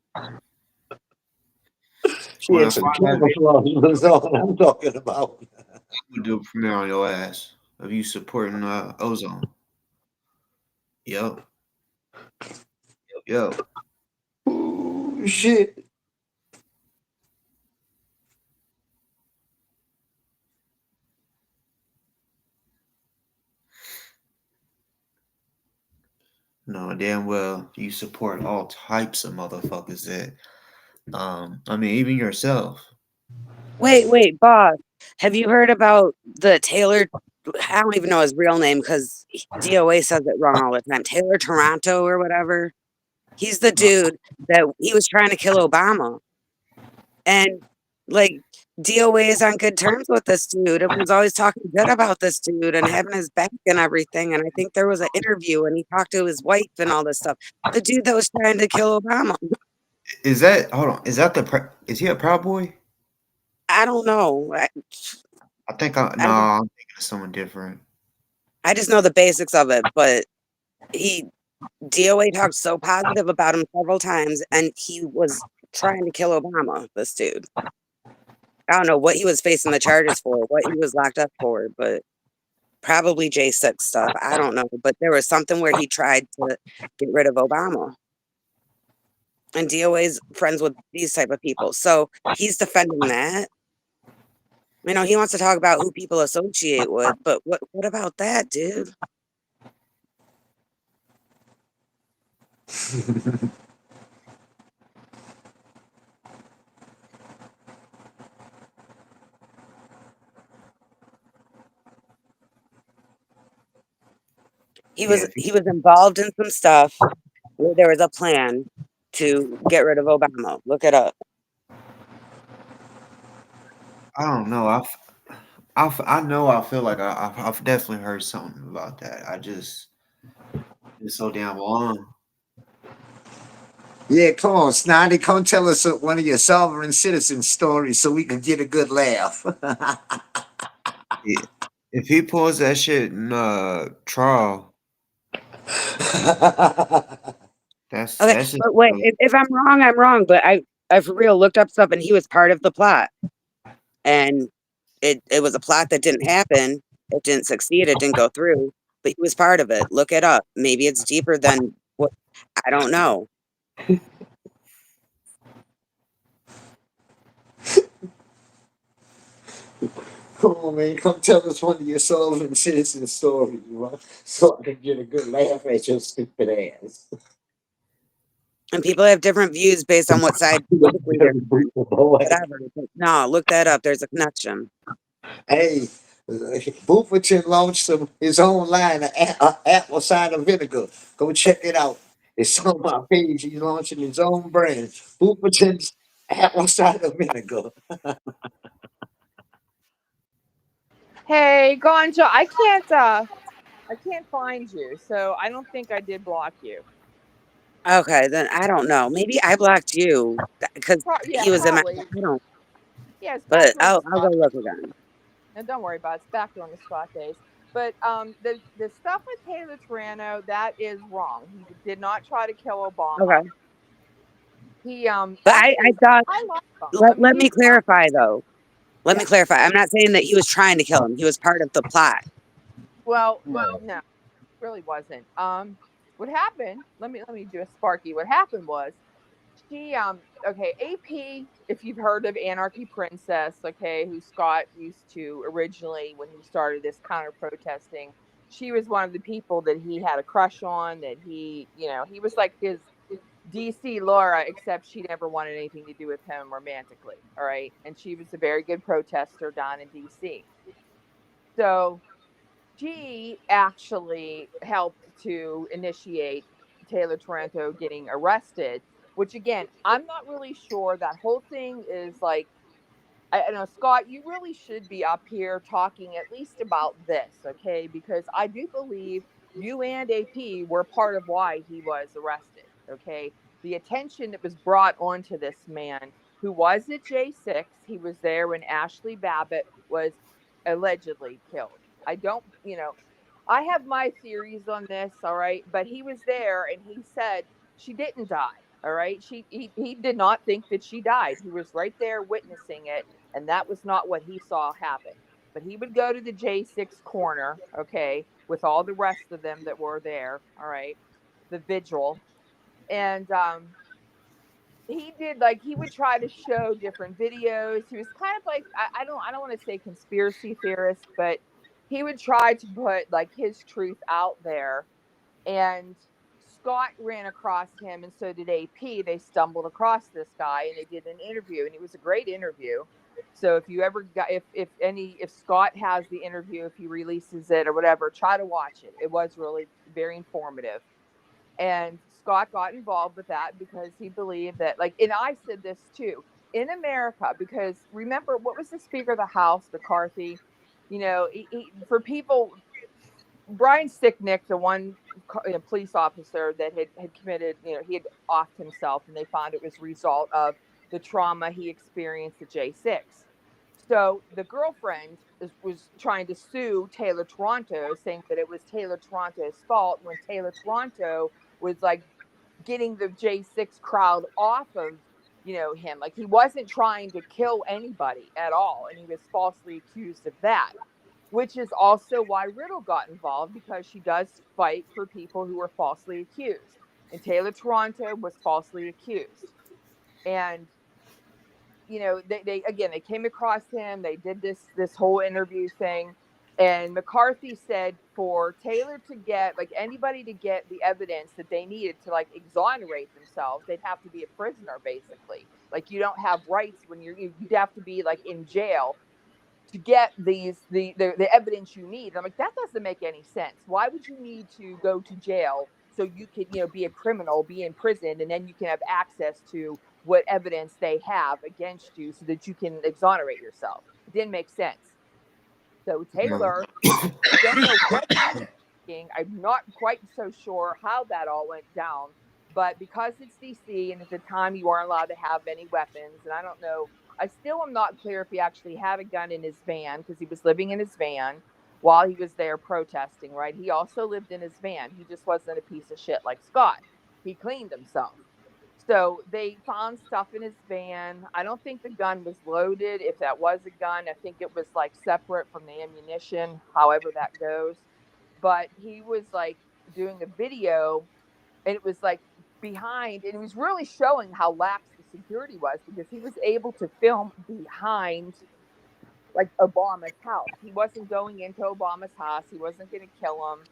B: She
A: When
B: had
A: I
B: some
A: find that
B: camouflage on. I'm talking about.
A: I'm gonna do a premiere on your ass of you supporting ozone. Yo, yo.
B: Shit.
A: No, damn well you support all types of motherfuckers that I mean even yourself.
D: Wait, boss. Have you heard about the Taylor? I don't even know his real name because DOA says it wrong all the time. Taylor Toronto or whatever. He's the dude that he was trying to kill Obama. And like DOA is on good terms with this dude and was always talking good about this dude and having his back and everything. And I think there was an interview and he talked to his wife and all this stuff. The dude that was trying to kill Obama.
A: Is that hold on? Is that is he a Proud Boy?
D: I don't know.
A: I think I
D: I
A: no,
D: don't.
A: I'm thinking of someone different.
D: I just know the basics of it, but he DOA talked so positive about him several times, and he was trying to kill Obama. This dude. I don't know what he was facing the charges for, what he was locked up for, but probably J6 stuff. I don't know, but there was something where he tried to get rid of Obama. And DOA's friends with these type of people, so he's defending that. You know, he wants to talk about who people associate with, but what about that, dude? He
A: Yeah,
D: was he was involved in some stuff where there was a plan to get rid of Obama. Look it up.
A: I don't know. I know. I feel like I've definitely heard something about that. I just it's so damn long.
B: Yeah, come on, Snotty. Come tell us one of your sovereign citizen stories so we can get a good laugh.
A: Yeah. If he pulls that shit in trial,
D: Okay,
A: that's just
D: but wait, if I'm wrong, I'm wrong. But I for real looked up stuff, and he was part of the plot, and it was a plot that didn't happen. It didn't succeed. It didn't go through. But he was part of it. Look it up. Maybe it's deeper than what I don't know.
B: Come on, man. Come tell us one of your sovereign citizen stories, bro, so I can get a good laugh at your stupid ass.
D: And people have different views based on what side politically they're on.
B: Boy.
D: Whatever. But no, look that up. There's a connection.
B: Hey, Bufferton launched his own line of apple cider vinegar. Go check it out. It's on my page. He's launching his own brand, Bufferton's apple cider vinegar.
E: Hey, Gonja, I can't find you, so I don't think I did block you.
D: Okay, then I don't know. Maybe I blocked you because
E: Yeah,
D: he was in my.
E: probably.
D: I don't.
E: Yeah, it's back
D: But
E: during the
D: I'll go
E: Scott.
D: look again.
E: And don't worry about it. It's back during the Scott days. But the stuff with Taylor Toronto, that is wrong. He did not try to kill Obama.
D: Okay.
E: He
D: But I
E: actually,
D: thought
E: I like him. I mean,
D: let
E: he's
D: me clarify though. Let
E: yeah.
D: me clarify. I'm not saying that he was trying to kill him. He was part of the plot.
E: Well, no, really wasn't. What happened? Let me do a Sparky. What happened was she okay, AP, if you've heard of Anarchy Princess, okay, who Scott used to originally when he started this counter protesting, she was one of the people that he had a crush on, that he was like his DC Laura, except she never wanted anything to do with him romantically. All right. And she was a very good protester down in DC. So she actually helped to initiate Taylor Taranto getting arrested, which again, I'm not really sure. That whole thing is like, I know, Scott, you really should be up here talking at least about this, okay? Because I do believe you and AP were part of why he was arrested, okay? The attention that was brought onto this man who was at J6, he was there when Ashley Babbitt was allegedly killed. I don't, I have my theories on this, all right? But he was there and he said she didn't die, all right? He did not think that she died. He was right there witnessing it, and that was not what he saw happen. But he would go to the J6 corner, okay, with all the rest of them that were there, all right, the vigil, and he did like he would try to show different videos. He was kind of like I don't want to say conspiracy theorist, but he would try to put like his truth out there. And Scott ran across him, and so did AP. They stumbled across this guy, and they did an interview, and it was a great interview. So if you ever got, if Scott has the interview, if he releases it or whatever, try to watch it. It was really very informative. And Scott got involved with that because he believed that, like, and I said this too in America, because remember what was the Speaker of the House, McCarthy? You know, for people, Brian Sicknick, the one police officer that had committed, you know, he had offed himself, and they found it was a result of the trauma he experienced at J6. So the girlfriend was trying to sue Taylor Toronto, saying that it was Taylor Toronto's fault when Taylor Toronto was like getting the J6 crowd off of, you know, him. Like he wasn't trying to kill anybody at all, and he was falsely accused of that, which is also why Riddle got involved, because she does fight for people who were falsely accused. And Taylor Toronto was falsely accused. And you know, they again, they came across him, they did this whole interview thing, and McCarthy said for Taylor to get, like, anybody to get the evidence that they needed to like exonerate themselves, they'd have to be a prisoner basically. Like you don't have rights when you'd have to be like in jail to get the evidence you need. I'm like, that doesn't make any sense. Why would you need to go to jail so you could, you know, be a criminal, be in prison, and then you can have access to what evidence they have against you so that you can exonerate yourself? It didn't make sense. So
A: No.
E: Taylor, I don't know what he was thinking. I'm not quite so sure how that all went down, but because it's DC and at the time you aren't allowed to have any weapons, and I don't know, I still am not clear if he actually had a gun in his van because he was living in his van while he was there protesting, right? He also lived in his van. He just wasn't a piece of shit like Scott. He cleaned himself. So they found stuff in his van. I don't think the gun was loaded. If that was a gun, I think it was like separate from the ammunition, however that goes. But he was like doing a video, and it was like behind, and it was really showing how lax the security was because he was able to film behind like Obama's house. He wasn't going into Obama's house. He wasn't going to kill him.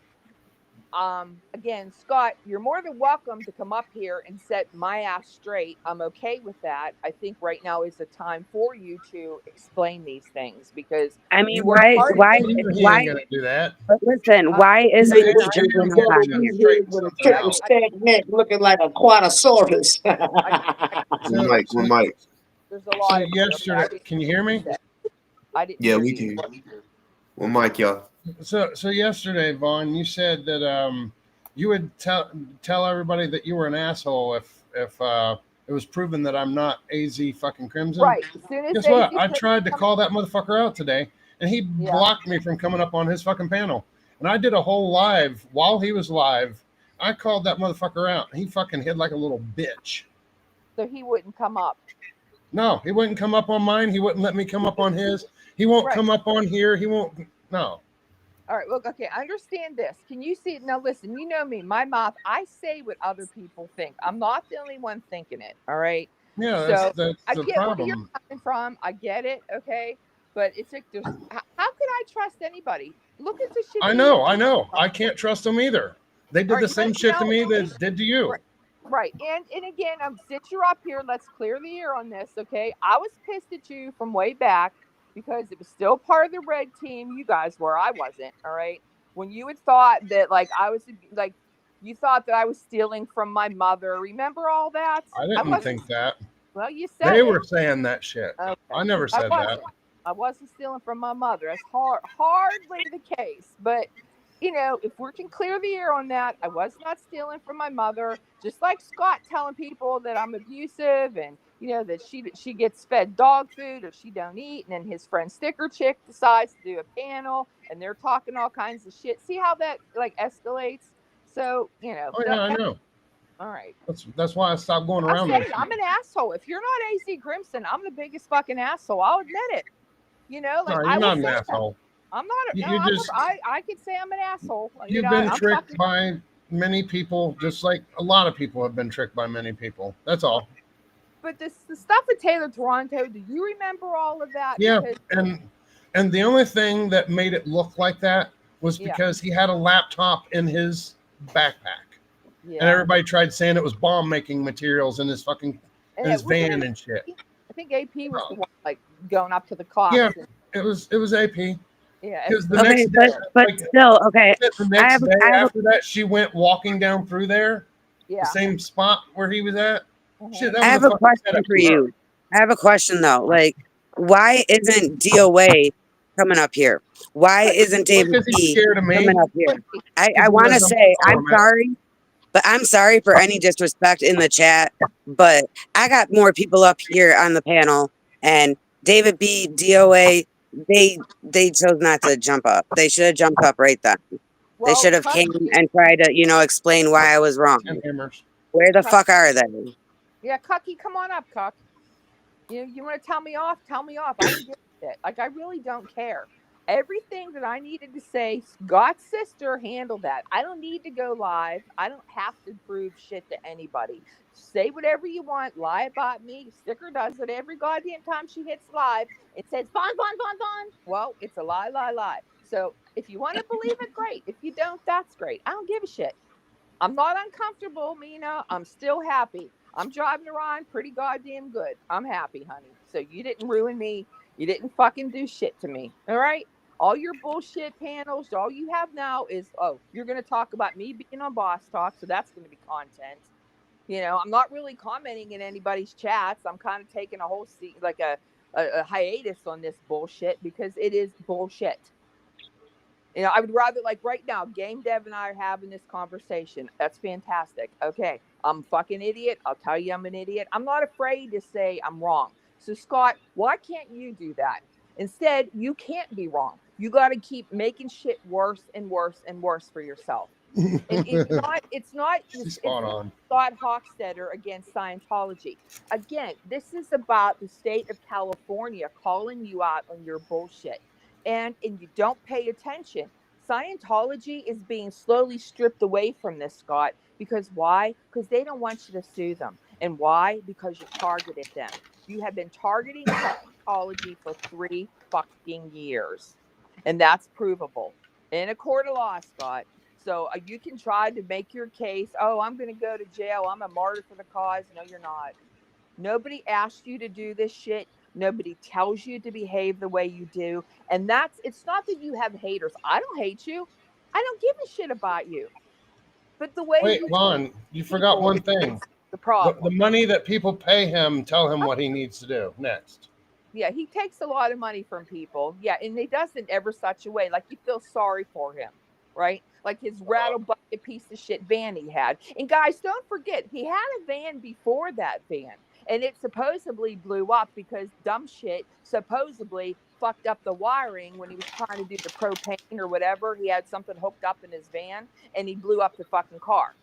E: Again, Scott, you're more than welcome to come up here and set my ass straight. I'm okay with that. I think right now is the time for you to explain these things because
D: I mean,
E: you were part of
D: why,
E: it.
F: He ain't gonna do that.
D: but listen, why
F: He
D: isn't
F: ain't
B: This
F: gonna, he
D: Angela
F: ain't
B: young
F: gonna
D: on
F: get
B: devil
F: you
B: be
F: to
D: here?
B: here
F: straighten
B: with a
F: something
E: No,
B: triple
F: out.
B: stack neck looking like a quadosaurus.
E: I
A: One
F: So,
A: mic,
F: so,
A: one mic.
E: there's a
F: so
E: lot of you. Okay, I
F: yesterday,
E: didn't
F: can you
E: hear
F: hear
E: what you
F: me?
E: said. I didn't
A: Yeah,
E: hear
A: we
E: you.
A: can. One mic, y'all.
F: So yesterday, Vaughn, you said that you would tell everybody that you were an asshole if it was proven that I'm not AZ fucking Crimson.
E: Right. As soon as
F: Guess what?
E: AC
F: I
E: Crimson
F: tried to
E: comes,
F: call that motherfucker out today, and he
E: yeah.
F: blocked me from coming up on his fucking panel. And I did a whole live while he was live. I called that motherfucker out. He fucking hid like a little bitch.
E: So he wouldn't come up.
F: No, he wouldn't come up on mine. He wouldn't let me come up on his. He won't
E: Right.
F: come up on here. He won't. No.
E: All right. Look, okay. Understand this. Can you see it? Now, listen, you know me, my mouth, I say what other people think. I'm not the only one thinking it. All right.
F: Yeah,
E: So
F: that's
E: I
F: the
E: get where you're
F: problem.
E: coming from. I get it. Okay. But it's like, how could I trust anybody? Look at the shit
F: I
E: you
F: know.
E: have
F: I
E: done.
F: know. I can't trust them either. They
E: All
F: did
E: right.
F: the same shit to me that did to you.
E: Right. Right. And again, since you're up here, let's clear the air on this, okay? I was pissed at you from way back because it was still part of the red team. You guys were, I wasn't, all right? When you had thought that like I was like you thought that I was stealing from my mother. Remember all that?
F: I
E: I
F: didn't
E: wasn't.
F: think that.
E: Well, you said
F: They
E: it.
F: were saying that shit.
E: Okay.
F: I never
E: I
F: said that.
E: wasn't. I wasn't stealing from my mother. That's hardly the case. But you know, if we can clear the air on that, I was not stealing from my mother. Just like Scott telling people that I'm abusive and you know that she gets fed dog food or she don't eat, and then his friend Sticker Chick decides to do a panel and they're talking all kinds of shit. See how that like escalates? So you know,
F: Oh yeah, I know.
E: all right.
F: That's why I stopped going
E: I'll
F: around
E: say
F: those
E: it. I'm
F: people.
E: an asshole. If you're not AC Crimson, I'm the biggest fucking asshole. I'll admit it. You know, like
F: No,
E: I
F: you're
E: will
F: not an
E: say that.
F: asshole.
E: I'm not.
F: You,
E: No,
F: you just
E: I could say I'm an asshole. You
F: you've
E: know,
F: been
E: I'm
F: tricked
E: fucking.
F: by many people, just like a lot of people have been tricked by many people. That's all.
E: But the stuff with Taylor Toronto, do you remember all of that?
F: Yeah,
E: Because,
F: and the only thing that made it look like that was
E: yeah,
F: because he had a laptop in his backpack, and
E: yeah.
F: everybody tried saying it was bomb making materials in his fucking
E: And
F: his
E: it was
F: van
E: it
F: and shit.
E: AP? I think AP was the
F: Oh,
E: one like going up to the
F: yeah,
E: cops. And,
F: it was AP
E: yeah,
F: because the
D: Okay,
F: next day,
D: but
F: like
D: still, okay.
F: the next day
D: I have a
F: after that, she went walking down through there, the
E: yeah.
F: same spot where he was at. Shit,
E: Mhm.
F: that
D: I
F: was a
D: have a
F: fucking
D: question
F: setup
D: for
F: for her.
D: you. I have a question though. Like, why isn't DoA coming up here? Why isn't David
F: Because he's
D: B
F: scared of me.
D: coming up here? I
F: Because he
D: want to
F: knows I'm
D: say
F: gonna
D: I'm
F: call him out.
D: sorry, but I'm sorry for any disrespect in the chat. But I got more people up here on the panel, and David B, DoA, they chose not to jump up. They should have jumped up right then. They
E: Well,
D: should have came and tried to, explain why I was wrong.
F: And hammers.
D: Where the
E: Cuck,
D: fuck are they?
E: yeah, Cucky, come on up, Cuck. You want to tell me off? Tell me off. I don't give a shit. Like I really don't care. Everything that I needed to say, Scott's sister handled that. I don't need to go live. I don't have to prove shit to anybody. Say whatever you want. Lie about me. Sticker does it every goddamn time she hits live. It says Vaughn, Vaughn, Vaughn, Vaughn. Well, it's a lie, lie, lie. So if you want to believe it, great. If you don't, that's great. I don't give a shit. I'm not uncomfortable, Mina. I'm still happy. I'm driving around pretty goddamn good. I'm happy, honey. So you didn't ruin me. You didn't fucking do shit to me. All right? All your bullshit panels, all you have now is, oh, you're going to talk about me being on Boss Talk. So that's going to be content. I'm not really commenting in anybody's chats. I'm kind of taking a whole like a hiatus on this bullshit because it is bullshit. I would rather like right now, Game Dev and I are having this conversation. That's fantastic. Okay, I'm a fucking idiot. I'll tell you I'm an idiot. I'm not afraid to say I'm wrong. So Scott, why can't you do that? Instead, you can't be wrong. You got to keep making shit worse and worse and worse for yourself. And
F: She's
E: it's
F: spot
E: not
F: on.
E: Scott Hochstetter against Scientology. Again, this is about the state of California calling you out on your bullshit. And you don't pay attention. Scientology is being slowly stripped away from this, Scott. Because why? Because they don't want you to sue them. And why? Because you targeted them. You have been targeting Scientology for 3 fucking years. And that's provable in a court of law, Scott. So you can try to make your case. Oh, I'm going to go to jail. I'm a martyr for the cause. No, you're not. Nobody asked you to do this shit. Nobody tells you to behave the way you do. And it's not that you have haters. I don't hate you. I don't give a shit about you. But the way
F: Wait,
E: you
F: Vaughn, you
E: treat
F: forgot
E: people
F: one thing.
E: is the
F: The
E: problem.
F: money that people pay him tell him what he needs to do next.
E: Yeah, he takes a lot of money from people. Yeah, and he does it ever such a way like you feel sorry for him, right? Like his rattle bucket piece of shit van he had. And guys, don't forget, he had a van before that van, and it supposedly blew up because dumb shit supposedly fucked up the wiring when he was trying to do the propane or whatever. He had something hooked up in his van, and he blew up the fucking car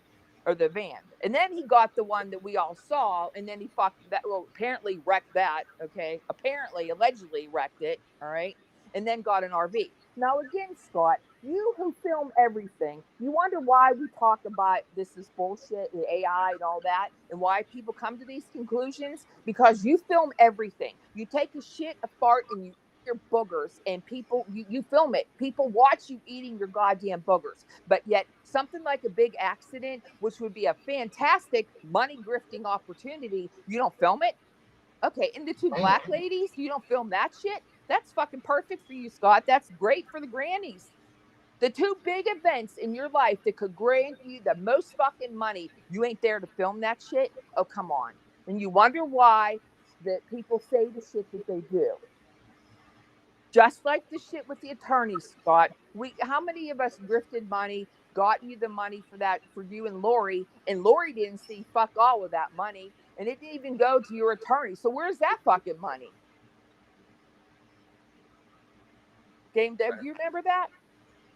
E: or the van. And then he got the one that we all saw, and then he fucked that. Well, apparently wrecked that. Okay, apparently, allegedly wrecked it. All right, and then got an RV. Now again, Scott, you who film everything, you wonder why we talk about this is bullshit, the AI and all that, and why people come to these conclusions because you film everything. You take a shit, a fart, and you your boogers, and people you film it. People watch you eating your goddamn boogers. But yet, something like a big accident, which would be a fantastic money grifting opportunity, you don't film it. Okay, and the two black ladies, you don't film that shit. That's fucking perfect for you, Scott. That's great for the grannies. The two big events in your life that could grant you the most fucking money, you ain't there to film that shit. Oh, come on. And you wonder why that people say the shit that they do. Just like the shit with the attorneys, Scott. How many of us grifted money, got you the money for that for you and Lori didn't see fuck all of that money, and it didn't even go to your attorney. So where's that fucking money? Game Dev, do you remember that?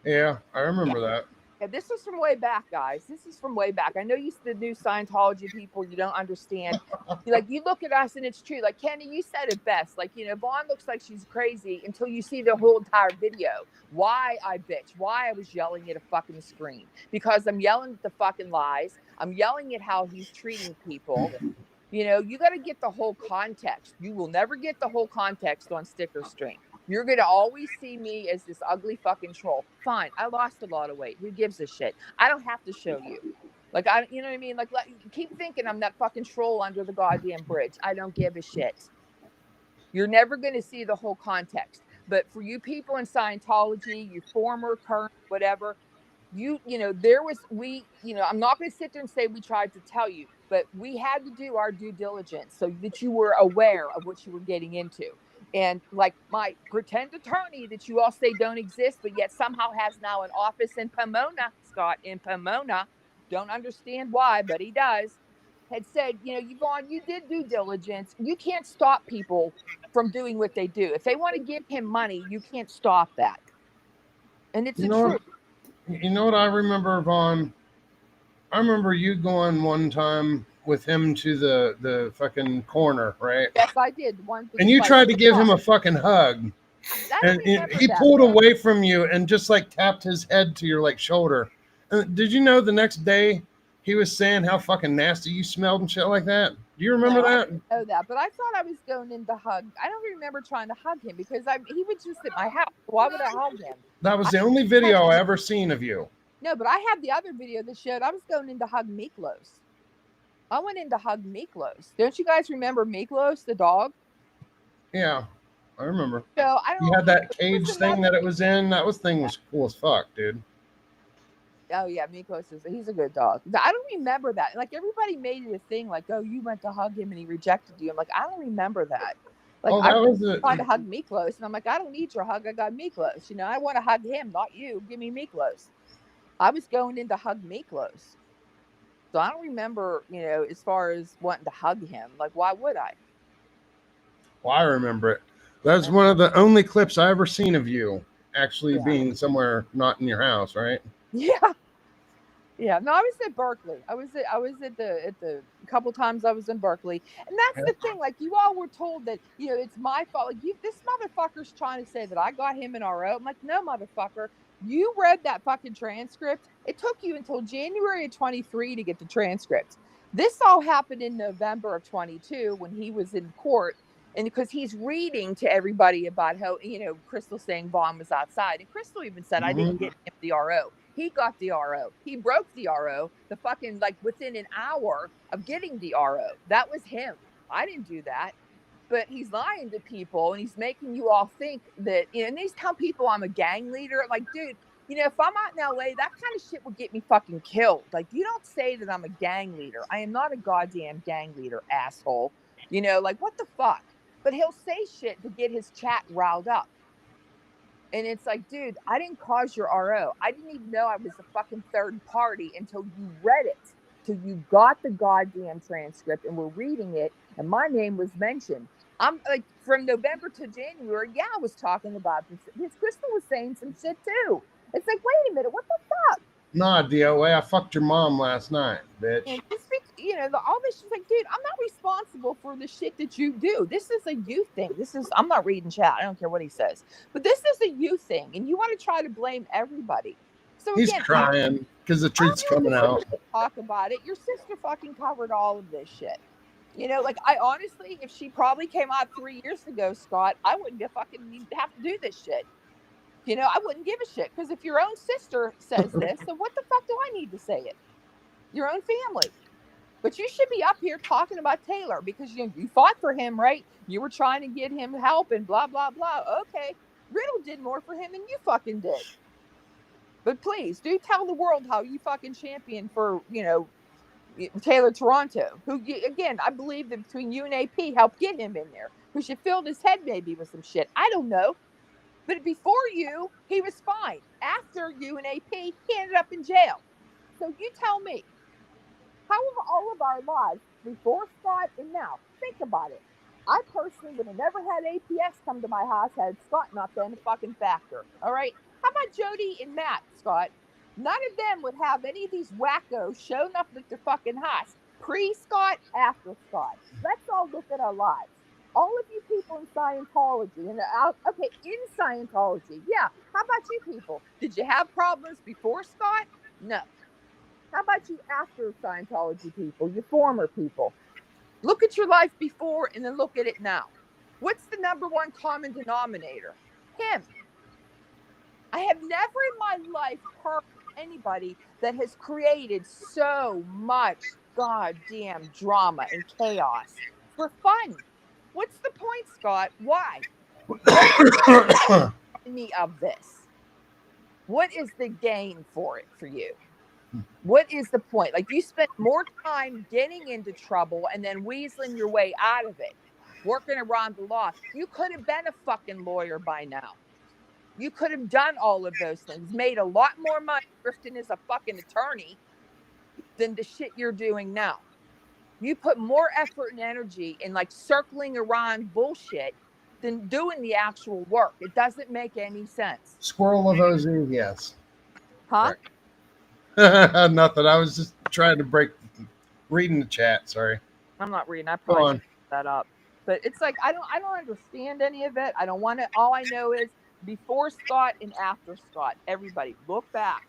F: Yeah, I
E: Yeah.
F: remember that.
E: Yeah, this is from way back, guys. This is from way back. I know you, the new Scientology people, you don't understand. You look at us and it's true. Like Kenny, you said it best. Vaughn looks like she's crazy until you see the whole entire video. Why I bitch? Why I was yelling at a fucking screen? Because I'm yelling at the fucking lies. I'm yelling at how he's treating people. You know, you got to get the whole context. You will never get the whole context on sticker stream. You're going to always see me as this ugly fucking troll. Fine. I lost a lot of weight. Who gives a shit? I don't have to show you. Like, you know what I mean? Like, keep thinking I'm that fucking troll under the goddamn bridge. I don't give a shit. You're never going to see the whole context. But for you people in Scientology, you former, current, whatever, you know, I'm not going to sit there and say we tried to tell you, but we had to do our due diligence so that you were aware of what you were getting into. And like my pretend attorney that you all say don't exist, but yet somehow has now an office in Pomona, Scott, in Pomona. Don't understand why, but he does. Had said, you know, Yvonne, you did due diligence. You can't stop people from doing what they do. If they want to give him money, you can't stop that. And it's
F: You
E: the
F: know
E: truth.
F: what? You know what I remember, Vaughn? I remember you going one time with him to the fucking corner, right?
E: Yes, I did. The one
F: And you
E: by
F: tried to give him
E: 2
F: a fucking hug.
E: I
F: And
E: don't remember
F: he
E: that.
F: pulled
E: Though.
F: away from you and just like tapped his head to your like shoulder. And did you know the next day he was saying how fucking nasty you smelled and shit like that? Do you remember
E: No, I
F: that?
E: didn't know that, but I thought I was going in to hug. I don't remember trying to hug him because he was just at my house. Why would I hug him?
F: That was
E: I
F: the only video I ever seen of you.
E: No, but I had the other video that showed I was going in to hug Miklos. I went in to hug Miklos. Don't you guys remember Miklos, the dog?
F: Yeah, I remember.
E: So I
F: You
E: don't.
F: had that
E: It
F: cage
E: was
F: thing
E: another.
F: that it was in. That thing was cool as fuck, dude.
E: Oh yeah, Miklos he's a good dog. I don't remember that. Like everybody made it a thing. Like, oh, you went to hug him and he rejected you. I'm like, I don't remember that. Like
F: Oh,
E: I
F: that
E: was
F: was it.
E: trying to hug Miklos, and I'm like, I don't need your hug. I got Miklos. You know, I want to hug him, not you. Give me Miklos. I was going in to hug Miklos, so I don't remember. You know, as far as wanting to hug him, like, why would I?
F: Well, I remember it. That's one of the only clips I ever seen of you actually
E: Yeah.
F: being somewhere not in your house, right?
E: Yeah. Yeah, no, I was at Berkeley. I was at the couple times I was in Berkeley, and that's the thing. Like you all were told that it's my fault. Like this motherfucker's trying to say that I got him in RO. I'm like, no, motherfucker, you read that fucking transcript. It took you until January of 23 to get the transcript. This all happened in November of 22 when he was in court, and because he's reading to everybody about how Crystal saying Vaughn was outside, and Crystal even said I didn't get him the RO. He got the RO. He broke the RO the fucking like within an hour of getting the RO. That was him. I didn't do that. But he's lying to people and he's making you all think that, and he's telling people I'm a gang leader. Like, dude, if I'm out in LA, that kind of shit would get me fucking killed. Like, you don't say that I'm a gang leader. I am not a goddamn gang leader, asshole. Like, what the fuck? But he'll say shit to get his chat riled up. And it's like, dude, I didn't cause your RO. I didn't even know I was a fucking third party until you read it, till you got the goddamn transcript and were reading it, and my name was mentioned. I'm like, from November to January, yeah, I was talking about this. This Crystal was saying some shit too. It's like, wait a minute, what the fuck?
F: Nah, DoA, I fucked your mom last night, bitch.
E: And just all this shit's like, dude, I'm not responsible for the shit that you do. This is a you thing. I'm not reading chat. I don't care what he says, but this is a you thing, and you want to try to blame everybody. So
F: He's
E: again,
F: crying because the truth's coming out.
E: Talk about it. Your sister fucking covered all of this shit. Like I honestly, if she probably came out 3 years ago, Scott, I wouldn't fucking have to do this shit. I wouldn't give a shit because if your own sister says this, then what the fuck do I need to say it? Your own family. But you should be up here talking about Taylor because you fought for him, right? You were trying to get him help and blah, blah, blah. Okay. Riddle did more for him than you fucking did. But please do tell the world how you fucking champion for, Taylor Toronto, who, again, I believe that between you and AP helped get him in there, who should filled his head maybe with some shit. I don't know. But before you, he was fine. After you and AP, he ended up in jail. So you tell me, how have all of our lives, before Scott and now, think about it. I personally would have never had APS come to my house had Scott not been a fucking factor. All right? How about Jody and Matt, Scott? None of them would have any of these wackos showing up at their fucking house. Pre-Scott, after Scott. Let's all look at our lives. All of you people in Scientology, in Scientology, yeah. How about you people? Did you have problems before Scott? No. How about you after Scientology people, your former people? Look at your life before and then look at it now. What's the number one common denominator? Him. I have never in my life heard anybody that has created so much goddamn drama and chaos for fun. What's the point, Scott? Why? Me of this. What is the gain for it for you? What is the point? Like, you spent more time getting into trouble and then weaseling your way out of it, working around the law. You could have been a fucking lawyer by now. You could have done all of those things, made a lot more money drifting as a fucking attorney than the shit you're doing now. You put more effort and energy in like circling around bullshit than doing the actual work. It doesn't make any sense.
F: Squirrel of OZ, yes.
E: Huh?
F: Nothing. I was just trying to reading the chat. Sorry.
E: I'm not reading. I
F: Go
E: probably
F: on.
E: should put that up. But it's like I don't understand any of it. I don't want to. All I know is before Scott and after Scott. Everybody look back.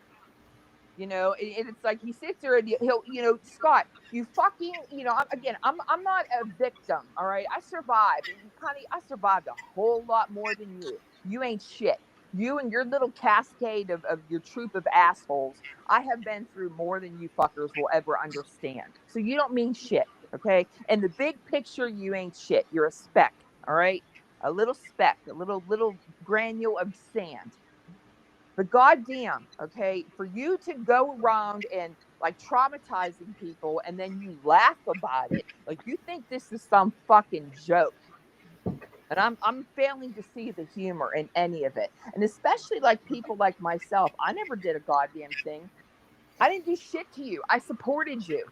E: You know, and it's like he sits there and he'll, you know, Scott, you fucking, you know, I'm not a victim. All right. I survived. And I survived a whole lot more than you. You ain't shit. You and your little cascade of your troop of assholes. I have been through more than you fuckers will ever understand. So you don't mean shit. Okay. And the big picture, you ain't shit. You're a speck. All right. A little speck, a little granule of sand. But goddamn, okay, for you to go around and like traumatizing people and then you laugh about it, like you think this is some fucking joke. And I'm failing to see the humor in any of it. And especially like people like myself, I never did a goddamn thing. I didn't do shit to you. I supported you.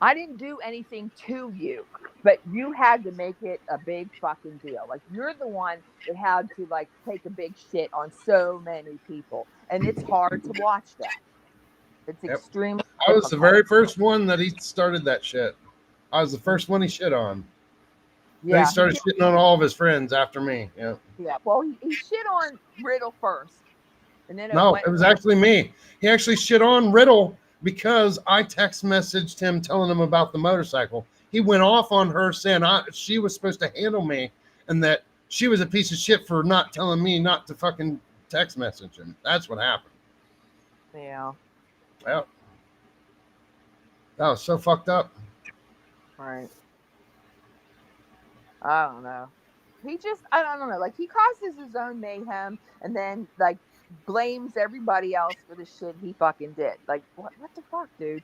E: I didn't do anything to you, but you had to make it a big fucking deal. Like you're the one that had to like take a big shit on so many people, and it's hard to watch that. It's
F: Yep.
E: extremely.
F: I was the
E: difficult.
F: very first one that he started that shit. I was the first one he shit on. Then
E: Yeah,
F: he started shitting on all of his friends after me. Yeah.
E: yeah. Well, he shit on Riddle first, and then it
F: No,
E: went.
F: it was actually me. He actually shit on Riddle because I text messaged him telling him about the motorcycle. He went off on her saying she was supposed to handle me and that she was a piece of shit for not telling me not to fucking text message him. That's what happened.
E: Yeah.
F: Well, that was so fucked up.
E: Right. I don't know. I don't know. Like he causes his own mayhem and then like blames everybody else for the shit he fucking did. Like what the fuck, dude?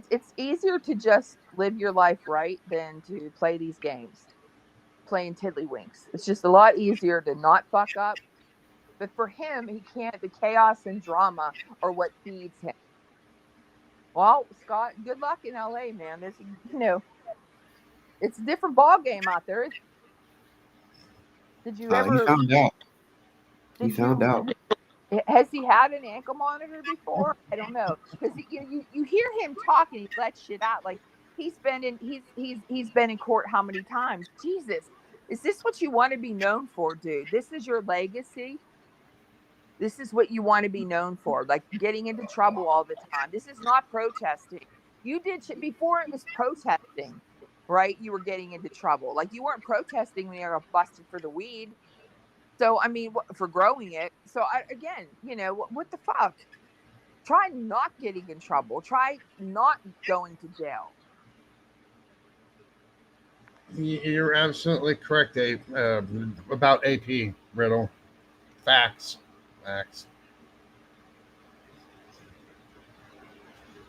E: It's easier to just live your life right than to play these games, playing tiddlywinks. It's just a lot easier to not fuck up. But for him, he can't. The chaos and drama are what feeds him. Well, Scott, good luck in LA, man. This, you know, it's a different ball game out there. Did you
A: He
E: ever?
A: found out. He
E: Did
A: found
E: you?
A: out.
E: Has he had an ankle monitor before? I don't know because you hear him talking, he lets shit out like he's been in court how many times? Jesus, is this what you want to be known for, dude? This is your legacy. This is what you want to be known for, like getting into trouble all the time. This is not protesting. You did shit before it was protesting, right? You were getting into trouble. Like you weren't protesting when you got busted for the weed. So I mean, for growing it. So again, you know, what the fuck? Try not getting in trouble. Try not going to jail.
F: You're absolutely correct, Dave, about AP Riddle. Facts.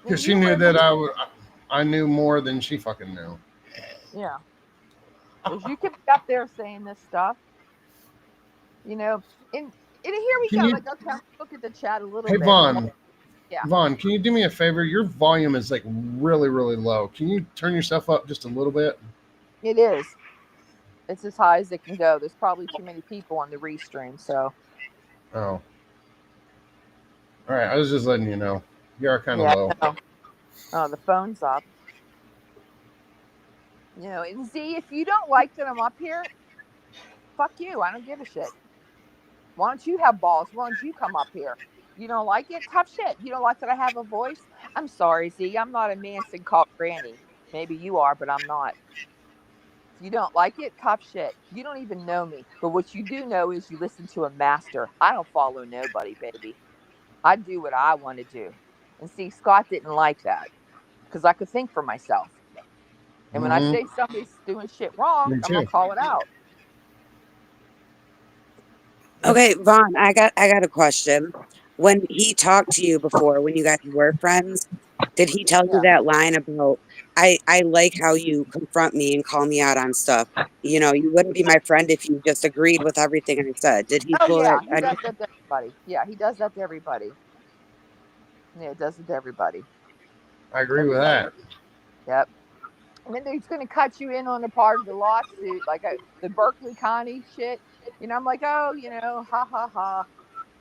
F: Because she knew that I knew more than she fucking knew.
E: Yeah. Because you could be up there saying this stuff, you know, and here we go. Like, okay, let's look at the chat a little
F: Hey,
E: bit.
F: Vaughn.
E: Yeah.
F: Vaughn, can you do me a favor? Your volume is like really, really low. Can you turn yourself up just a little bit?
E: It is. It's as high as it can go. There's probably too many people on the restream, so.
F: Oh. All right. I was just letting you know. You are kind of
E: Yeah.
F: low.
E: Oh, the phone's up. You know, and Z, if you don't like that I'm up here, fuck you. I don't give a shit. Why don't you have balls? Why don't you come up here? You don't like it? Tough shit. You don't like that I have a voice? I'm sorry, Z. I'm not a Manson called Granny. Maybe you are, but I'm not. If you don't like it, cop shit. You don't even know me. But what you do know is you listen to a master. I don't follow nobody, baby. I do what I want to do. And see, Scott didn't like that because I could think for myself. And when I
F: Mm-hmm.
E: say somebody's doing shit wrong,
F: Me
E: I'm going
F: too.
E: to call it out.
D: Okay, Vaughn, I got a question. When he talked to you before, when you guys were friends, did he tell you
E: Yeah.
D: that line about I like how you confront me and call me out on stuff? You know, you wouldn't be my friend if you just agreed with everything I said. Did he
E: Oh,
D: pull
E: yeah.
D: it?
E: He does that to everybody. Yeah, he does that to everybody. Yeah, he does it to everybody.
F: I agree with
E: Everybody.
F: that.
E: Yep. And then he's going to cut you in on a part of the lawsuit, like the Berkeley County shit. I'm like, oh, ha ha ha.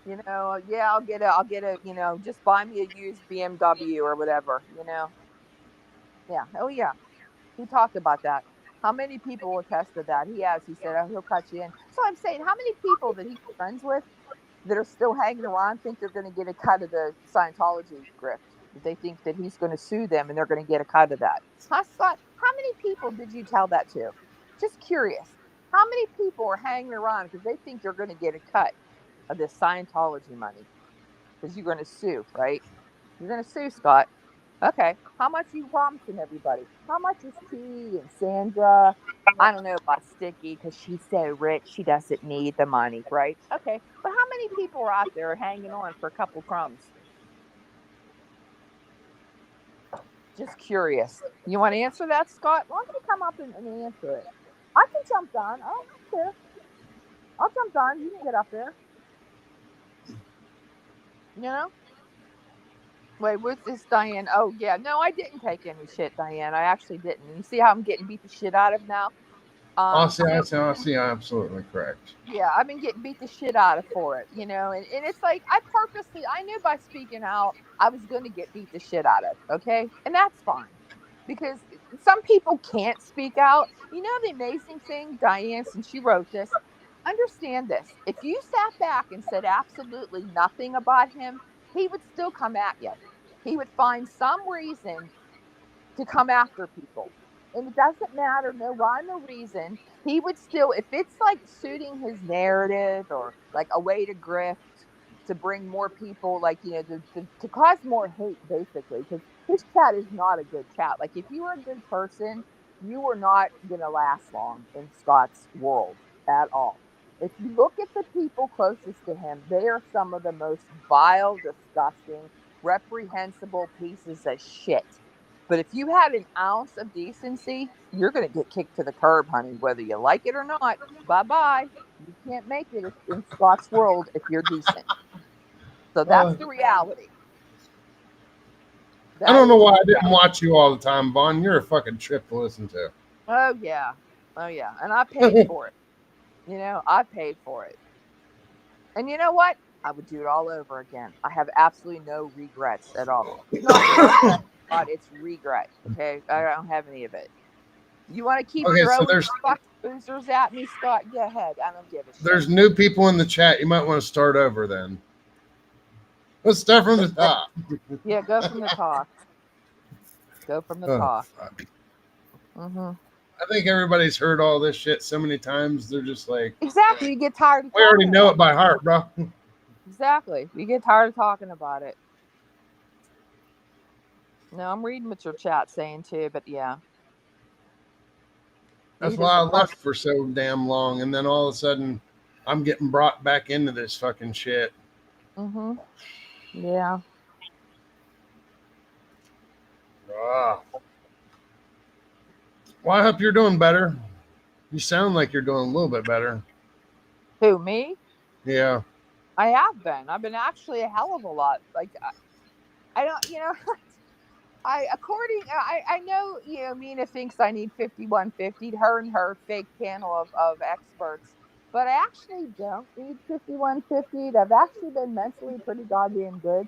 E: Yeah, I'll get a, just buy me a used BMW or whatever. Yeah. Oh, yeah. He talked about that. How many people attested that? He has. He said, oh, he'll cut you in. So I'm saying, how many people that he's friends with that are still hanging around think they're going to get a cut of the Scientology grift? That they think that he's going to sue them and they're going to get a cut of that. I thought, how many people did you tell that to? Just curious. How many people are hanging around because they think they're going to get a cut of this Scientology money? Because you're going to sue, right? You're going to sue, Scott. Okay. How much are you promising everybody? How much is T and Sandra? I don't know about Sticky because she's so rich. She doesn't need the money, right? Okay. But how many people are out there hanging on for a couple crumbs? Just curious. You want to answer that, Scott? Why don't you come up and answer it? I can jump down. I don't care. I'll jump down. You can get up there. You know? Wait, what's this, Diane? Oh, yeah. No, I didn't take any shit, Diane. I actually didn't. And you see how I'm getting beat the shit out of now?
F: I see, absolutely correct.
E: Yeah, I've been getting beat the shit out of for it, and it's like I knew by speaking out I was going to get beat the shit out of, okay? And that's fine because some people can't speak out. The amazing thing, Diane, since you wrote this, understand this. If you sat back and said absolutely nothing about him, he would still come at you. He would find some reason to come after people. And it doesn't matter, no rhyme or reason. He would still, if it's like suiting his narrative or like a way to grift, to bring more people, like, to cause more hate, basically, because his chat is not a good chat. Like, if you were a good person, you were not going to last long in Scott's world at all. If you look at the people closest to him, they are some of the most vile, disgusting, reprehensible pieces of shit. But if you had an ounce of decency, you're going to get kicked to the curb, honey, whether you like it or not. Bye bye. You can't make it in Scott's world if you're decent. So that's
F: Uh,
E: the reality.
F: I
E: That
F: don't
E: is
F: know why
E: the
F: I didn't
E: reality.
F: watch you all the time, Vaughn. You're a fucking trip to listen to.
E: Oh, yeah. Oh, yeah. And I paid for it. I paid for it. And you know what? I would do it all over again. I have absolutely no regrets at all. It's not regret, Scott, it's regret. Okay. I don't have any of it. You want to keep
F: Okay, so
E: throwing fucking losers at me, Scott? Go ahead. I don't give a shit.
F: there's new people in the chat. You might want to start over then. Let's start from the top.
E: Yeah, go from the top. Go from the
F: Oh,
E: top.
F: fuck.
E: Hmm.
F: I think everybody's heard all this shit so many times. They're just like,
E: Exactly. You get tired of
F: we already
E: talking
F: know
E: about
F: it by heart, bro.
E: it. Exactly. You get tired of talking about it. No, I'm reading what your chat's saying too, but yeah,
F: That's
E: Nita's
F: why I
E: a part.
F: left for so damn long. And then all of a sudden, I'm getting brought back into this fucking shit.
E: Mm-hmm. Yeah.
F: Ah. Well, I hope you're doing better. You sound like you're doing a little bit better.
E: Who, me?
F: Yeah.
E: I have been. I've been actually a hell of a lot. Like, I don't, I know, Mina thinks I need 5150, her and her fake panel of experts, but I actually don't need 5150. I've actually been mentally pretty goddamn good.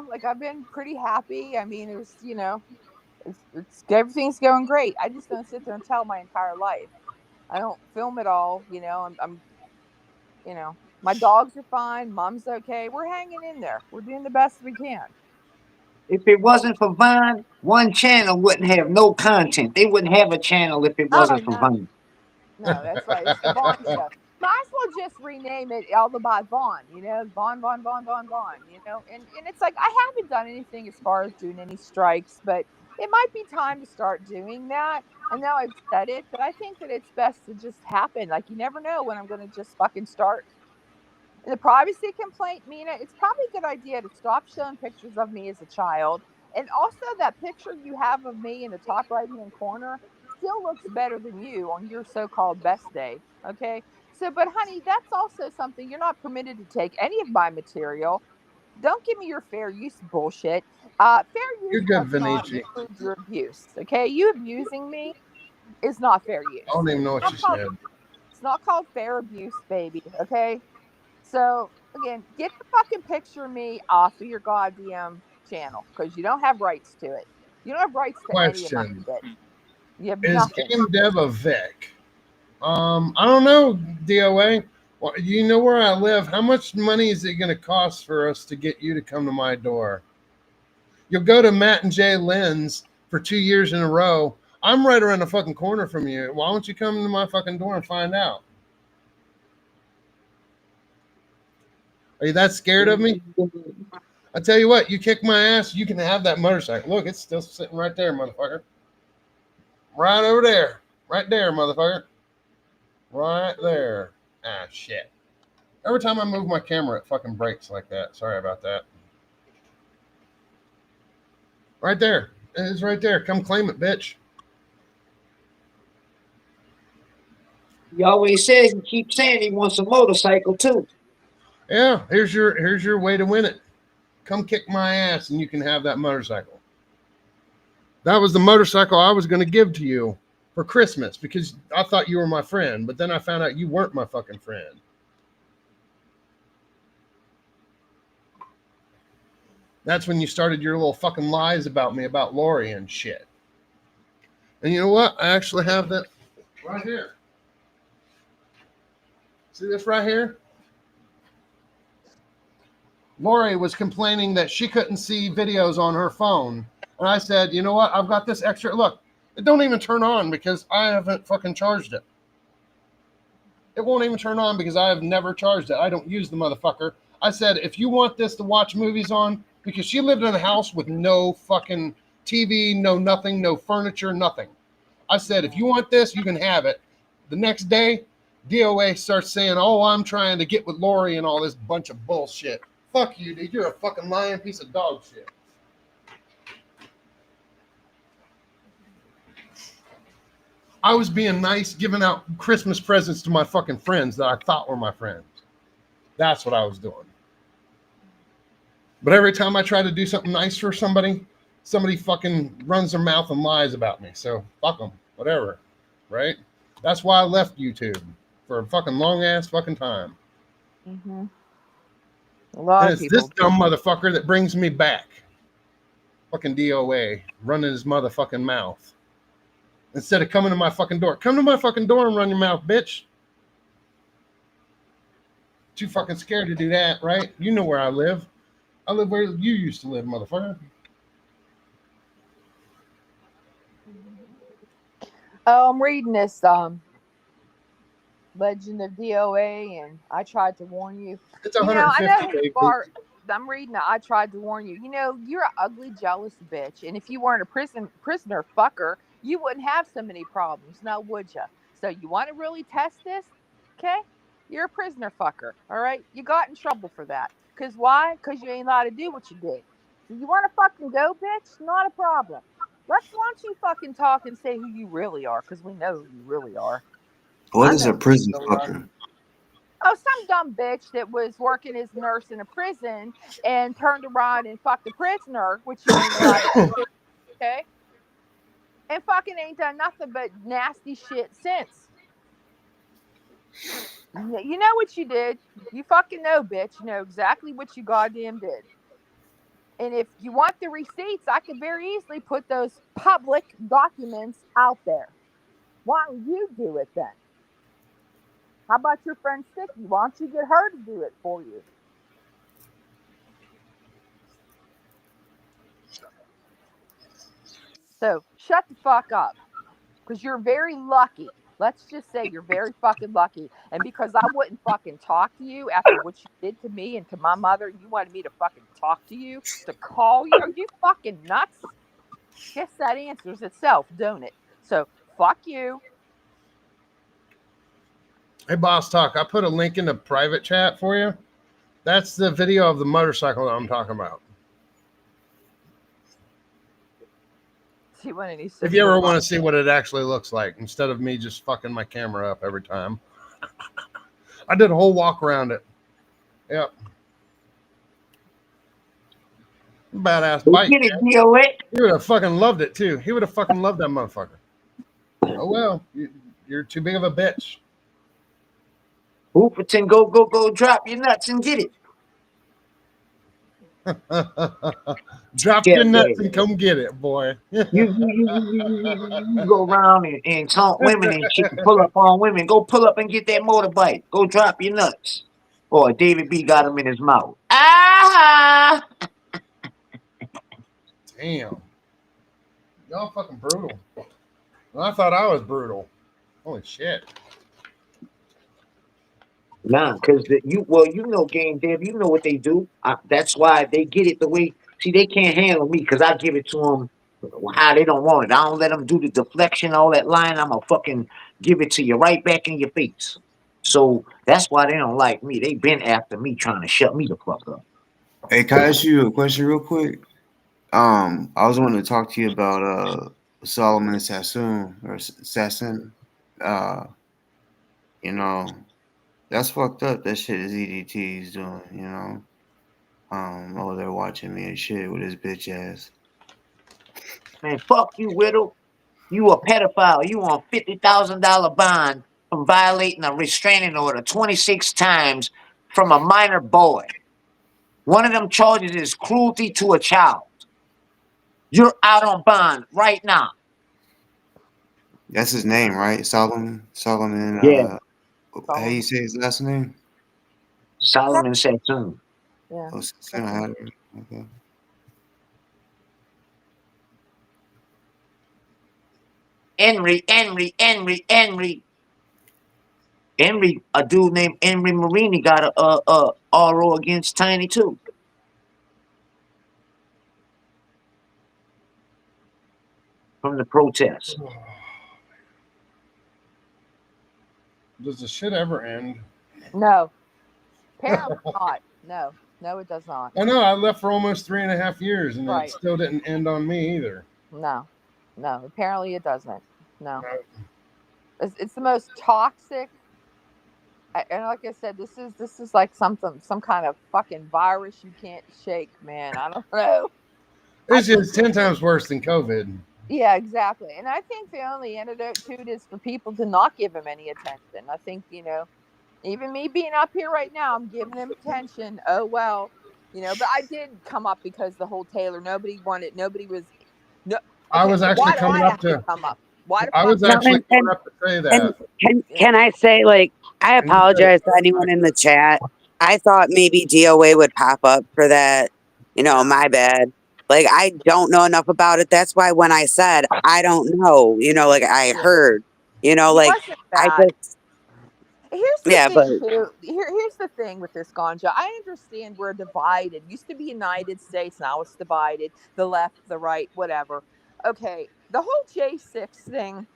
E: Like I've been pretty happy. I mean, it's everything's going great. I just don't sit there and tell my entire life. I don't film it all. My dogs are fine. Mom's okay. We're hanging in there. We're doing the best we can.
B: If it wasn't for Vine, one channel wouldn't have no content. They wouldn't have a channel if it
E: Oh
B: wasn't for
E: no,
B: Vine.
E: no, that's right. It's the Vaughn show. Might as well just rename it all about Vaughn. You know, Vaughn, Vaughn, Vaughn, Vaughn, Vaughn. You know, and it's like I haven't done anything as far as doing any strikes, but it might be time to start doing that. And now I've said it, but I think that it's best to just happen. Like you never know when I'm going to just fucking start. And the privacy complaint, Mina, it's probably a good idea to stop showing pictures of me as a child. And also, that picture you have of me in the top right hand corner still looks better than you on your so called best day. Okay. So, but honey, that's also something you're not permitted to take any of my material. Don't give me your fair use bullshit. Fair
F: You're
E: use
F: good,
E: does not
F: Vinici.
E: include your abuse. Okay. You abusing me is not fair
F: I
E: use.
F: don't even know what you said.
E: It's not called fair abuse, baby. Okay. So again, get the fucking picture of me off of your goddamn channel because you don't have rights to it. You don't have rights to any of my
F: Question:
E: shit. You have
F: is
E: nothing.
F: Game Dev a Vic? I don't know, DOA. Well, you know where I live. How much money is it going to cost for us to get you to come to my door? You'll go to Matt and Jay Lynn's for 2 years in a row. I'm right around the fucking corner from you. Why don't you come to my fucking door and find out? Are you that scared of me? I tell you what, you kick my ass, you can have that motorcycle. Look, it's still sitting right there, motherfucker. Right over there. Right there, motherfucker. Right there. Ah, shit. Every time I move my camera, it fucking breaks like that. Sorry about that. Right there. It is right there. Come claim it, bitch.
B: He always says he keeps saying he wants a motorcycle too.
F: Yeah, here's your way to win it. Come kick my ass and you can have that motorcycle. That was the motorcycle I was going to give to you for Christmas because I thought you were my friend, but then I found out you weren't my fucking friend. That's when you started your little fucking lies about me, about Lori and shit. And you know what? I actually have that right here. See this right here? Lori was complaining that she couldn't see videos on her phone. And I said, you know what? I've got this extra. Look, it don't even turn on because I haven't fucking charged it. It won't even turn on because I have never charged it. I don't use the motherfucker. I said, if you want this to watch movies on, because she lived in a house with no fucking TV, no nothing, no furniture, nothing. I said, if you want this, you can have it. The next day, DOA starts saying, oh, I'm trying to get with Lori and all this bunch of bullshit. Fuck you, dude. You're a fucking lying piece of dog shit. I was being nice, giving out Christmas presents to my fucking friends that I thought were my friends. That's what I was doing. But every time I try to do something nice for somebody, somebody fucking runs their mouth and lies about me. So fuck them, whatever, right? That's why I left YouTube for a fucking long ass fucking time.
E: Mm-hmm. A lot
F: And
E: of
F: it's this
E: people.
F: dumb motherfucker that brings me back. Fucking DOA running his motherfucking mouth. Instead of coming to my fucking door. Come to my fucking door and run your mouth, bitch. Too fucking scared to do that, right? You know where I live. I live where you used to live, motherfucker.
E: Oh, I'm reading this Legend of DOA, and I tried to warn you.
F: It's
E: You know, I know
F: 150
E: who you
F: days.
E: are. I'm reading it. I tried to warn you. You know, you're an ugly, jealous bitch, and if you weren't a prisoner fucker, you wouldn't have so many problems, now would you? So you want to really test this? Okay, you're a prisoner fucker. All right, you got in trouble for that. Cause why? Cause you ain't allowed to do what you did. Do you want to fucking go, bitch? Not a problem. Let's watch you fucking talk and say who you really are, cause we know who you really are.
A: What
E: I
A: is
E: know
A: a prison
E: who you really are.
A: fucker?
E: Oh, some dumb bitch that was working as a nurse in a prison and turned around and fucked a prisoner, which you ain't allowed to do, okay? And fucking ain't done nothing but nasty shit since. You know what you did. You fucking know, bitch. You know exactly what you goddamn did. And if you want the receipts, I could very easily put those public documents out there. Why don't you do it then? How about your friend Sticky? Why don't you get her to do it for you? So shut the fuck up, because you're very lucky. Let's just say you're very fucking lucky. And because I wouldn't fucking talk to you after what you did to me and to my mother, you wanted me to fucking talk to you, to call you. Are you fucking nuts? Guess that answers itself, don't it? So fuck you.
F: Hey, Boss Talk, I put a link in the private chat for you. That's the video of the motorcycle that I'm talking about.
E: See when any
F: If you ever want to see what it actually looks like, instead of me just fucking my camera up every time. I did a whole walk around it. Yep. Badass bike.
B: Get it, DoA.
F: He would have fucking loved it too. He would have fucking loved that motherfucker. Oh well, you're too big of a bitch.
B: Hooperton, go, drop your nuts and get it.
F: Drop
B: Yeah,
F: your nuts
B: yeah.
F: and come get it, boy.
B: You go around and taunt women and shit, pull up on women. Go pull up and get that motorbike. Go drop your nuts. Boy, David B got him in his mouth. Ah!
F: Damn. Y'all fucking brutal. Well, I thought I was brutal. Holy shit.
B: Nah, because you know, Game Dev, you know what they do. That's why they get it the way. See, they can't handle me because I give it to them how they don't want it. I don't let them do the deflection, all that line. I'm gonna fucking give it to you right back in your face. So that's why they don't like me. They been after me, trying to shut me the fuck up.
A: Hey, can I ask you a question real quick? I was wanting to talk to you about Solomon Sassoon or Sassoon. Uh, you know, that's fucked up. That shit is EDT's doing. You know, over there watching me and shit with his bitch ass.
B: Man, fuck you, Whittle. You a pedophile. You on $50,000 bond from violating a restraining order 26 times from a minor boy. One of them charges is cruelty to a child. You're out on bond right now.
A: That's his name, right? Solomon. Solomon.
B: Yeah,
A: How you say his last name?
B: Solomon Sassoon.
E: Yeah.
A: Oh, Sassoon. I had it. Okay.
B: Henry. A dude named Henry Marini got a RO against Tiny too. From the protest.
F: Does the shit ever end?
E: No. Apparently not. No, it does not.
F: I know. I left for almost 3.5 years, and
E: Right.
F: it still didn't end on me either.
E: No. Apparently it doesn't. No. It's the most toxic. And like I said, this is like some kind of fucking virus you can't shake, man. I don't know.
F: It's just 10 times worse than COVID.
E: Yeah, exactly. And I think the only antidote to it is for people to not give him any attention. I think, even me being up here right now, I'm giving him attention. Oh, well, but I did come up because the whole Taylor, nobody was, no.
F: I
E: Okay,
F: was
E: so
F: actually
E: why do
F: coming
E: I
F: up
E: have to
F: to.
E: come up? Why the
F: I
E: fuck?
F: was
D: No,
F: actually coming up to say
D: and
F: that.
D: can I say, like, I
F: And you said-
D: apologize to anyone in the chat. I thought maybe DOA would pop up for that. My bad. Like, I don't know enough about it. That's why when I said I don't know, like I
E: Yeah.
D: heard,
E: It
D: like
E: wasn't
D: I
E: bad.
D: just
E: Here's the
D: yeah,
E: thing
D: but
E: too. Here's the thing with this ganja. I understand we're divided. Used to be United States, now it's divided. The left, the right, whatever. Okay, the whole J6 thing.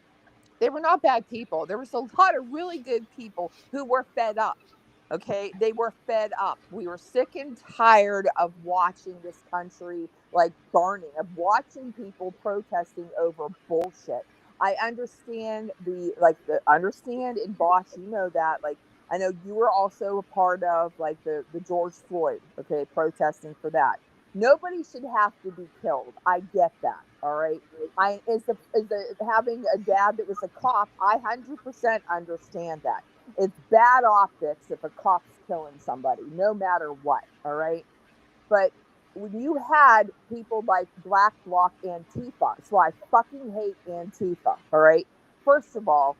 E: They were not bad people. There was a lot of really good people who were fed up. Okay, they were fed up. We were sick and tired of watching this country like burning, of watching people protesting over bullshit. I understand the understand in Bosch, you know that. Like I know you were also a part of like the George Floyd, okay, protesting for that. Nobody should have to be killed. I get that. All right. I is the having a dad that was a cop. I 100% understand that. It's bad optics if a cop's killing somebody, no matter what. All right. But when you had people like Black Bloc Antifa, so I fucking hate Antifa. All right. First of all,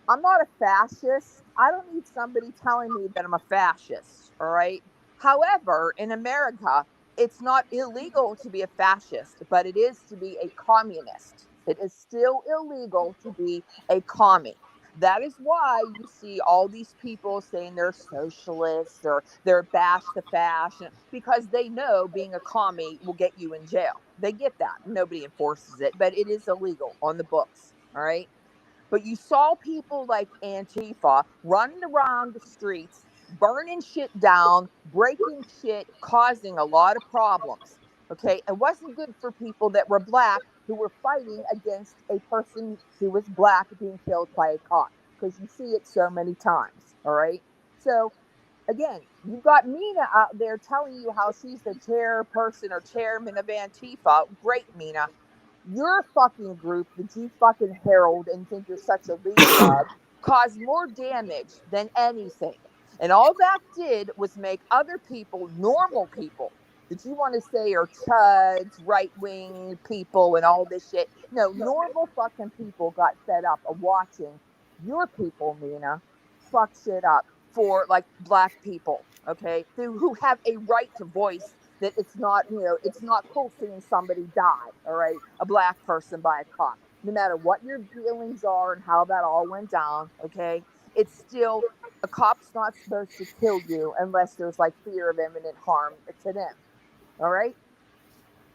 E: I'm not a fascist. I don't need somebody telling me that I'm a fascist. All right. However, in America, it's not illegal to be a fascist, but it is to be a communist. It is still illegal to be a commie. That is why you see all these people saying they're socialists or they're bash the fashion, because they know being a commie will get you in jail. They get that. Nobody enforces it, but it is illegal on the books. All right. But you saw people like Antifa running around the streets, burning shit down, breaking shit, causing a lot of problems. Okay. It wasn't good for people that were black who were fighting against a person who was black being killed by a cop, because you see it so many times. All right. So, again, you've got Mina out there telling you how she's the chairperson or chairman of Antifa. Great, Mina. Your fucking group that you fucking herald and think you're such a leader of caused more damage than anything. And all that did was make other people, normal people, that you want to say are chuds, right wing people, and all this shit. No, normal fucking people got fed up of watching your people, Mina, fuck shit up for like black people, okay, who have a right to voice that it's not, it's not cool seeing somebody die, all right, a black person by a cop, no matter what your feelings are and how that all went down, okay, it's still, a cop's not supposed to kill you unless there's like fear of imminent harm to them, all right,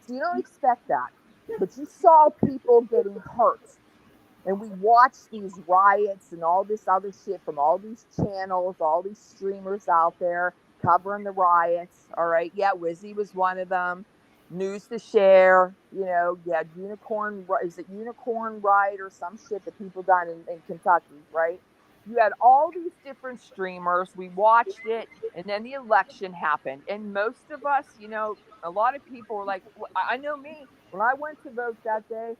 E: so you don't expect that, but you saw people getting hurt, and we watched these riots and all this other shit from all these channels, all these streamers out there covering the riots. All right. Yeah, Wizzy was one of them. News to Share, you had Unicorn, is it Unicorn Riot or some shit that people done in Kentucky, right? You had all these different streamers. We watched it, and then the election happened. And most of us, a lot of people were like, I know me, when I went to vote that day,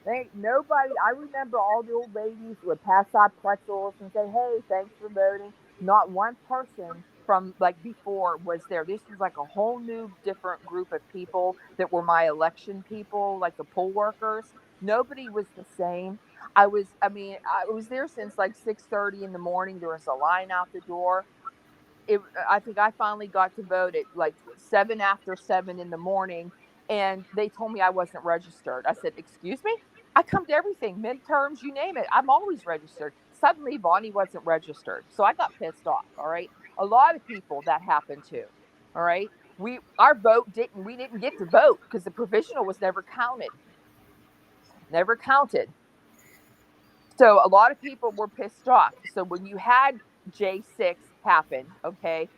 E: ain't nobody. I remember all the old ladies would pass out pretzels and say, "Hey, thanks for voting." Not one person from like before was there. This was like a whole new, different group of people that were my election people, like the poll workers. Nobody was the same. I was there since like 6:30 in the morning. There was a line out the door. I think I finally got to vote at like 7 after 7 in the morning, and they told me I wasn't registered. I said, "Excuse me? I come to everything, midterms, you name it. I'm always registered." Suddenly, Bonnie wasn't registered, so I got pissed off. All right, a lot of people that happened to. All right, we didn't get to vote because the provisional was never counted, never counted. So a lot of people were pissed off. So when you had J6 happen, okay,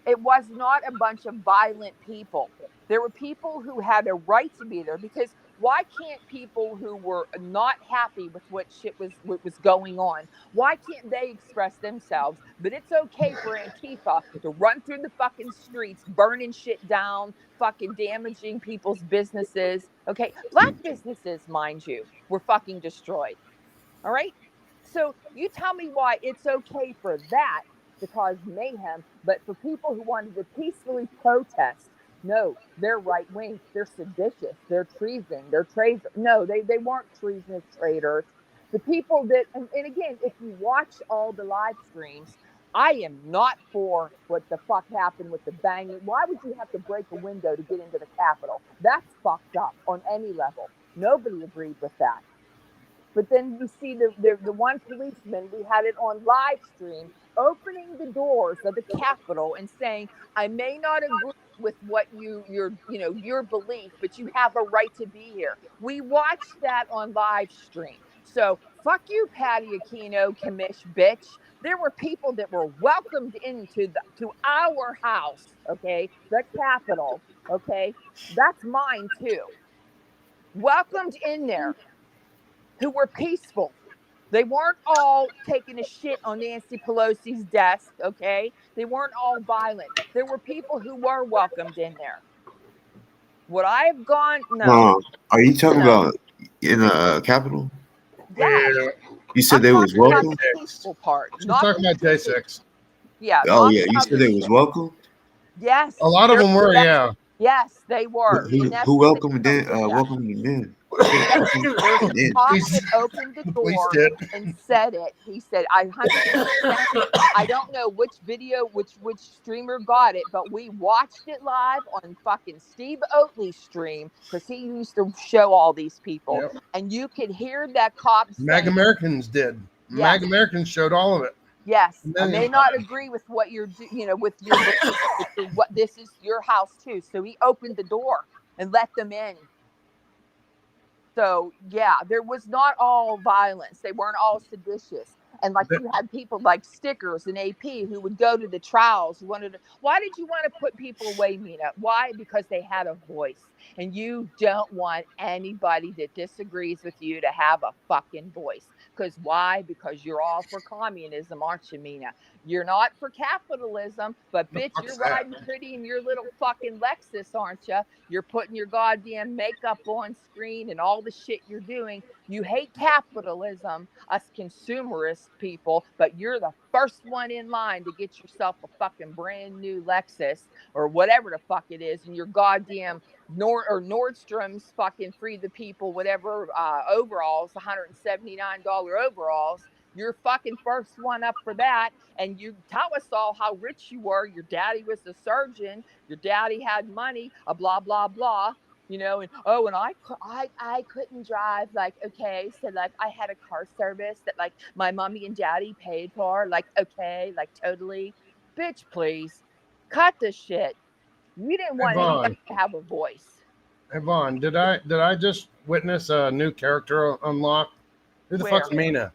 E: it was not a bunch of violent people. There were people who had a right to be there, because why can't people who were not happy with what was going on, why can't they express themselves? But it's okay for Antifa to run through the fucking streets, burning shit down, fucking damaging people's businesses. Okay, black businesses, mind you, were fucking destroyed. All right. So you tell me why it's okay for that to cause mayhem, but for people who wanted to peacefully protest, no, they're right wing, they're seditious, they're treason, they're traitors. No, they weren't treasonous traitors. The people that, and again, if you watch all the live streams, I am not for what the fuck happened with the banging. Why would you have to break a window to get into the Capitol? That's fucked up on any level. Nobody agreed with that. But then you see the one policeman, we had it on live stream, opening the doors of the Capitol and saying, "I may not agree with what your belief, but you have a right to be here." We watched that on live stream. So fuck you, Patty Aquino, commish bitch. There were people that were welcomed into to our house, okay, the Capitol, okay. That's mine too. Welcomed in there, who were peaceful. They weren't all taking a shit on Nancy Pelosi's desk, okay? They weren't all violent. There were people who were welcomed in there. Would I have gone? No,
A: Are you talking
E: no.
A: about in the Capitol?
E: Yes.
F: Yeah.
A: You said
E: I'm
A: they was
E: talking about
A: welcome.
E: the peaceful part,
F: She's
E: not
F: talking
E: the
F: about J6.
E: yeah,
A: Oh
E: not
A: yeah,
E: the
A: you
E: other
A: said they was
E: shit.
A: welcome.
E: Yes.
F: A lot of them were,
E: Yes.
F: yeah.
E: Yes, they were.
A: Who,
E: Vanessa
A: who
E: said
A: welcomed
E: so
A: in?
E: too. Yeah.
A: Welcomed him in. Shit,
E: Yes, there's a
A: in.
E: cop
F: Police,
E: that opened the
F: the police
E: door
F: did.
E: and said it. He said, "I 100%. I don't know which video, which streamer got it, but we watched it live on fucking Steve Oatley's stream because he used to show all these people,
F: Yep.
E: and you could hear that cop
F: Mag
E: saying,
F: Americans did.
E: yes,
F: Mag Americans showed all of it.
E: yes. I
F: Million
E: may not
F: times.
E: agree with what you're, with your beliefs, but what this is your house too." So he opened the door and let them in. So yeah, there was not all violence. They weren't all seditious. And like
F: That-
E: you had people like Stickers and AP who would go to the trials. Why did you want to put people away, Mina? Why? Because they had a voice. And you don't want anybody that disagrees with you to have a fucking voice. Because why? Because you're all for communism, aren't you, Mina? You're not for capitalism, but
F: the
E: bitch, you're
F: fuck's that?
E: riding pretty in your little fucking Lexus, aren't you? You're putting your goddamn makeup on screen and all the shit you're doing. You hate capitalism, us consumerist people, but you're the first one in line to get yourself a fucking brand new Lexus or whatever the fuck it is, and your goddamn Nordstrom's fucking free the people, whatever overalls, $179 overalls. You're fucking first one up for that. And you tell us all how rich you were. Your daddy was a surgeon. Your daddy had money, blah blah blah, and oh, and I couldn't drive. Like, okay, so like I had a car service that like my mommy and daddy paid for. Like, okay, like totally, bitch, please, cut the shit. We didn't
F: Hey
E: want anybody
F: Vaughn.
E: to have a voice.
F: Hey Vaughn, did I just witness a new character unlock? Who the
E: Where
F: fuck's Mina?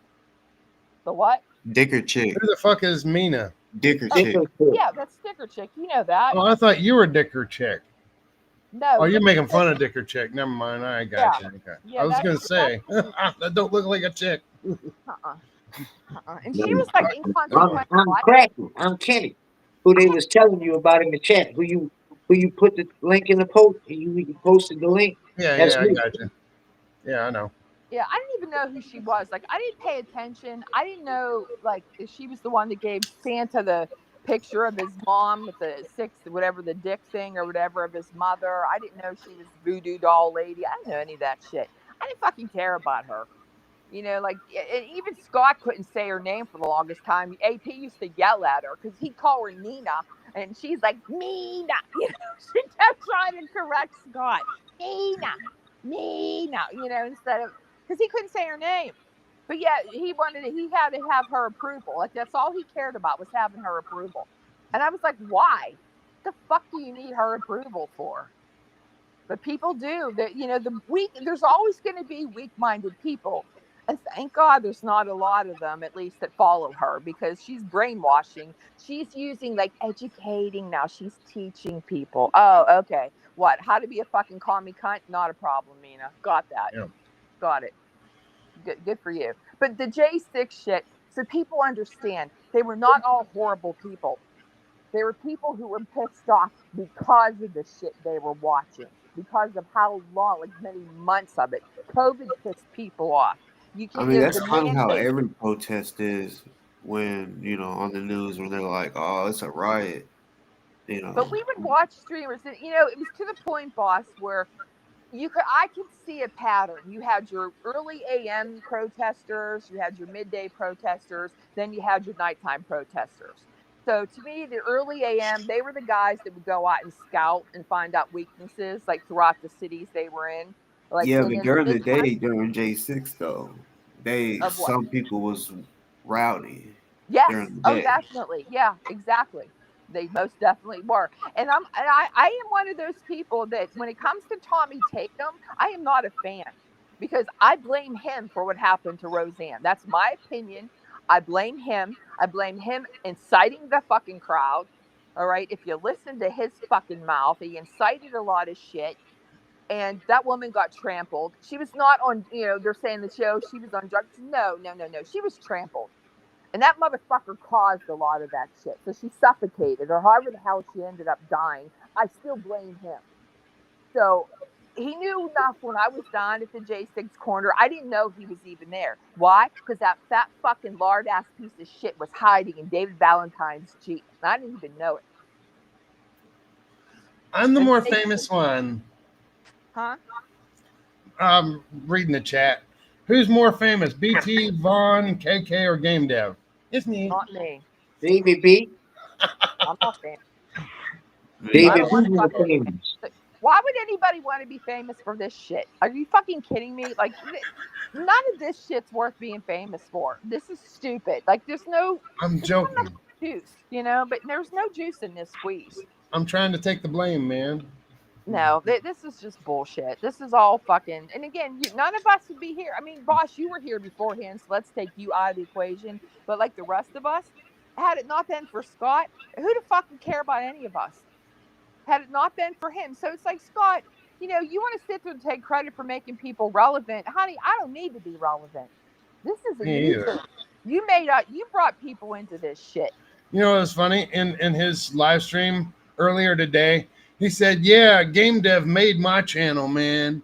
E: the what?
A: Dicker chick.
F: Who the fuck is Mina?
A: Dicker
E: Oh,
A: chick.
E: yeah, that's Sticker Chick. You know that.
F: Oh, I thought you were Dicker Chick.
E: No,
F: Oh, you're
E: Dick-
F: making fun of Dicker Chick. Never mind. I
E: yeah,
F: got you. Okay. I
E: yeah,
F: was
E: that
F: gonna say that don't look like a chick.
E: uh-uh. And she was like
B: I'm,
E: inconsequential.
B: I'm cracking. I'm Kenny, who they was telling you about in the chat. Who you put the link in the post? You posted the link.
F: Yeah,
B: That's
F: I
B: me.
F: got you. Yeah, I know.
E: Yeah, I didn't even know who she was. Like, I didn't pay attention. I didn't know, like, if she was the one that gave Santa the picture of his mom with the whatever, the dick thing or whatever of his mother. I didn't know she was voodoo doll lady. I didn't know any of that shit. I didn't fucking care about her. Like, and even Scott couldn't say her name for the longest time. AP used to yell at her because he'd call her Nina, and she's like, Nina. She kept trying to correct Scott. Nina, Nina, instead of, because he couldn't say her name. But yeah, he had to have her approval. Like, that's all he cared about was having her approval. And I was like, why? The fuck do you need her approval for? But people do that. There's always going to be weak-minded people, and thank God there's not a lot of them, at least, that follow her, because she's brainwashing. She's using, like, educating now. She's teaching people. Oh, okay. What? How to be a fucking commie cunt? Not a problem, Mina. Got that.
F: Yeah.
E: Got it. Good for you. But the J6 shit, so people understand, they were not all horrible people. There were people who were pissed off because of the shit they were watching, because of how long, like many months of it. COVID pissed people off. You
A: I
E: can,
A: mean, that's
E: the
A: kind of how
E: mandate.
A: every protest is when, on the news when they're like, oh, it's a riot, you
E: But
A: know.
E: we would watch streamers, and it was to the point, boss, where I could see a pattern. You had your early AM protesters, you had your midday protesters, then you had your nighttime protesters. So to me, the early AM, they were the guys that would go out and scout and find out weaknesses, like throughout the cities they were in. Like,
A: Yeah,
E: and
A: but
E: then
A: during
E: the
A: the day,
E: midtime
A: during J6 though,
E: of what?
A: some people was rowdy
E: Yes.
A: during the
E: Oh,
A: day.
E: definitely. Yeah, exactly. They most definitely were. And I am one of those people that when it comes to Tommy Tatum, I am not a fan because I blame him for what happened to Roseanne. That's my opinion. I blame him. I blame him inciting the fucking crowd. All right. If you listen to his fucking mouth, he incited a lot of shit. And that woman got trampled. She was not on, they're saying the show, she was on drugs. No, no, no, no. She was trampled. And that motherfucker caused a lot of that shit. So she suffocated, or however the hell she ended up dying. I still blame him. So he knew enough when I was down at the J6 corner. I didn't know he was even there. Why? Because that fat fucking lard ass piece of shit was hiding in David Valentine's Jeep. And I didn't even know it.
F: I'm the
E: And
F: more
E: they-
F: famous one.
E: Huh?
F: I'm reading the chat. Who's more famous, BT, Vaughn, KK, or Game Dev? It's me.
E: Not me.
B: David B.
E: I'm not famous.
A: Me
E: I
B: David
E: don't
A: either.
B: B
E: want to
B: more
E: fucking be
B: famous.
E: famous. Why would anybody want to be famous for this shit? Are you fucking kidding me? Like, none of this shit's worth being famous for. This is stupid. Like, there's no
F: I'm joking.
E: juice, you know, but there's no juice in this squeeze.
F: I'm trying to take the blame, man.
E: No, this is just bullshit. This is all fucking. And again, none of us would be here. I mean, boss, you were here beforehand, so let's take you out of the equation. But like the rest of us, had it not been for Scott, who the fuck would care about any of us? Had it not been for him. So it's like, Scott, you know, you want to sit there and take credit for making people relevant. Honey, I don't need to be relevant. This isn't
F: Me
E: you.
F: either.
E: You made up, you brought people into this shit.
F: You know what's funny? In his live stream earlier today, he said, "Yeah, Game Dev made my channel, man.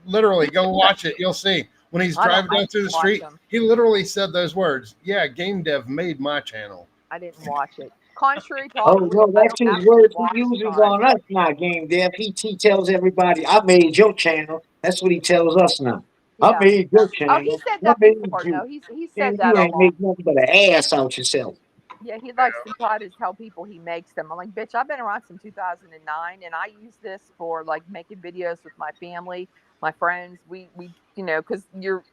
F: Literally, go watch it. You'll see." When he's driving
E: I
F: down through the
E: didn't watch
F: street,
E: them.
F: he literally said those words. Yeah, Game Dev made my channel.
E: I didn't watch it. Contrary to all
B: Oh
E: belief,
B: no,
E: I
B: that's
E: don't
B: his
E: actually
B: words he
E: watch
B: uses
E: Scott.
B: on us now, Game Dev. He tells everybody, I made your channel. That's what he tells us now. I
E: Yeah.
B: made your
E: Oh, he
B: channel.
E: said
B: I
E: that
B: made
E: before.
B: you.
E: No, he said
B: And
E: that
B: you
E: a
B: ain't
E: lot.
B: made nothing but an ass out yourself.
E: Yeah, he likes to try to tell people he makes them. I'm like, bitch, I've been around since 2009, and I use this for like making videos with my family, my friends. We you know, because you're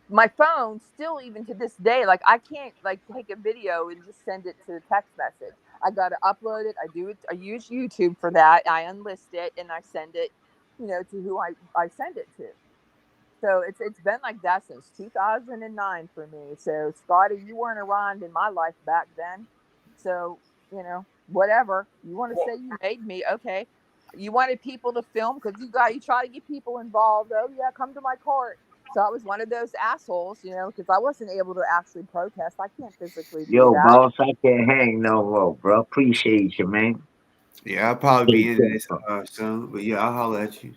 E: my phone still even to this day, like I can't like take a video and just send it to text message. I got to upload it. I do it. I use YouTube for that. I unlist it and I send it, you know, to who I send it to. So it's been like that since 2009 for me. So Scotty, you weren't around in my life back then. So, you know, whatever. You want to say you made me, okay. You wanted people to film because you try to get people involved. Oh yeah, come to my court. So I was one of those assholes, you know, because I wasn't able to actually protest. I can't physically do
B: Yo,
E: that.
B: boss, I can't hang no more, bro. Appreciate you, man.
A: Yeah, I'll probably be
B: Take
A: into
B: care,
A: this
B: bro.
A: soon, but yeah, I'll holler at you.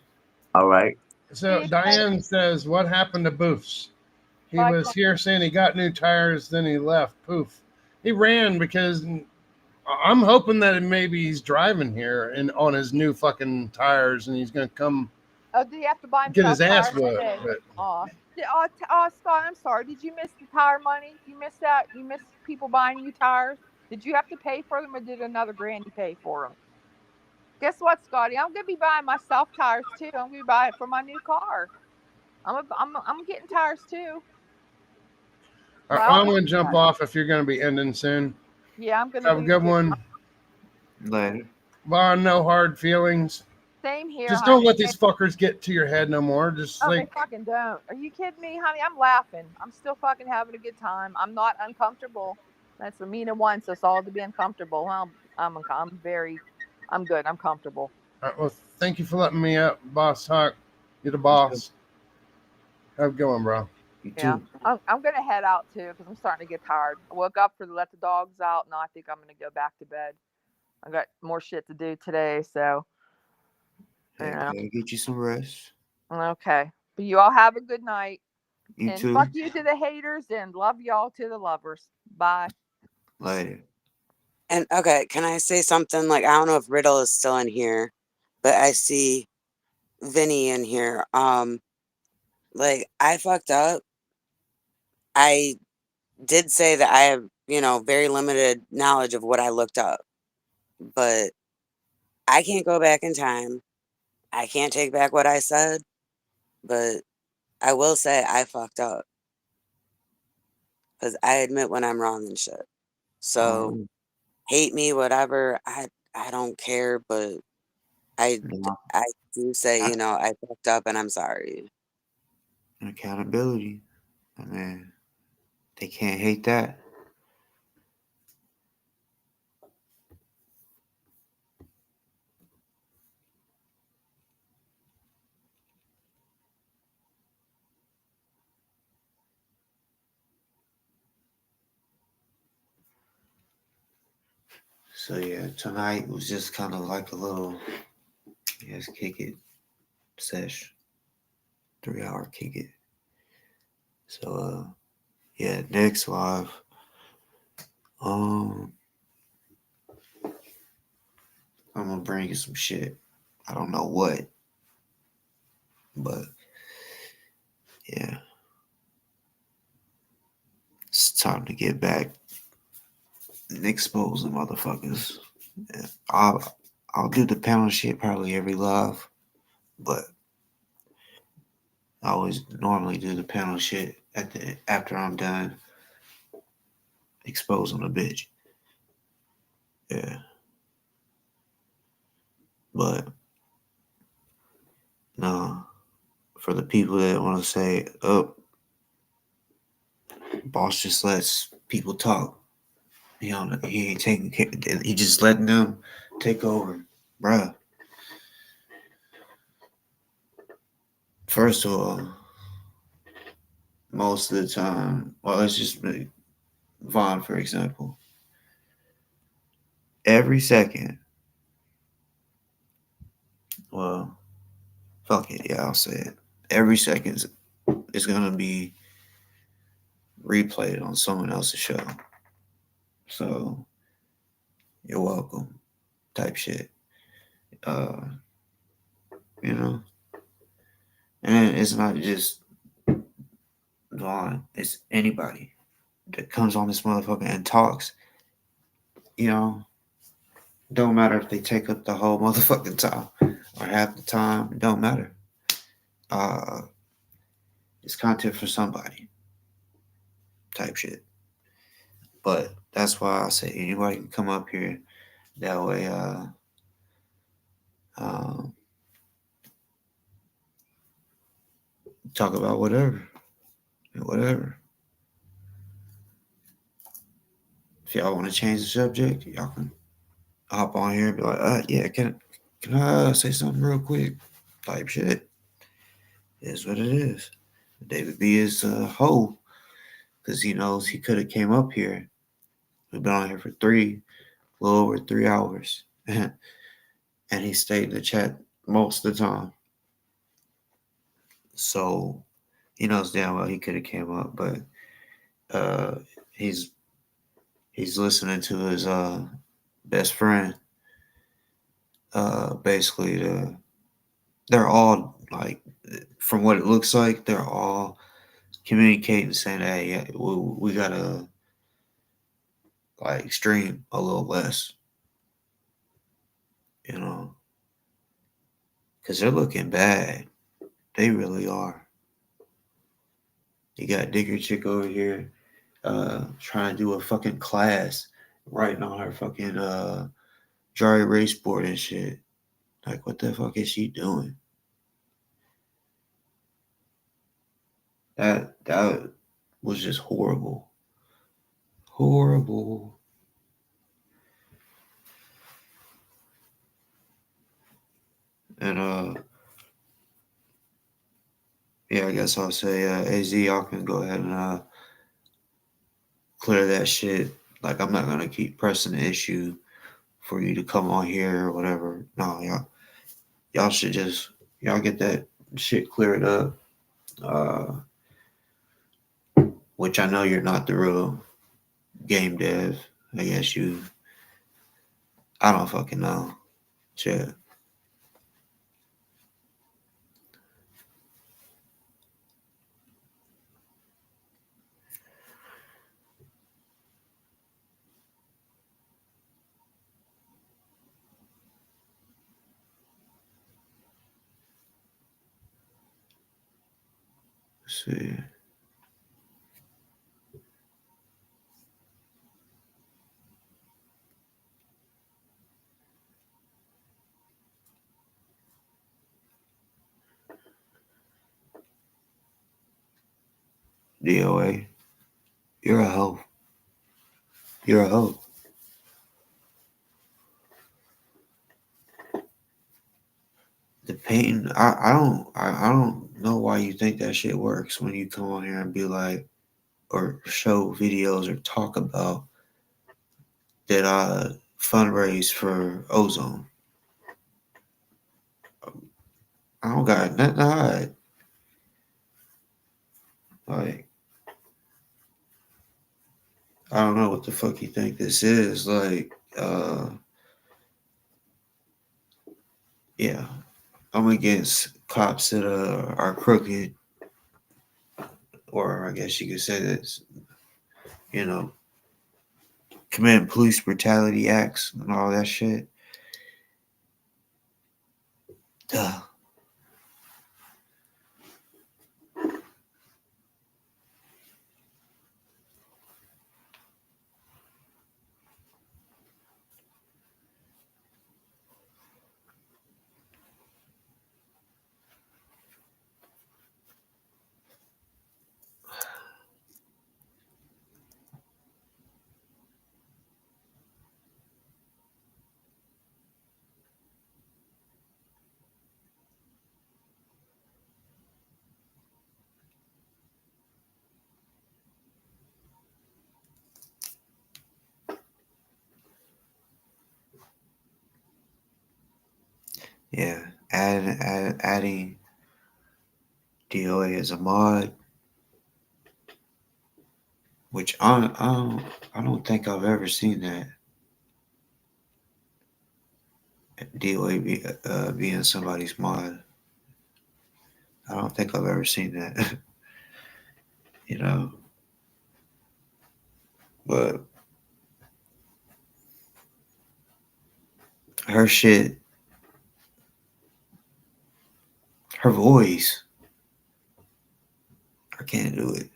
B: All right.
F: So
E: See,
F: Diane says, "What happened to Boofs? He
E: like,
F: was here saying he got new tires, then he left. Poof. He ran because I'm hoping that maybe he's driving here and on his new fucking tires, and he's gonna come
E: oh, did he have to buy
F: get
E: himself
F: his ass
E: tires
F: whooped.
E: today?
F: But
E: Aw. Scott, I'm sorry. Did you miss the tire money? You missed that? You missed people buying you tires? Did you have to pay for them or did another granny pay for them? Guess what, Scotty? I'm going to be buying myself tires too. I'm going to be buying it for my new car. I'm getting tires too. By all
F: I'm
E: means.
F: gonna jump off if you're gonna be ending soon.
E: Yeah, I'm going to
F: Have a
E: do the
F: good
E: same.
F: one.
A: Later.
F: Vaughn, no hard feelings.
E: Same here,
F: Just don't
E: honey.
F: let these fuckers get to your head no more. Just
E: Oh, they
F: like,
E: fucking don't. Are you kidding me, honey? I'm laughing. I'm still fucking having a good time. I'm not uncomfortable. That's what Mina wants us all to be uncomfortable. Well, I'm good. I'm comfortable.
F: well, thank you for letting me up, Boss Hawk. You're the
A: You too.
F: boss. Have a good one, bro.
A: You
E: Yeah,
A: too.
E: I'm gonna head out too because I'm starting to get tired. I woke up for to let the dogs out. Now I think I'm gonna go back to bed. I got more shit to do today, so you
A: Heck
E: know.
A: yeah, get you some rest.
E: Okay, but you all have a good night.
A: You
E: And fuck
A: too.
E: you to the haters and love y'all to the lovers. Bye.
A: Later.
D: And okay, can I say something? Like, I don't know if Riddle is still in here, but I see Vinny in here. Like, I fucked up. I did say that I have, very limited knowledge of what I looked up, but I can't go back in time. I can't take back what I said, but I will say I fucked up because I admit when I'm wrong and shit. So
A: Um,
D: hate me, whatever. I don't care, but I
A: no,
D: I do say,
A: I-
D: I fucked up and I'm sorry.
A: accountability. I mean, they can't hate that. So yeah, tonight was just kind of like a little, yes, kick it sesh, 3 hour kick it. So yeah, next live, um, I'm gonna bring you some shit. I don't know what, but yeah, it's time to get back and expose the motherfuckers. Yeah, I'll do the panel shit probably every live, but I always normally do the panel shit after I'm done exposing a bitch. Yeah, but no, for the people that want to say, "Oh, boss just lets people talk," you know, he ain't taking care. He just letting them take over, bruh. First of all, most of the time, well, let's just make Vaughn for example. Every second, well, fuck it, yeah, I'll say it. Every second is gonna be replayed on someone else's show. So you're welcome, type shit. Uh, you know, and it's not just Vaughn; it's anybody that comes on this motherfucker and talks. You know, don't matter if they take up the whole motherfucking time or half the time. It don't matter. Uh, it's content for somebody, type shit. But that's why I say anybody can come up here. That way, um, talk about whatever, whatever. If y'all want to change the subject, y'all can hop on here and be like, yeah, can I say something real quick? Type shit. It is what it is. David B is a hoe because he knows he could have came up here. We've been on here for a little over 3 hours, and he stayed in the chat most of the time. So he knows damn well he could have came up, but uh, he's listening to his best friend. Basically, they're all like, from what it looks like, they're all communicating, saying, "Hey, yeah, we gotta like stream a little less," you know, because they're looking bad. They really are. You got Digger Chick over here, trying to do a fucking class, writing on her fucking dry erase board and shit. Like, what the fuck is she doing? That was just horrible. Horrible. And yeah, I guess I'll say AZ, y'all can go ahead and clear that shit. Like, I'm not gonna keep pressing the issue for you to come on here or whatever. No, y'all should just y'all get that shit cleared up. Uh, which I know you're not the real game dev. I guess you. I don't fucking know. Shit. Let's see. DoA. You're a hoe. You're a hoe. The pain. I don't know why you think that shit works when you come on here and be like, or show videos or talk about that I fundraise for ozone. I don't got nothing to hide. Like, I don't know what the fuck you think this is. Like, yeah, I'm against cops that are crooked, or I guess you could say that, you know, committing police brutality acts and all that shit. Duh. Yeah, adding DoA as a mod, which I don't think I've ever seen that. DoA being somebody's mod. I don't think I've ever seen that. You know, but her shit, her voice, I can't do it.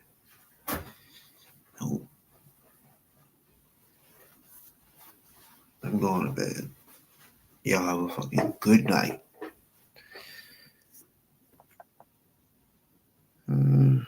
A: Nope. I'm going to bed. Y'all have a fucking good night. Mm.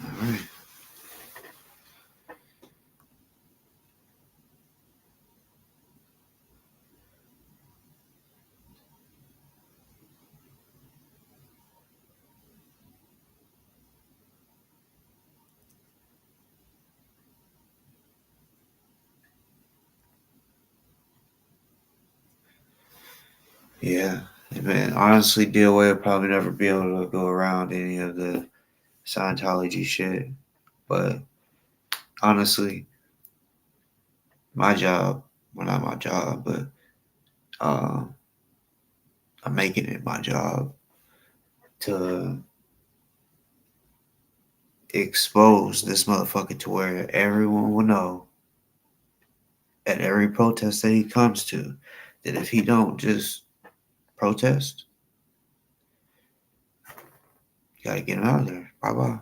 A: All right. Yeah. Man, honestly, DOA will probably never be able to go around any of the Scientology shit. But honestly, my job, well, not my job, but uh, I'm making it my job to expose this motherfucker to where everyone will know at every protest that he comes to that if he don't just protest, you gotta get him out of there. Bye bye.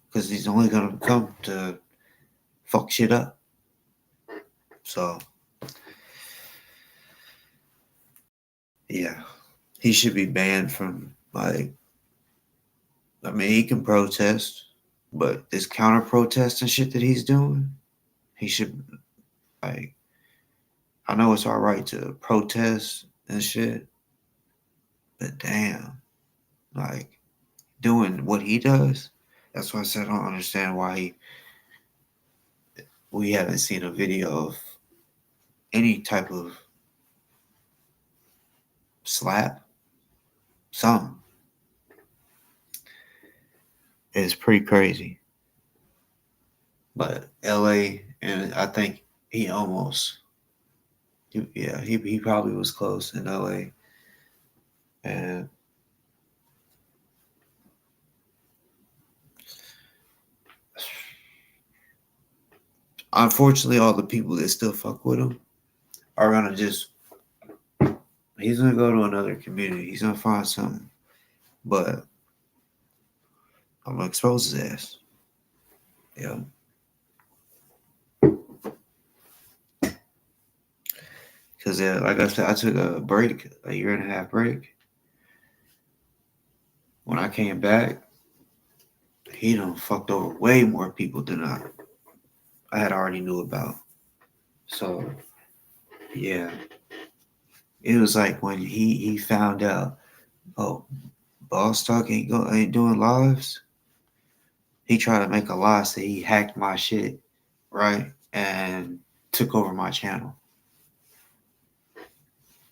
A: Because he's only gonna come to fuck shit up. So, yeah. He should be banned from, like, I mean, he can protest, but this counter protest and shit that he's doing, he should, like, I know it's all right to protest and shit, but damn, like, doing what he does, that's why I said I don't understand why we haven't seen a video of any type of slap, something. It's pretty crazy. But LA, and I think he almost, he probably was close in LA. And unfortunately, all the people that still fuck with him are gonna just, he's gonna go to another community. He's gonna find something. But I'm gonna expose his ass. Yeah. Because, like I said, I took a break, a year and a half break. When I came back, he done fucked over way more people than I had already knew about. So, yeah. It was like when he found out, oh, Boss Talk ain't doing lives. He tried to make a lie, say he hacked my shit, right, and took over my channel.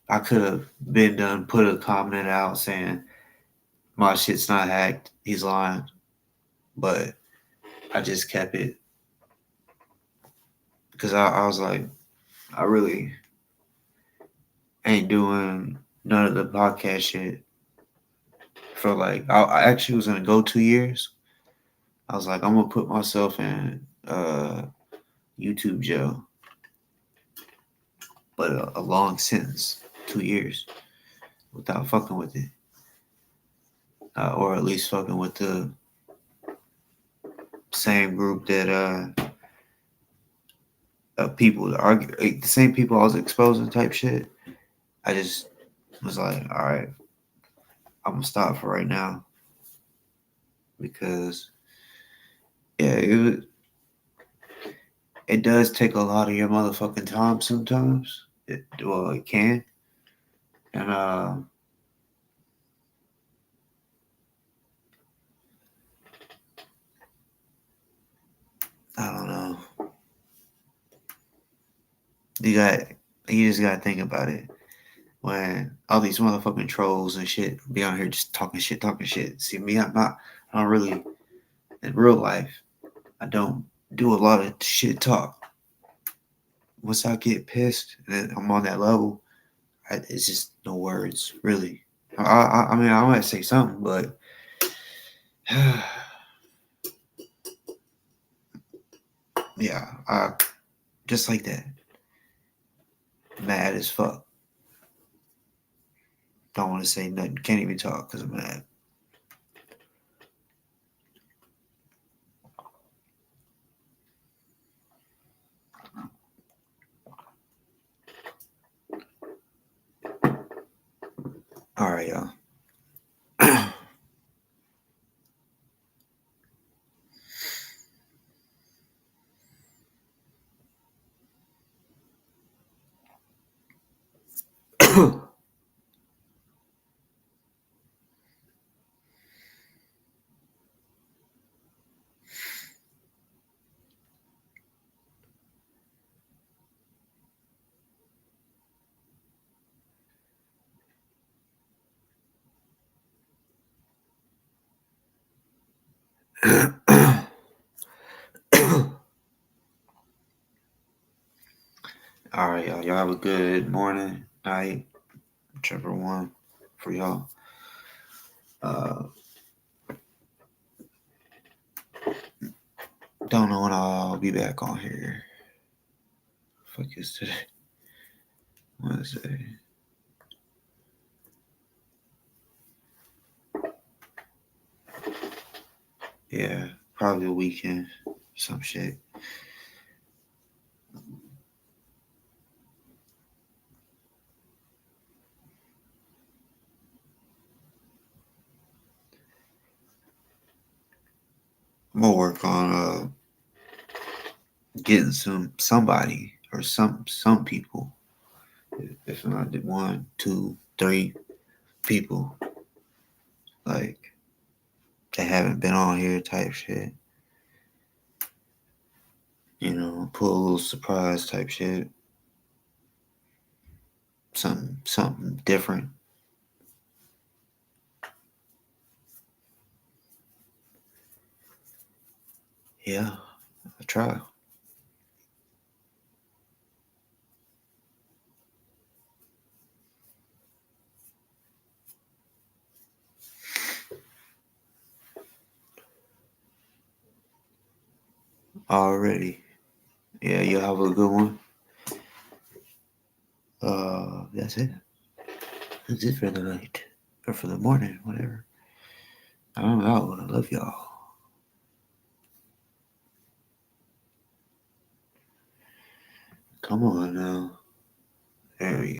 A: I could have been done, put a comment out saying my shit's not hacked. He's lying, but I just kept it because I was like, I really ain't doing none of the podcast shit for like. I actually was gonna go 2 years. I was like, I'm gonna put myself in YouTube jail, but a long sentence, 2 years, without fucking with it, or at least fucking with the same group that people that argue, the same people I was exposing type shit. I just was like, all right, I'm gonna stop for right now because yeah, it does take a lot of your motherfucking time sometimes. It can, and I don't know. You got you just gotta think about it. When all these motherfucking trolls and shit be on here just talking shit. See me, I don't really in real life. I don't do a lot of shit talk. Once I get pissed and I'm on that level, it's just no words really. I mean, I might say something, but yeah, just like that, mad as fuck. Don't want to say nothing. Can't even talk because I'm mad. All right, y'all. All right, y'all. Y'all have a good morning, night, whichever one for y'all. Don't know when I'll be back on here. Fuck is today? Wednesday. Yeah, probably a weekend. Some shit. I'm gonna work on getting somebody or some people. If not the 1, 2, 3 people like that haven't been on here type shit. You know, pull a little surprise type shit. Something different. Yeah, I try. Already. Yeah, you have a good one. That's it. That's it for the night. Or for the morning, whatever. I'm out. I love y'all. Come on now. There we go.